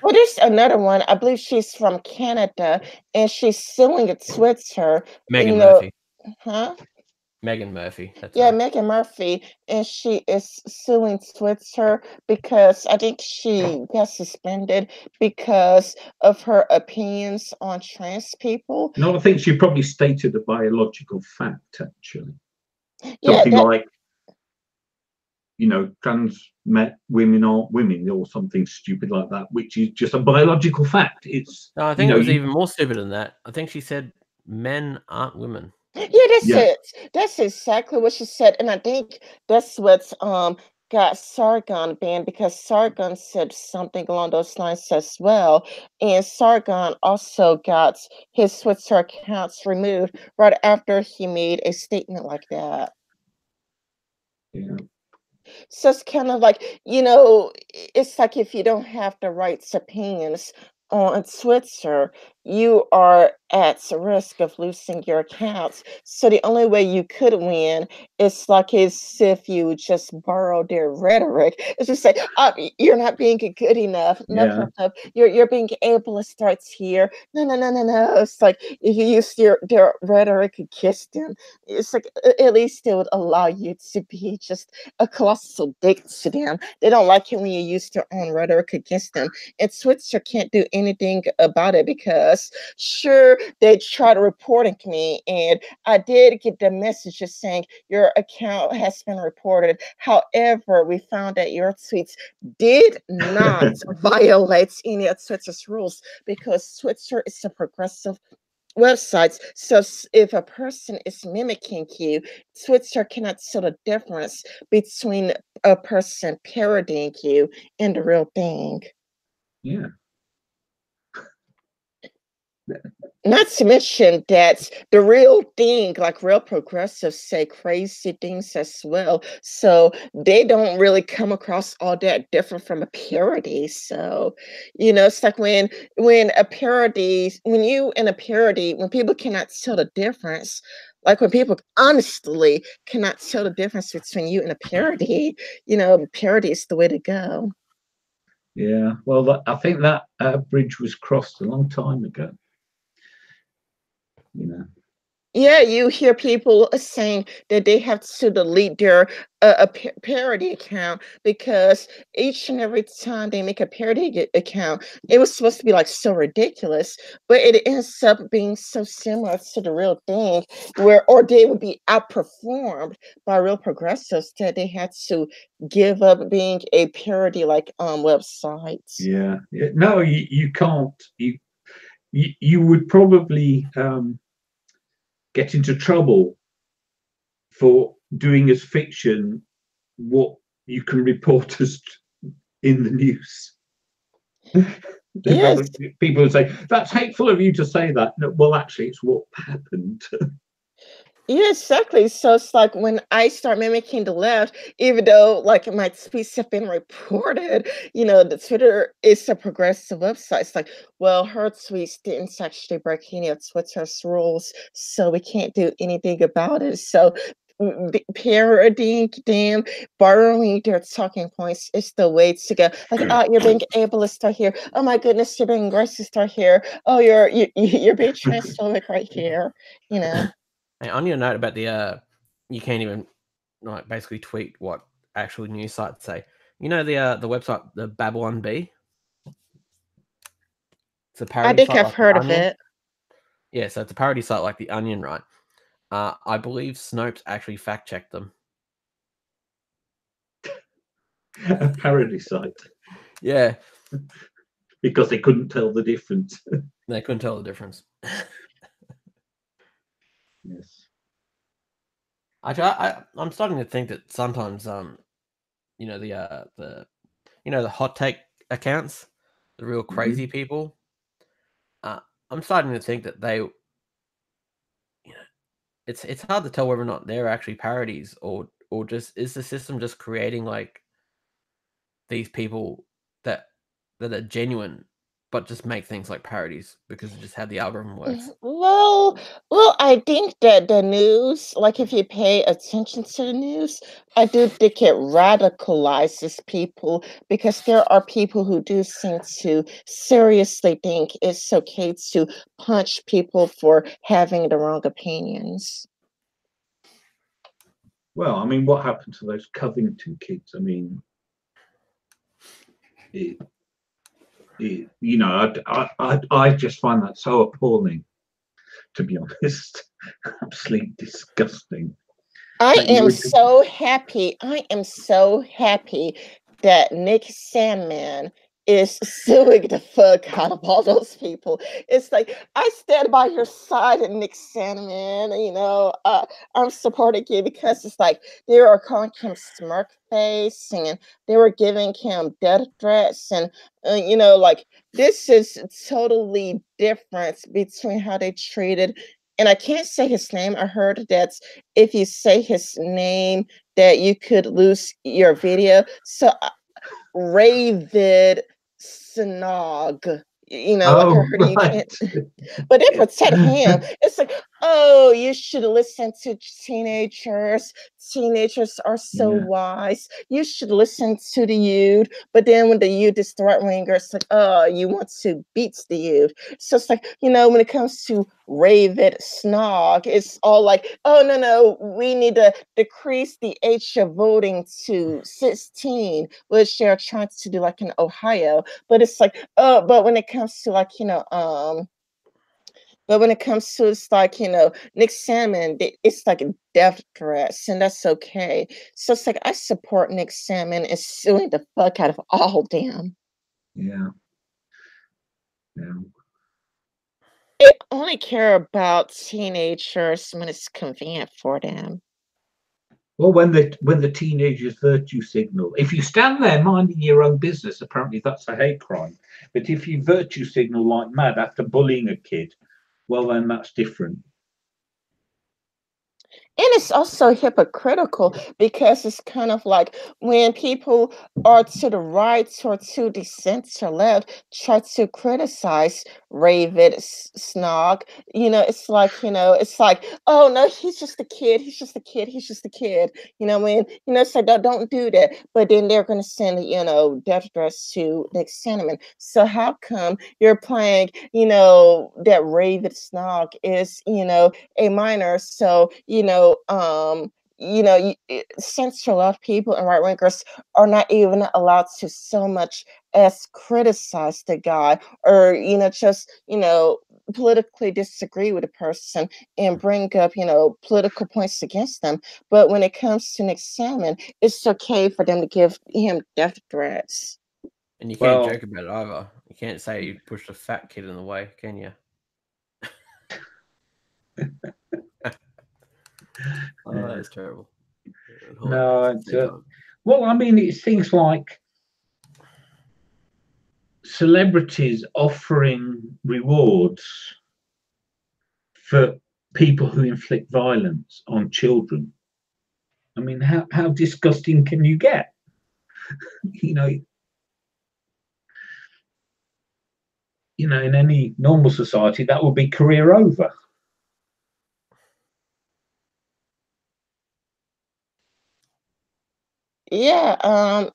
Well, there's another one. I believe she's from Canada, and she's suing Twitter. Megan Murphy. Huh? Megan Murphy. Yeah, Megan Murphy, and she is suing Twitter because I think she got suspended because of her opinions on trans people. No, I think she probably stated a biological fact, actually. Yeah, something like, trans women aren't women, or something stupid like that, which is just a biological fact. It's No, I think it was even more stupid than that. I think she said men aren't women. Yeah, that's it. That's exactly what she said, and I think that's what's got Sargon banned, because Sargon said something along those lines as well, and Sargon also got his Twitter accounts removed right after he made a statement like that. Yeah. So it's kind of like, it's like, if you don't have the right opinions on Twitter, you are at risk of losing your accounts. So the only way you could win is like as if you just borrow their rhetoric. It's just say, you're not being good enough. No. You're being ableist right here. No. It's like, if you use their rhetoric against them, it's like, at least they would allow you to be just a colossal dick to them. They don't like it when you use their own rhetoric against them. And Twitter can't do anything about it, because sure, they tried reporting me, and I did get the messages saying your account has been reported. However, we found that your tweets did not violate any of Twitter's rules, because Twitter is a progressive websites. So if a person is mimicking you, Twitter cannot tell the difference between a person parodying you and the real thing. Yeah. Not to mention that the real thing, like real progressives, say crazy things as well. So they don't really come across all that different from a parody. So, it's like when a parody, when people cannot tell the difference, like when people honestly cannot tell the difference between you and a parody, parody is the way to go. Yeah. Well, I think that bridge was crossed a long time ago. Yeah, you hear people saying that they have to delete their parody account because each and every time they make a parody account, it was supposed to be like so ridiculous, but it ends up being so similar to the real thing, or they would be outperformed by real progressives that they had to give up being a parody like websites. Yeah. No, you can't. You would probably get into trouble for doing as fiction what you can report as in the news. Yes. People would say, that's hateful of you to say that. No, well, actually, it's what happened. Yeah, exactly. So it's like when I start mimicking the left, even though like my tweets have been reported, the Twitter is a progressive website. It's like, well, her tweets didn't actually break any of Twitter's rules, so we can't do anything about it. So parodying them, borrowing their talking points is the way to go. Like, oh, you're being ableist right here. Oh my goodness, you're being racist right here. Oh, you're being transphobic right here. Hey, on your note about the you can't even like basically tweet what actual news sites say. You know the website, the Babylon Bee. It's a I parody think site I've like the heard of Onion. it. Yeah, so it's a parody site like the Onion, right? I believe Snopes actually fact checked them. A parody site. Yeah, because they couldn't tell the difference. they couldn't tell the difference. Yes. I'm starting to think that sometimes the hot take accounts, the real crazy people. I'm starting to think that they, it's hard to tell whether or not they're actually parodies or just is the system just creating like these people that are genuine but just make things like parodies because of just how the algorithm works. Well, I think that the news, like if you pay attention to the news, I do think it radicalizes people because there are people who do seem to seriously think it's okay to punch people for having the wrong opinions. Well, I mean, what happened to those Covington kids? I mean, I just find that so appalling, to be honest. Absolutely disgusting. I am so happy. I am so happy that Nick Sandman is suing the fuck out of all those people. It's like I stand by your side, Nick Sandman. I'm supporting you because it's like they were calling him smirk face and they were giving him death threats and like this is totally different between how they treated. And I can't say his name. I heard that if you say his name that you could lose your video. So Ravid Snog, like I heard you can't, but they protect him. It's like, oh, you should listen to teenagers. Teenagers are so wise. You should listen to the youth. But then when the youth is the right winger, it's like, oh, you want to beat the youth. So it's like, when it comes to Ravid Snog, it's all like, oh, no, we need to decrease the age of voting to 16, which they're trying to do like in Ohio. But it's like, oh, but when it comes to like, but when it comes to it's like, Nick Salmon, it's like a death threats, and that's okay. So it's like I support Nick Salmon and suing the fuck out of all them. Yeah. They only care about teenagers when it's convenient for them. Well, when the teenagers virtue signal, if you stand there minding your own business, apparently that's a hate crime. But if you virtue signal like mad after bullying a kid, well, then that's different. it's also hypocritical because it's kind of like when people are to the right or to the center left try to criticize Ravid Snog, it's like, it's like, oh no, he's just a kid, he's just a kid, he's just a kid. So don't do that. But then they're gonna send, death threats to Nick Cinnamon. So how come you're playing, that Ravid Snog is, a minor? So, since a lot of people and right wingers are not even allowed to so much as criticize the guy, or just politically disagree with a person and bring up political points against them. But when it comes to Nick Salmon, it's okay for them to give him death threats. And you can't joke about it either. You can't say you pushed a fat kid in the way, can you? Oh, that's terrible. No, well, I mean, it's things like celebrities offering rewards for people who inflict violence on children. I mean, how disgusting can you get? In any normal society, that would be career over. Yeah,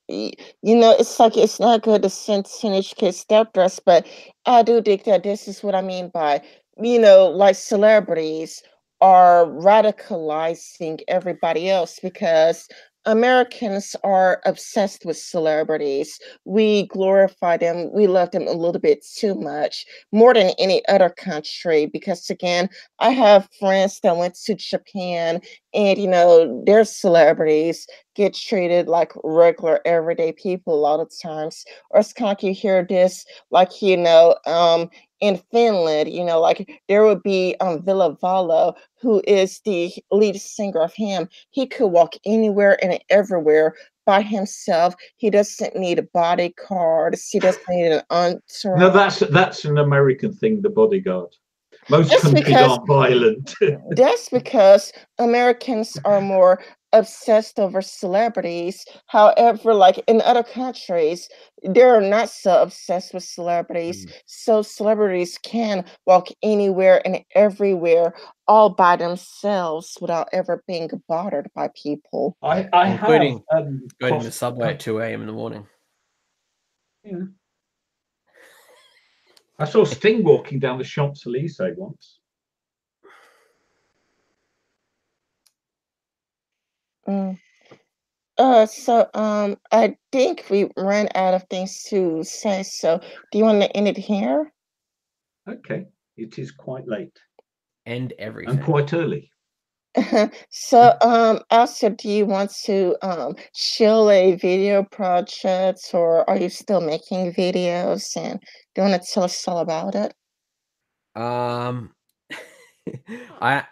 it's like it's not good to send teenage kids death threats, but I do think that this is what I mean by, like celebrities are radicalizing everybody else because Americans are obsessed with celebrities. We glorify them, we love them a little bit too much, more than any other country. Because again, I have friends that went to Japan and their celebrities get treated like regular everyday people a lot of times. Or it's kind of like you hear this, like, in Finland, like there would be Ville Valo, who is the lead singer of him. He could walk anywhere and everywhere by himself. He doesn't need a bodyguard. He doesn't need an entourage. No, that's an American thing, the bodyguard. Most countries aren't violent. That's because Americans are more obsessed over celebrities. However, like in other countries, they're not so obsessed with celebrities. So celebrities can walk anywhere and everywhere all by themselves without ever being bothered by people. Including going to the subway at 2 a.m. in the morning. Yeah. I saw Sting walking down the Champs-Elysees once. I think we ran out of things to say. So do you want to end it here? Okay. It is quite late. And everything. And quite early. So, also, do you want to show a video project, or are you still making videos? And do you want to tell us all about it? I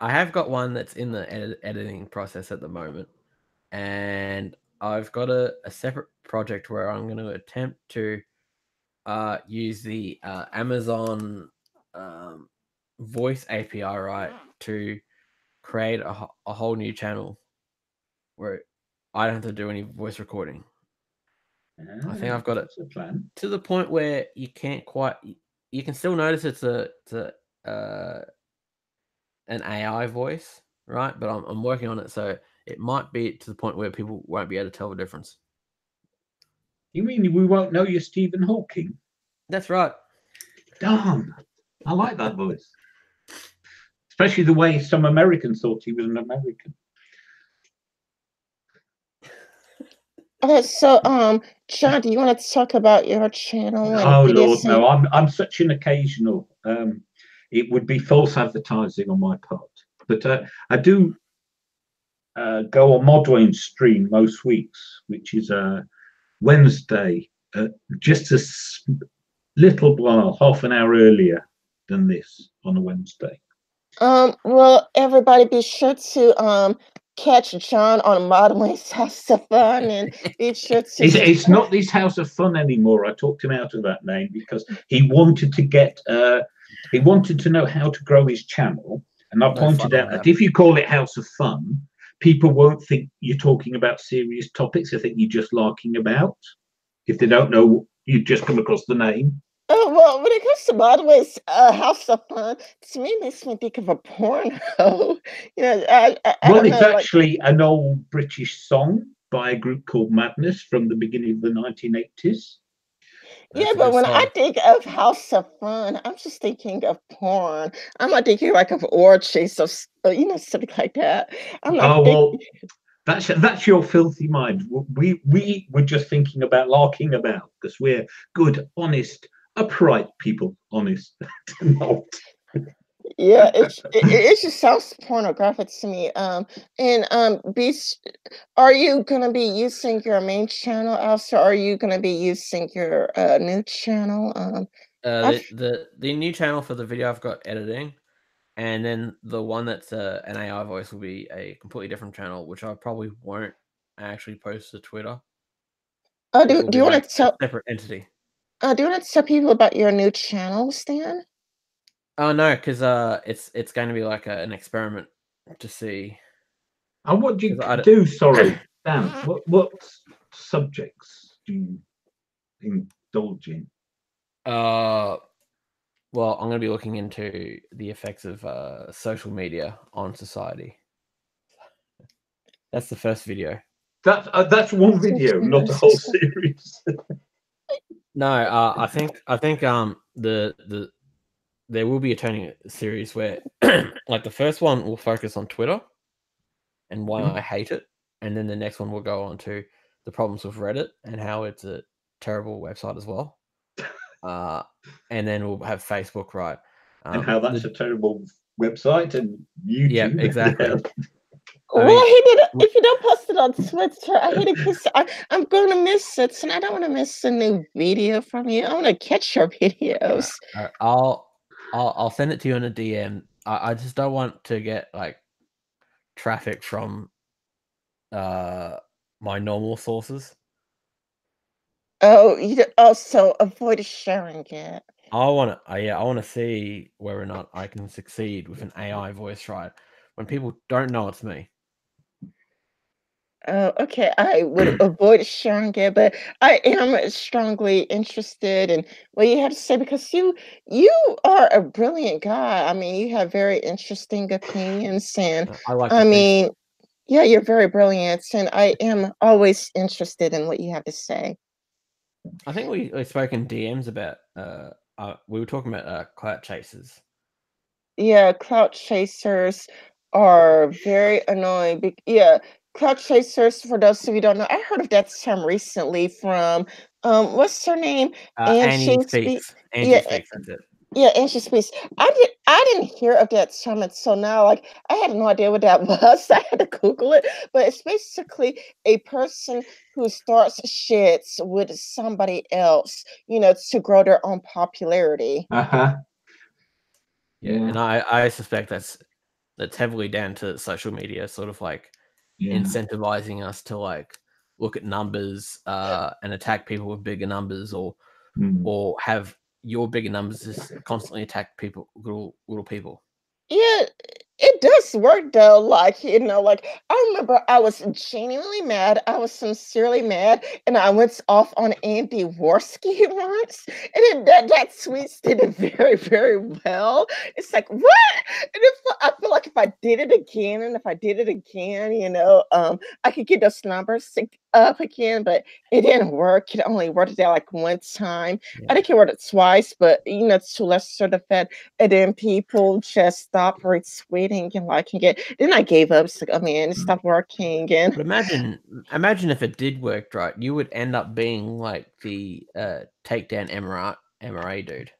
have got one that's in the editing process at the moment, and I've got a separate project where I'm going to attempt to use the Amazon voice API, right, to create a whole new channel where I don't have to do any voice recording. I think I've got it to the point where you can't quite. You can still notice it's an AI voice, right? But I'm working on it, so it might be to the point where people won't be able to tell the difference. You mean we won't know you're Stephen Hawking? That's right. Darn, I like that voice. Especially the way some Americans thought he was an American. Okay, so John, do you want to talk about your channel? Oh Lord, no! I'm such an occasional. It would be false advertising on my part, but I do go on Modwain's stream most weeks, which is Wednesday, just a little while, half an hour earlier than this on a Wednesday. Well, everybody be sure to catch John on Modwain's House of Fun, and be sure to. It's not this House of Fun anymore. I talked him out of that name because he wanted to get. He wanted to know how to grow his channel, And I pointed out that if you call it House of Fun, people won't think you're talking about serious topics. They think you're just larking about. If they don't know, you just come across the name. Oh, well, when it comes to Broadway's House of Fun, to me, it makes me think of a porno. You know, I Well, don't it's know, like, actually an old British song by a group called Madness from the beginning of the 1980s. yeah, That's a but good when I song. think of House of Fun, I'm just thinking of porn. I'm not thinking like of orgies or you know, something like that. I'm not Oh, thinking. well, that's your filthy mind. We were just thinking about larking about because we're good, honest, upright people. Honest, not. Yeah, it just sounds pornographic to me. And are you gonna be using your main channel, also? Are you gonna be using your new channel? I've The new channel for the video I've got editing, and then the one that's an AI voice will be a completely different channel, which I probably won't actually post to Twitter. It will do be you want like to a tell separate entity. do you want to tell people about your new channel, Stan? Oh no, because it's going to be like an experiment to see. And what do you 'Cause I do? Sorry, Dan. What subjects do you indulge in? Well, I'm going to be looking into the effects of social media on society. That's the first video. That's one video, not a whole series. No, I think the there will be a turning series where like the first one will focus on Twitter and why I hate it, and then the next one will go on to the problems with Reddit and how it's a terrible website as well. And then we'll have Facebook, right? And how that's a terrible website and YouTube. Yeah, exactly. Well, I hate it if you don't post it on Twitter. I hate it because I'm going to miss it, and I don't want to miss a new video from you. I want to catch your videos. I'll send it to you in a DM. I just don't want to get like traffic from my normal sources. Oh, you also avoid sharing it. I want to see whether or not I can succeed with an AI voice, right? When people don't know it's me. Oh, okay. I would avoid sharing it, but I am strongly interested in what you have to say because you are a brilliant guy. I mean, you have very interesting opinions, and I like I to think mean, so. yeah, you're very brilliant, and I am always interested in what you have to say. I think we spoke in DMs about we were talking about clout chasers. Yeah, clout chasers are very annoying. Yeah, clout chasers, for those of you who don't know, I heard of that term recently from what's her name? Annie Angie speak. speaks. Angie Yeah, speaks. That's it. yeah, Angie speaks. I didn't hear of that term until now. Like I had no idea what that was. I had to Google it. But it's basically a person who starts shits with somebody else, you know, to grow their own popularity. Uh-huh. Yeah, and I suspect that's heavily down to social media, sort of like incentivizing us to like look at numbers and attack people with bigger numbers, or have your bigger numbers just constantly attack people, little people. Yeah, it does work though. Like, you know, like I remember I was genuinely mad. I was sincerely mad, and I went off on Andy Worski once, and then that tweets did it very, very well. It's like, what? And I feel like if I did it again, and if I did it again, you know, I could get those numbers up again, but it didn't work. It only worked out like one time. Yeah. I think it worked twice, but you know, to lesser effect. And then people just stopped retweeting and liking it. Then I gave up. It's like, oh man, it stopped working. And But imagine if it did work, right? You would end up being like the takedown MRA dude.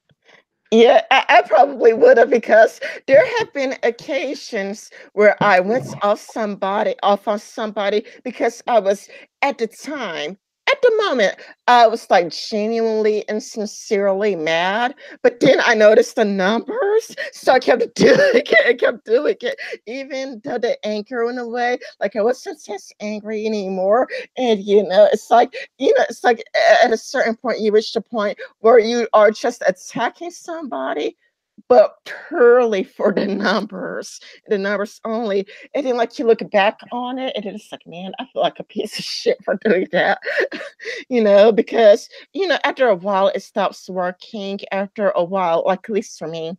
yeah, I probably would have because there have been occasions where I went off on somebody because I was at the time, at the moment, I was like genuinely and sincerely mad. But then I noticed the numbers, so I kept doing it, and kept doing it, even though the anger went away. Like I wasn't as angry anymore. And you know, it's like at a certain point you reach the point where you are just attacking somebody, but purely for the numbers only. And then, like, you look back on it, and it's like, man, I feel like a piece of shit for doing that, because after a while it stops working. After a while, like, at least for me,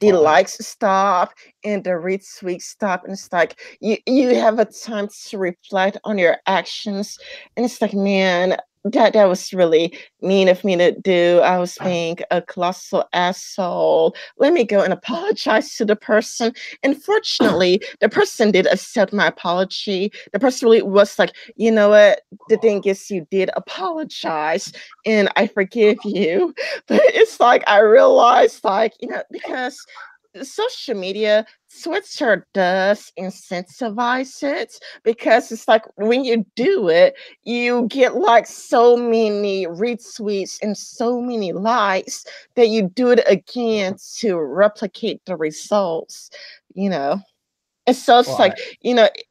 the likes stop and the retweets stop, and it's like you have a time to reflect on your actions, and it's like, man, that was really mean of me to do. I was being a colossal asshole. Let me go and apologize to the person. And fortunately, the person did accept my apology. The person really was like, you know what? The thing is, you did apologize, and I forgive you. But it's like I realized, like, because social media, Twitter does incentivize it, because it's like when you do it, you get like so many retweets and so many likes that you do it again to replicate the results, you know. And so it's Well, like,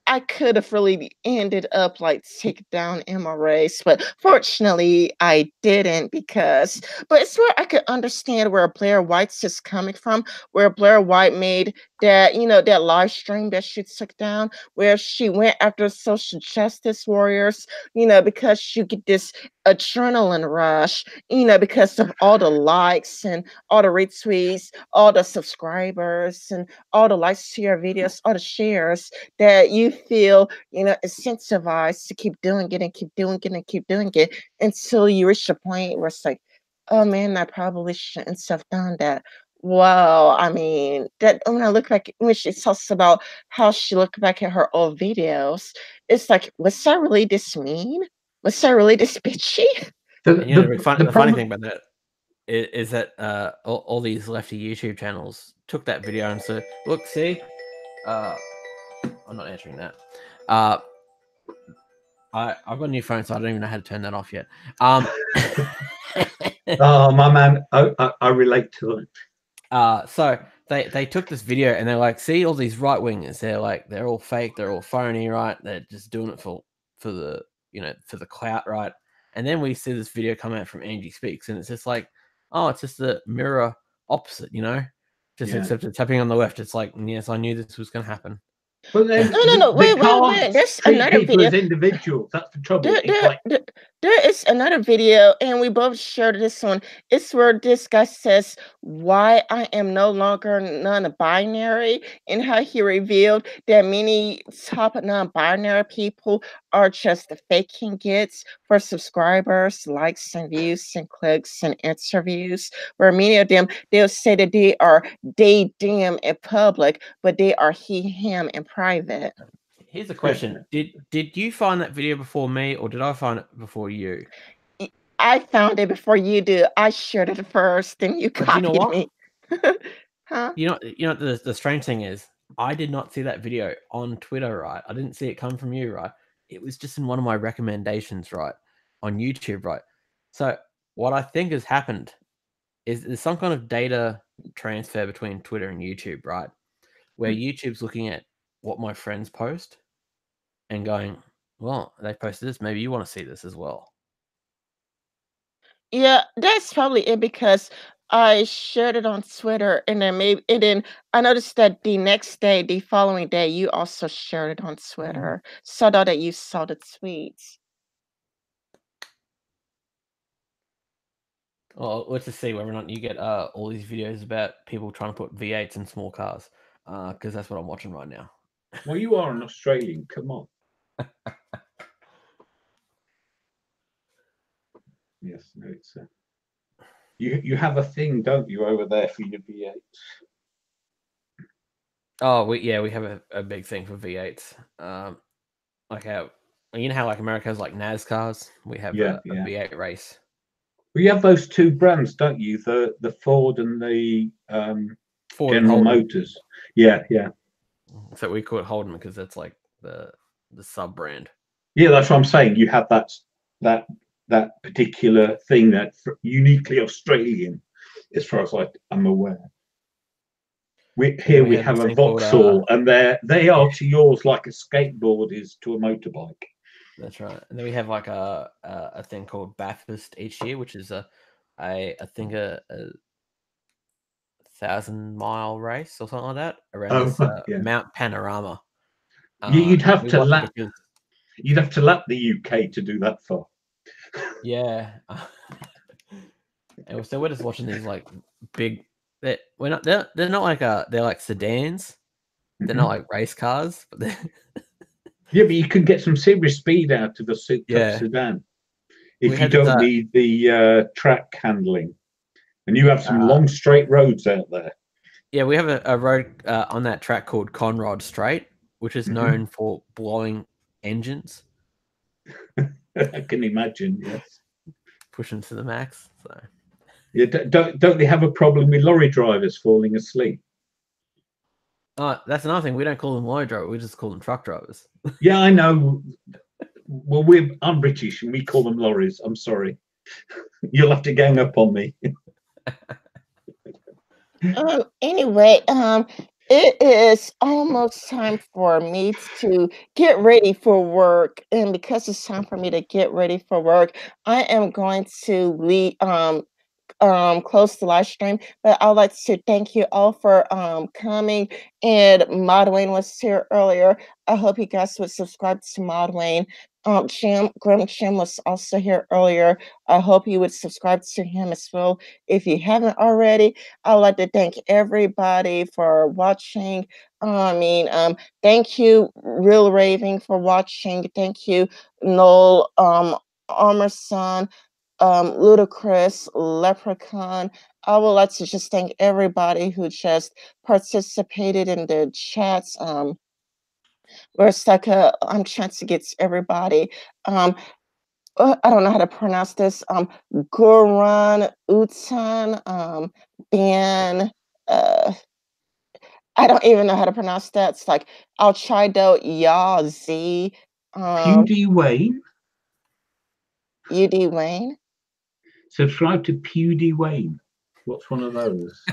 I could have really ended up like take down in my race, but fortunately I didn't, but it's where I could understand where Blair White's is coming from, where Blair White made that live stream that she took down, where she went after social justice warriors, because you get this adrenaline rush, because of all the likes and all the retweets, all the subscribers, and all the likes to your videos, all the shares, that you feel, incentivized to keep doing it and keep doing it and keep doing it until you reach a point where it's like, oh man, I probably shouldn't have done that. Well, I mean, that when I look back, when she talks about how she looked back at her old videos, it's like, was I really this mean? Was I really this bitchy? And the funny problem, thing about that is that all these lefty YouTube channels took that video and said, look, see, I'm not answering that. I've got a new phone, so I don't even know how to turn that off yet. Oh, my man, I relate to it. So they took this video and they're like, see, all these right wingers, they're all fake, they're all phony, right? They're just doing it for the for the clout, right? And then we see this video come out from Angie Speaks, and it's just like, oh, it's just the mirror opposite, except it's happening on the left. It's like, yes, I knew this was going to happen. But then No. they Wait. can't There's treat another people video. as individuals. That's the trouble. There is another video, and we both shared this one. It's where this guy says why I am no longer non-binary, and how he revealed that many top non-binary people are just faking it for subscribers, likes, and views, and clicks, and interviews. Where many of them, they'll say that they are they them in public, but they are he him in private. Here's a question: Did you find that video before me, or did I find it before you? I found it before you do. I shared it first, then you But you know copied what? me. Huh? The strange thing is, I did not see that video on Twitter, right? I didn't see it come from you, right? It was just in one of my recommendations, right, on YouTube, right? So what I think has happened is there's some kind of data transfer between Twitter and YouTube, right? Where YouTube's looking at what my friends post and going, well, they posted this, maybe you want to see this as well. Yeah, that's probably it, because I shared it on Twitter, and then I noticed that the following day, you also shared it on Twitter. So that you saw the tweets. Well, let's just see whether or not you get all these videos about people trying to put V8s in small cars, because that's what I'm watching right now. Well, you are an Australian. Come on. Yes, no, it's you have a thing, don't you, over there for your V8s? Oh, we have a big thing for V8s. Like how like America has like NASCARs, we have a V8 race. Well, you have those two brands, don't you? The Ford and the Ford General and Motors. Yeah. So we call it Holden because that's like the sub brand. Yeah, that's what I'm saying. You have that particular thing that's uniquely Australian, as far as I'm aware. We have a Vauxhall, and they are to yours like a skateboard is to a motorbike. That's right. And then we have like a thing called Bathurst each year, which is I think a 1,000-mile race or something like that around this yeah. Mount Panorama. You'd have we to watched it lap. because, You'd have to lap the UK to do that far. yeah. And so we're just watching these like big. We're not. They're not like they're like sedans. They're not like race cars, but they're Yeah, but you can get some serious speed out of a Yeah. sedan We if you had this, don't need the track handling, and you have some long straight roads out there. yeah, we have a road on that track called Conrod Straight, which is known for blowing engines, I can imagine. Yes. pushing to the max. So Yeah, don't they have a problem with lorry drivers falling asleep? that's another thing. We don't call them lorry drivers. We just call them truck drivers. Yeah, I know. Well, I'm British and we call them lorries. I'm sorry. You'll have to gang up on me. Anyway, it is almost time for me to get ready for work, and because it's time for me to get ready for work, I am going to close the live stream, but I'd like to thank you all for coming. And Modwayne was here earlier. I hope you guys would subscribe to Modwayne. Grim Jim was also here earlier. I hope you would subscribe to him as well if you haven't already. I would like to thank everybody for watching. Thank you, Real Raving, for watching. Thank you, Noel, Armorson, Ludicrous, Leprechaun. I would like to just thank everybody who just participated in the chats. I'm trying to get to everybody. I don't know how to pronounce this. Goran, Utan, Ben. I don't even know how to pronounce that. It's like Alchido, Ya, Z, Pewdie Wayne. UD Wayne. Subscribe to Pewdie Wayne. What's one of those?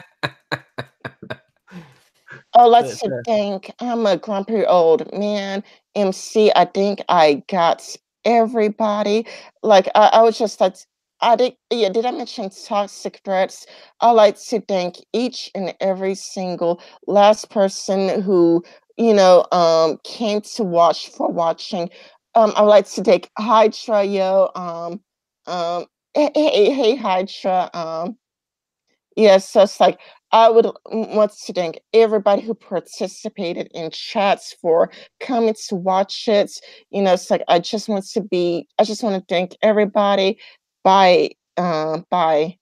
Oh, let's think. I'm a grumpy old man. MC, I think I got everybody. Like I was just like did I mention toxic threats? I like to thank each and every single last person who, came to watch for watching. I would like to thank Hydra, yo. Hey Hydra. Yes, so it's like I would want to thank everybody who participated in chats for coming to watch it. It's like I just want to thank everybody. Bye. Bye.